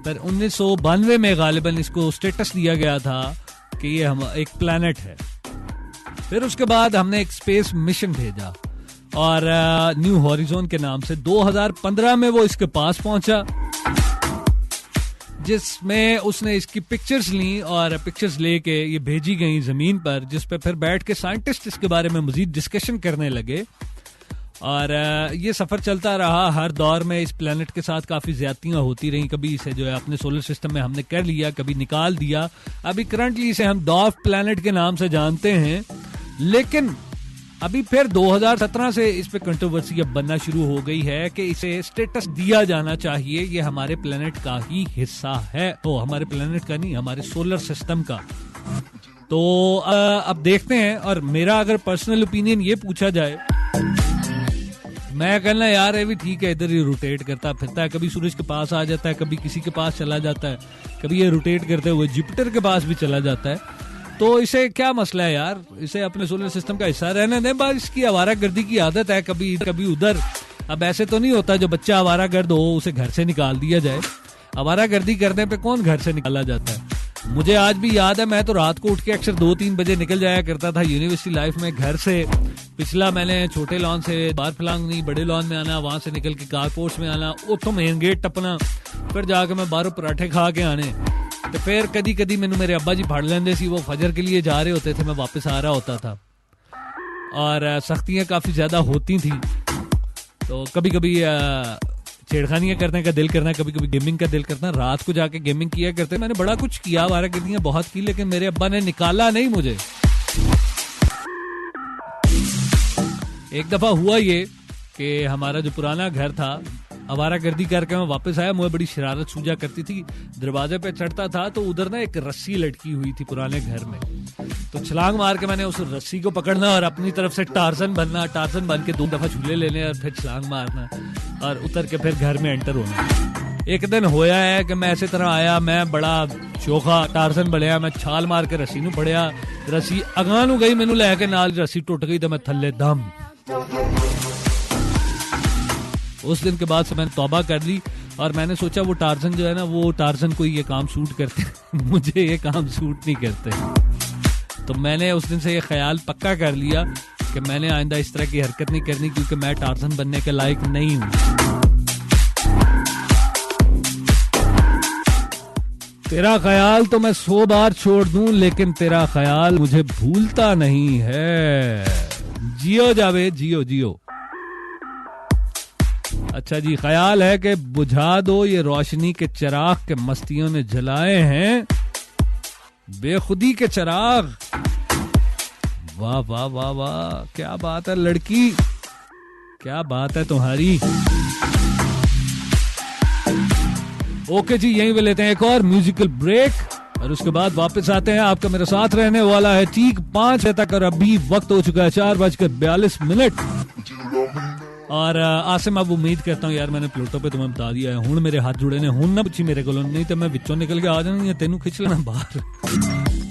पर 1992 में गालिबन इसको स्टेटस दिया गया था कि ये हम एक प्लैनेट है। फिर उसके बाद हमने एक स्पेस मिशन भेजा और न्यू हॉरिजॉन के नाम से 2015 में वो इसके पास पहुंचा, जिसमें उसने इसकी पिक्चर्स ली और पिक्चर्स लेके ये भेजी गई जमीन पर, जिस पे फिर बैठ के साइंटिस्ट इसके बारे में मजीद डिस्कशन करने लगे। और ये सफर चलता रहा। हर दौर में इस प्लेनेट के साथ काफी ज्यादतियां होती रही। कभी इसे जो है अपने सोलर सिस्टम में हमने कर लिया, कभी निकाल दिया। अभी करंटली इसे हम डॉर्फ प्लेनेट के नाम से जानते हैं। लेकिन अभी फिर 2017 से इस पे कंट्रोवर्सी अब बनना शुरू हो गई है कि इसे स्टेटस दिया जाना चाहिए, ये हमारे प्लेनेट का ही हिस्सा है। तो हमारे प्लेनेट का नहीं, हमारे सोलर सिस्टम का। तो अब देखते हैं। और मेरा अगर पर्सनल ओपिनियन ये पूछा जाए, मैं कहना यार ये भी ठीक है, इधर ही रोटेट करता फिरता है, कभी सूरज के पास आ जाता है, कभी किसी के पास चला जाता है, कभी ये रोटेट करते हुए जुपिटर के पास भी चला जाता है। तो इसे क्या मसला है यार, इसे अपने सोलर सिस्टम का हिस्सा रहने दें, बस इसकी आवारागर्दी की आदत है, कभी कभी उधर। अब ऐसे तो नहीं होता जो बच्चा आवारागर्द हो उसे घर से निकाल दिया जाए। आवारागर्दी करने पे कौन घर से निकाला जाता है? मुझे आज भी याद है, मैं तो रात को उठ के अक्सर 2-3 बजे निकल जाया करता था यूनिवर्सिटी लाइफ में घर से। पिछला मैंने छोटे लॉन से बार फलांग नहीं बड़े लॉन में आना, वहां से निकल के कारपोर्ट्स में आना, उतो मेन गेट टपना, फिर जाके मैं बाहरों पराठे खा के आने। तो फिर कदी कदी मैंने मेरे अब्बा जी फाड़ लेंदे सी, वो फजर के लिए जा रहे होते थे, मैं वापस आ रहा होता था और सख्तियां काफी ज्यादा होती थी। तो कभी कभी छेड़खानियां करने का दिल करना, कभी कभी गेमिंग का दिल करना, रात को जाके गेमिंग किया करते। मैंने बड़ा कुछ किया, आवारागर्दियां बहुत की, लेकिन मेरे अब्बा ने निकाला नहीं मुझे। एक दफा हुआ ये कि हमारा जो पुराना घर था, आवारागर्दी करके मैं वापस आया, मुझे बड़ी शरारत सूझा करती थी। दरवाजे पे चढ़ता था तो उधर ना एक रस्सी लटकी हुई थी पुराने घर में, तो छलांग मार के मैंने उस रस्सी को पकड़ना और अपनी तरफ से टार्जन बनना, टार्जन बन के 2 दफा झूले लेने और फिर छलांग मारना और उतर के फिर घर में एंटर होना। एक दिन होया है कि मैं ऐसे तरह आया, मैं बड़ा चोखा टार्जन बनया, मैं छाल मार के रस्सी नू फड़िया, रस्सी अगां नू गई, मैनू लैके नाल रस्सी टुट गई तो मैं थल्ले दम। उस दिन के बाद से मैंने तौबा कर ली और मैंने सोचा वो टार्जन जो है ना, वो टार्जन को ये काम सूट करते मुझे ये काम सूट नहीं करते। तो मैंने उस दिन से ये ख्याल पक्का कर लिया कि मैंने आइंदा इस तरह की हरकत नहीं करनी, क्योंकि मैं टार्जन बनने के लायक नहीं हूं। तेरा ख्याल तो मैं 100 बार छोड़ दूं, लेकिन तेरा ख्याल मुझे भूलता नहीं है। जियो जावेद, जियो जियो। अच्छा जी, ख्याल है कि बुझा दो ये रोशनी के चिराग के मस्तियों ने जलाए हैं, बेखुदी के चिराग। वाह वाह वाह वाह, क्या बात है लड़की, क्या बात है तुम्हारी। ओके जी, यहीं पे लेते हैं एक और म्यूजिकल ब्रेक और उसके बाद वापस आते हैं। आपका मेरे साथ रहने वाला है ठीक 5 बजे तक और अभी वक्त हो चुका है 4:42। और आसिम, अब उम्मीद करता हूँ यार मैंने प्लूटो पे तुम्हें बता दिया है, हुण मेरे हाथ जुड़े ने, हुण ना पूछी मेरे को, नहीं तो मैं विचों निकल के आ जाना, तेनू खिंच लेना बाहर।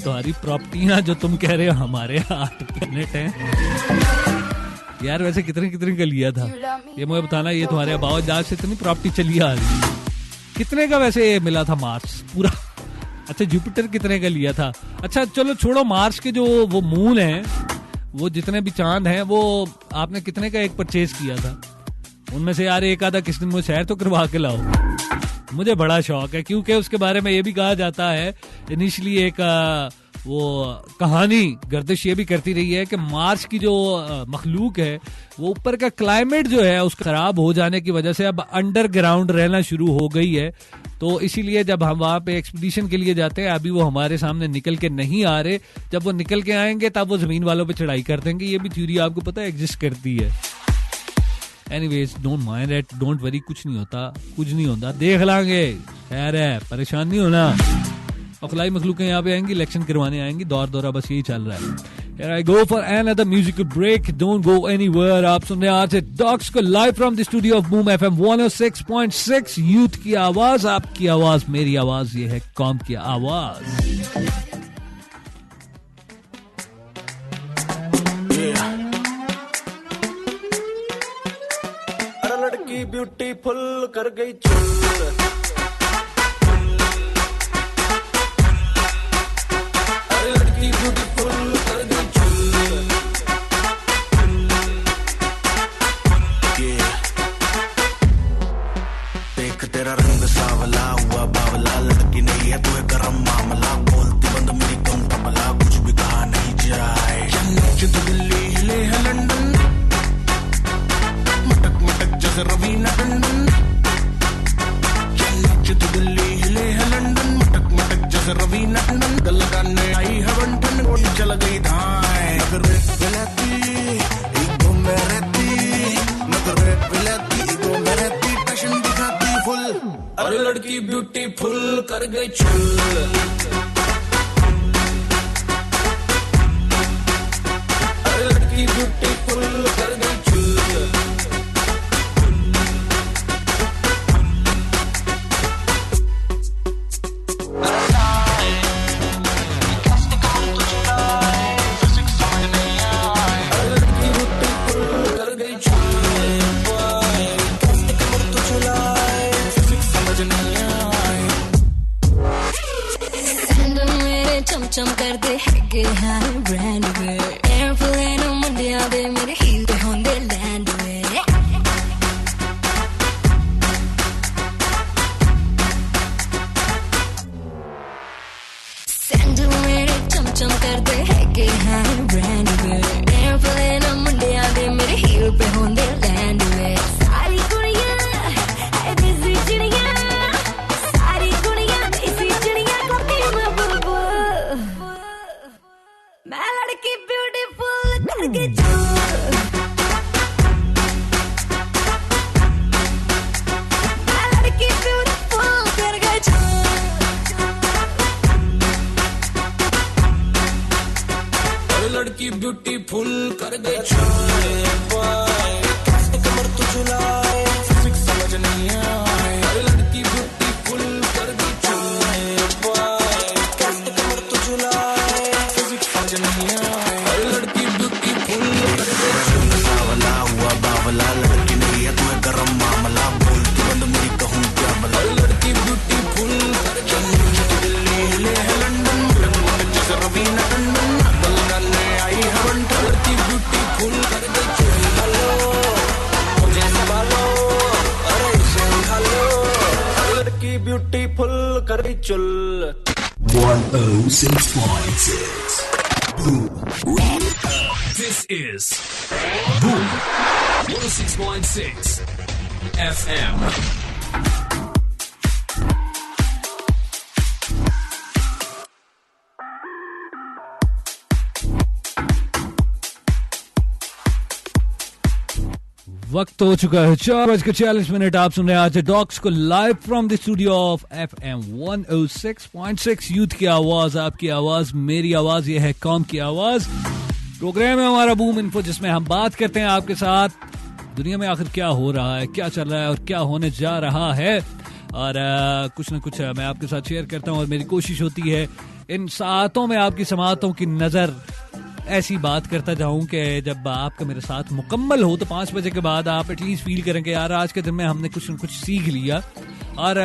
तुम्हारी प्रॉपर्टियां जो तुम कह रहे हो हमारे हाथ प्लेनेट है यार। वैसे कितने कितने का लिया था ये मुझे बताना, ये तुम्हारे अबावत जहाज से इतनी प्रॉपर्टी चली आ रही है। कितने का वैसे मिला था मार्स पूरा? अच्छा, जुपिटर कितने का लिया था? अच्छा चलो छोड़ो, मार्स के जो वो मून है, वो जितने भी चांद हैं, वो आपने कितने का एक परचेज किया था? उनमें से यार एक आधा किस दिन मुझे सैर तो करवा के लाओ, मुझे बड़ा शौक है। क्योंकि उसके बारे में ये भी कहा जाता है, इनिशियली एक वो कहानी गर्दिश ये भी करती रही है कि मार्स की जो मखलूक है, वो ऊपर का क्लाइमेट जो है उसका खराब हो जाने की वजह से अब अंडरग्राउंड रहना शुरू हो गई है। तो इसीलिए जब हम वहां पे एक्सपीडिशन के लिए जाते हैं, अभी वो हमारे सामने निकल के नहीं आ रहे, जब वो निकल के आएंगे तब वो जमीन वालों पे चढ़ाई कर देंगे। ये भी थ्योरी आपको पता है एग्जिस्ट करती है। Anyways, don't mind it, don't worry, कुछ नहीं होता, कुछ नहीं होता, देख लांगे, खैर है, परेशान नहीं होना। अखलाई मखलूकें यहाँ पे आएंगी, इलेक्शन करवाने आएंगी, दौर दौरा बस यही चल रहा है। Here I go for another musical break. Don't go anywhere. आप सुन रहे हैं आज डॉक्स को live from the studio of boom FM 106.6। Youth की आवाज, आपकी आवाज, मेरी आवाज, ये है कौम की आवाज। अरे लड़की ब्यूटीफुल कर गई चुल, ब्यूटीफुल कर गई चुल। देख तेरा रंग सावला हुआ बावला, लड़की नहीं है तू गरम मामला, बोलती बंद मेरी कम तबला, कुछ भी कहा नहीं जाए। दिल्ली हिले है लंदन, मटक मटक जैसे रवीना टंडन। दिल्ली हिले है लंदन, मटक मटक जैसे रवीना टंडन। गल लगाने आई है बंटन, गोली चल गई धाए। नगरे विलाती ईगो में रहती, नगरे विलाती ईगो में रहती, टशन दिखाती फुल। अरे लड़की ब्यूटीफुल कर गई चुल, अरे लड़की ब्यूटीफुल कर गई चुल। ब्यूटीफुल कर दे कमर तो झुलाए फिजिक्स समझ नहीं आए हर लड़की ब्यूटीफुल कर दे कमर तो झुलाए फिजिक्स समझ नहीं आए हर लड़की ब्यूटीफुल कर दे बावला हुआ बावला लड़की नहीं है तुम्हें गरम मामला बोल तुरंत मेरी कहूँ क्या भला हर लड़की ब्यूटीफुल कर दे दिल्ली ले है लंदन जैसे रवीना टंडन गले आई है बंटा लड़की ब्यूटीफुल कर दे हेलो मुझे संभालो अरे इसे उठा लो हर लड़की ब्यूटीफुल कर दे चुल 106.6 Boom. This is Boom 106.6 FM. वक्त हो चुका है 4:40। आप सुन रहे हैं आज डॉक्स को live from the studio of FM 106.6 youth की आवाज, आपकी आवाज, मेरी आवाज, ये है कौम की आवाज। प्रोग्राम है हमारा बूम इन्फो, जिसमें हम बात करते हैं आपके साथ दुनिया में आखिर क्या हो रहा है, क्या चल रहा है और क्या होने जा रहा है, और कुछ न कुछ मैं आपके साथ शेयर करता हूं। और मेरी कोशिश होती है इन सातों में आपकी समातों की नजर ऐसी बात करता जाऊं कि जब आपका मेरे साथ मुकम्मल हो तो 5 बजे के बाद आप एटलीस्ट फील करें कि यार आज के दिन में हमने कुछ न कुछ सीख लिया। और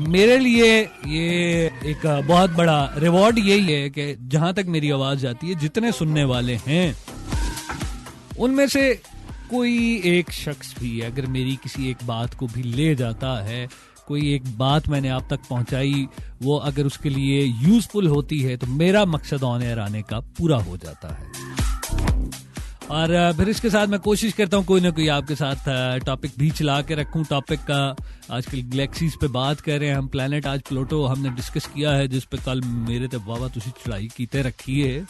मेरे लिए ये एक बहुत बड़ा रिवॉर्ड यही है कि जहां तक मेरी आवाज जाती है, जितने सुनने वाले हैं उनमें से कोई एक शख्स भी अगर मेरी किसी एक बात को भी ले जाता है, कोई एक बात मैंने आप तक पहुंचाई, वो अगर उसके लिए यूजफुल होती है तो मेरा मकसद ऑन एयर आने का पूरा हो जाता है। और फिर इसके साथ मैं कोशिश करता हूँ कोई ना कोई आपके साथ टॉपिक भी चला के रखूँ। टॉपिक का आजकल गैलेक्सीज पे बात कर रहे हैं हम, प्लैनेट आज प्लूटो हमने डिस्कस किया है, जिस पे कल मेरे ते बाबा तुसी चढ़ाई कीते रखी है।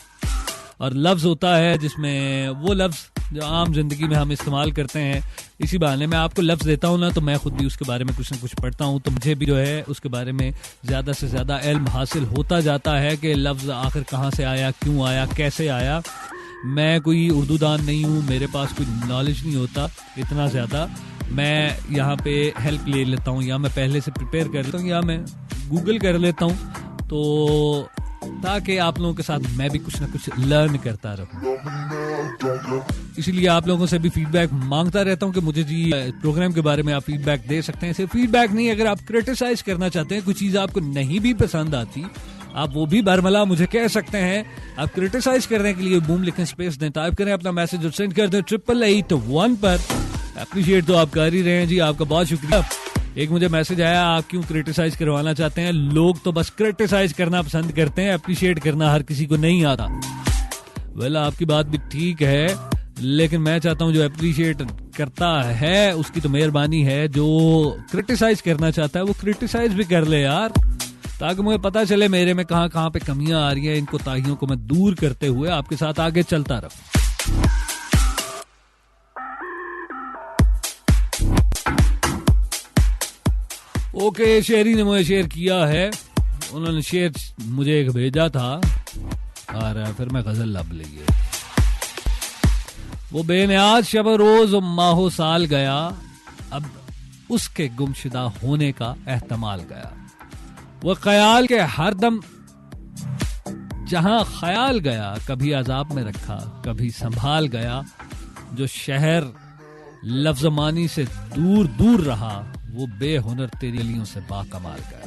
और लफ्ज होता है जिसमें वो लफ्ज जो आम जिंदगी में हम इस्तेमाल करते हैं, इसी बहाने मैं आपको लफ्ज देता हूँ ना, तो मैं खुद भी उसके बारे में कुछ न कुछ पढ़ता हूँ, तो मुझे भी जो है उसके बारे में ज्यादा से ज्यादा इल्म हासिल होता जाता है कि लफ्ज आखिर कहाँ से आया, क्यों आया, कैसे आया। मैं कोई उर्दू दान नहीं हूँ, मेरे पास कोई नॉलेज नहीं होता इतना ज्यादा। मैं यहाँ पे हेल्प ले लेता हूँ, या मैं पहले से प्रिपेयर कर लेता हूँ, या मैं गूगल कर लेता हूँ, तो ताकि आप लोगों के साथ मैं भी कुछ ना कुछ लर्न करता रहूं। इसीलिए आप लोगों से भी फीडबैक मांगता रहता हूं कि मुझे जी प्रोग्राम के बारे में आप फीडबैक दे सकते हैं। सिर्फ फीडबैक नहीं, अगर आप क्रिटिसाइज करना चाहते हैं, कुछ चीज आपको नहीं भी पसंद आती, आप वो भी बरमला मुझे कह सकते हैं। आप क्रिटिसाइज करने के लिए बूम लिखें, स्पेस दें, टाइप करें अपना मैसेज और सेंड कर दें 8881 पर। अप्रिशिएट तो आप कर ही रहे हैं जी, आपका बहुत शुक्रिया। एक मुझे मैसेज आया, आप क्यों क्रिटिसाइज करवाना चाहते हैं? लोग तो बस क्रिटिसाइज करना पसंद करते हैं, अप्रिशिएट करना हर किसी को नहीं आता। वेल, आपकी बात भी ठीक है, लेकिन मैं चाहता हूं जो अप्रिशिएट करता है उसकी तो मेहरबानी है, जो क्रिटिसाइज करना चाहता है वो क्रिटिसाइज भी कर ले यार, ताकि मुझे पता चले मेरे में कहां कहां पे कमियां आ रही हैं। इन कोताहियों को मैं दूर करते हुए आपके साथ आगे चलता रहूं। ओके, शेरी ने मुझे शेयर किया है, उन्होंने शेयर मुझे एक भेजा था और फिर मैं गजल लब ली। वो बेनियाज शब रोज माहो साल गया, अब उसके गुमशुदा होने का एहतमाल गया। वो ख्याल के हरदम जहां ख्याल गया, कभी अजाब में रखा कभी संभाल गया। जो शहर लफ्जमानी से दूर दूर रहा, वो बेहुनर तेरी गलियों से बाकमाल गया।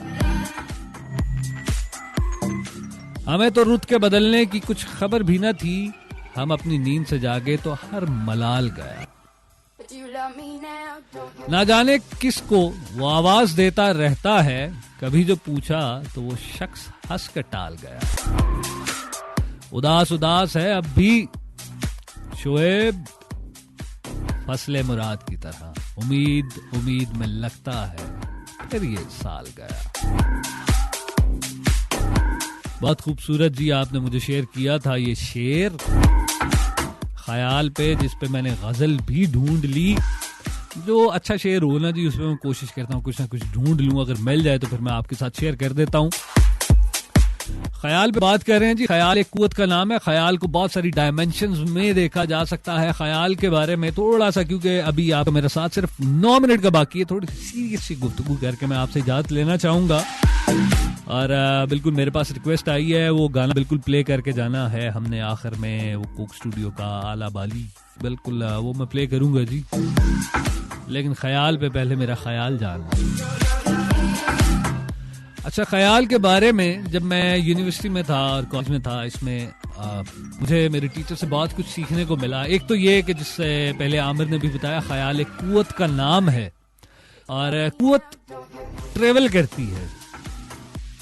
हमें तो रुत के बदलने की कुछ खबर भी न थी, हम अपनी नींद से जागे तो हर मलाल गया। ना जाने किसको वो आवाज देता रहता है, कभी जो पूछा तो वो शख्स हंस कर टाल गया। उदास उदास है अब भी शोएब फसले मुराद की तरह, उम्मीद उम्मीद में लगता है फिर ये साल गया। बहुत खूबसूरत जी आपने मुझे शेयर किया था ये शेर ख्याल पे, जिस पे मैंने गजल भी ढूंढ ली। जो अच्छा शेर हो ना जी, उसमें मैं कोशिश करता हूँ कुछ ना कुछ ढूंढ लूं, अगर मिल जाए तो फिर मैं आपके साथ शेयर कर देता हूँ। ख्याल पे बात कर रहे हैं जी। ख्याल एक कुव्वत का नाम है। ख्याल को बहुत सारी डायमेंशंस में देखा जा सकता है। ख्याल के बारे में थोड़ा सा, क्योंकि अभी आप मेरे साथ सिर्फ 9 मिनट का बाकी है, थोड़ी सीरियस सी गुफ्तगू करके मैं आपसे इजाजत लेना चाहूंगा। और बिल्कुल मेरे पास रिक्वेस्ट आई है, वो गाना बिल्कुल प्ले करके जाना है हमने आखिर में, वो कोक स्टूडियो का आला बाली, बिल्कुल वो मैं प्ले करूंगा जी। लेकिन ख्याल पे पहले मेरा ख्याल जानना। अच्छा, ख्याल के बारे में जब मैं यूनिवर्सिटी में था और कॉलेज में था, इसमें मुझे मेरे टीचर से बहुत कुछ सीखने को मिला। एक तो ये कि जिससे पहले आमिर ने भी बताया, ख्याल एक कुव्वत का नाम है और कुव्वत ट्रेवल करती है।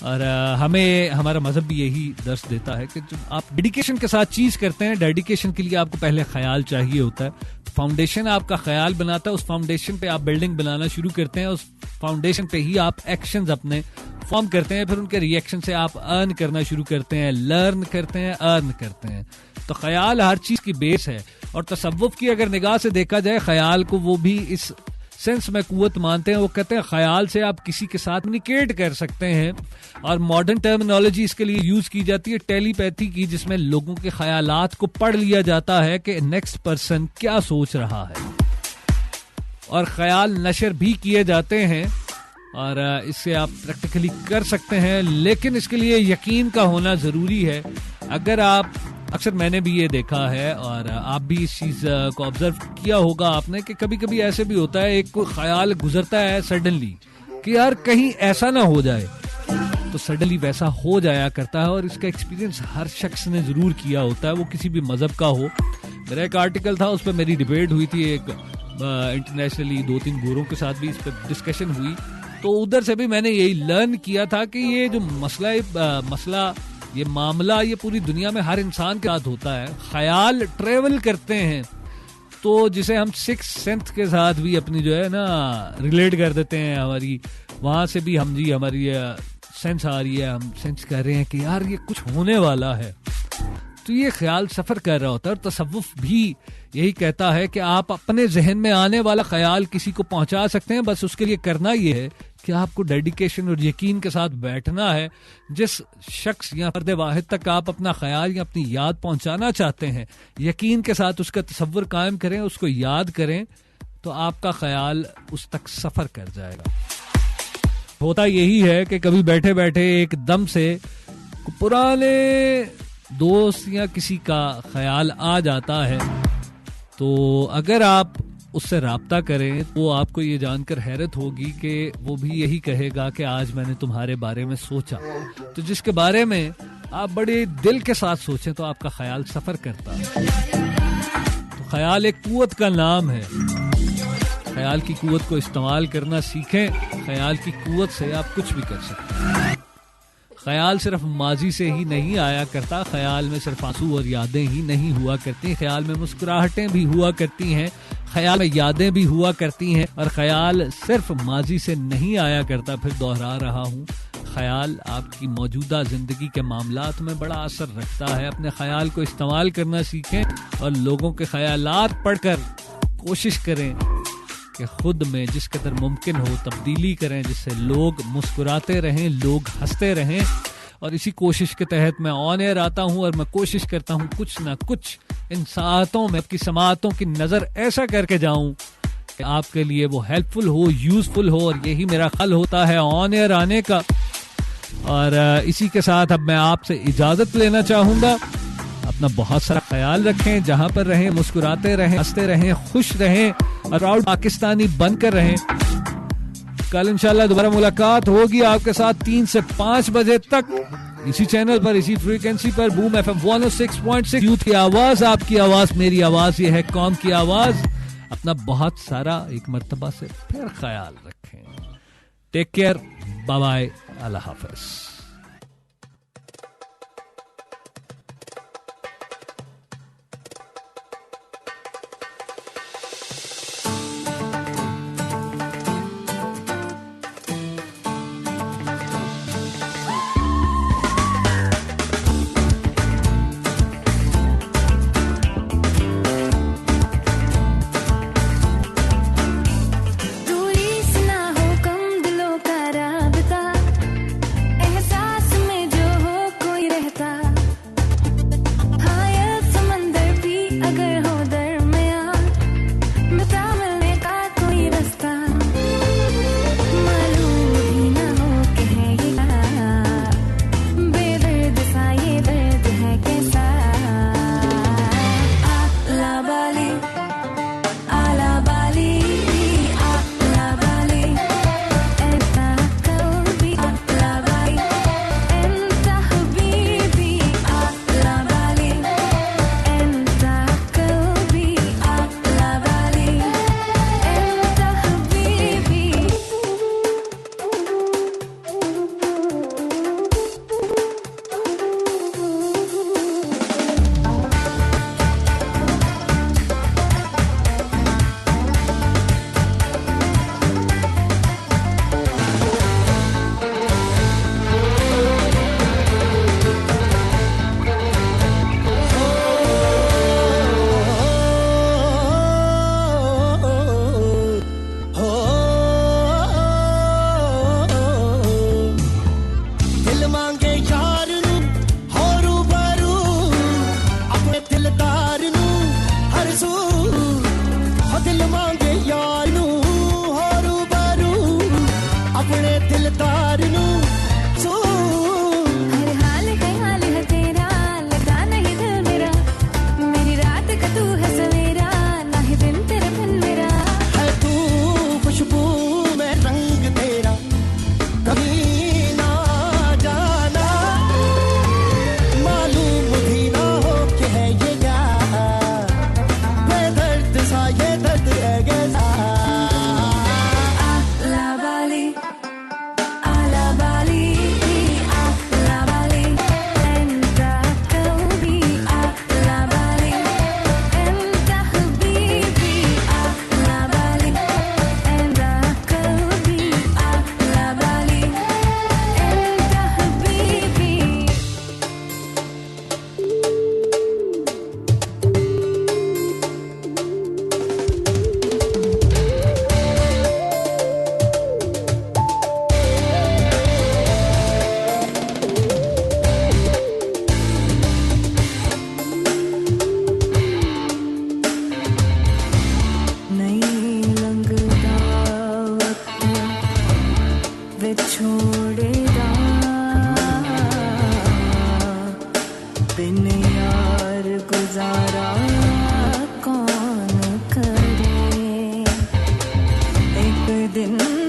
और हमें हमारा मजहब भी यही दर्स देता है कि जब आप डेडिकेशन के साथ चीज करते हैं, डेडिकेशन के लिए आपको पहले ख्याल चाहिए होता है। तो फाउंडेशन आपका ख्याल बनाता है, उस फाउंडेशन पे आप बिल्डिंग बनाना शुरू करते हैं, उस फाउंडेशन पे ही आप एक्शंस अपने फॉर्म करते हैं, फिर उनके रिएक्शन से आप अर्न करना शुरू करते हैं, लर्न करते हैं, अर्न करते हैं। तो ख्याल हर चीज की बेस है। और तसव्वुफ की अगर निगाह से देखा जाए ख्याल को, वो भी इस सेंस में कुव्वत मानते हैं। वो कहते हैं ख्याल से आप किसी के साथ कम्युनिकेट कर सकते हैं। और मॉडर्न टर्मिनोलॉजी इसके लिए यूज की जाती है टेलीपैथी की, जिसमें लोगों के ख्यालात को पढ़ लिया जाता है कि नेक्स्ट पर्सन क्या सोच रहा है, और ख्याल नशर भी किए जाते हैं। और इससे आप प्रैक्टिकली कर सकते हैं, लेकिन इसके लिए यकीन का होना जरूरी है। अगर आप, अक्सर मैंने भी ये देखा है और आप भी इस चीज को ऑब्जर्व किया होगा आपने, कि कभी कभी ऐसे भी होता है, एक कोई ख्याल गुजरता है सडनली कि यार कहीं ऐसा ना हो जाए, तो सडनली वैसा हो जाया करता है। और इसका एक्सपीरियंस हर शख्स ने जरूर किया होता है, वो किसी भी मजहब का हो। मेरा एक आर्टिकल था, उस पर मेरी डिबेट हुई थी, एक इंटरनेशनली 2-3 गोरों के साथ भी इस पर डिस्कशन हुई। तो उधर से भी मैंने यही लर्न किया था कि ये जो मसला ये मामला ये पूरी दुनिया में हर इंसान के साथ होता है। ख्याल ट्रेवल करते हैं, तो जिसे हम सिक्स सेंस के साथ भी अपनी जो है ना रिलेट कर देते हैं, हमारी वहां से भी हम जी हमारी सेंस आ रही है, हम सेंस कर रहे हैं कि यार ये कुछ होने वाला है। तो ये ख्याल सफर कर रहा होता है। और तसव्वुफ भी यही कहता है कि आप अपने जहन में आने वाला ख्याल किसी को पहुंचा सकते हैं, बस उसके लिए करना ये है कि आपको डेडिकेशन और यकीन के साथ बैठना है। जिस शख्स या फर्द वाहिद तक आप अपना ख्याल या अपनी याद पहुंचाना चाहते हैं, यकीन के साथ उसका तसव्वुर कायम करें, उसको याद करें, तो आपका ख्याल उस तक सफर कर जाएगा। होता यही है कि कभी बैठे बैठे एकदम से पुराने दोस्त या किसी का ख्याल आ जाता है, तो अगर आप उससे राब्ता करें तो आपको ये जानकर हैरत होगी कि वो भी यही कहेगा कि आज मैंने तुम्हारे बारे में सोचा। तो जिसके बारे में आप बड़े दिल के साथ सोचें तो आपका ख्याल सफर करता है। तो ख्याल एक कुव्वत का नाम है। ख्याल की कुव्वत को इस्तेमाल करना सीखें। ख्याल की कुव्वत से आप कुछ भी कर सकते हैं। ख्याल सिर्फ माजी से ही नहीं आया करता, ख्याल में सिर्फ आंसू और यादें ही नहीं हुआ करती, ख्याल में मुस्कुराहटें भी हुआ करती हैं, ख्याल में यादें भी हुआ करती हैं। और ख्याल सिर्फ माजी से नहीं आया करता। फिर दोहरा रहा हूँ, ख्याल आपकी मौजूदा जिंदगी के मामलात में बड़ा असर रखता है। अपने ख्याल को इस्तेमाल करना सीखें और लोगों के ख्यालात पढ़कर कोशिश करें कि खुद में जिस कदर मुमकिन हो तब्दीली करें, जिससे लोग मुस्कुराते रहें, लोग हंसते रहें। और इसी कोशिश के तहत मैं ऑन एयर आता हूं और मैं कोशिश करता हूं कुछ ना कुछ इन सातों में आपकी समातों की नजर ऐसा करके जाऊं कि आपके लिए वो हेल्पफुल हो, यूजफुल हो। और यही मेरा ख्याल होता है ऑन एयर आने का। और इसी के साथ अब मैं आपसे इजाजत लेना चाहूंगा। अपना बहुत सारा ख्याल रखें, जहां पर रहें मुस्कुराते रहें, हंसते रहें, खुश रहें और प्राउड पाकिस्तानी बनकर रहें। कल इंशाल्लाह दोबारा मुलाकात होगी आपके साथ 3 से 5 बजे तक इसी चैनल पर, इसी फ्रीक्वेंसी पर, बूम FM 106.6। यूथ की आवाज, आपकी आवाज, मेरी आवाज, ये है कौम की आवाज। अपना बहुत सारा एक मर्तबा से फिर ख्याल रखें। टेक केयर, बाय बाय, अल्लाह हाफिज। दूरी से ना हो कम दिलों का राबता, दिन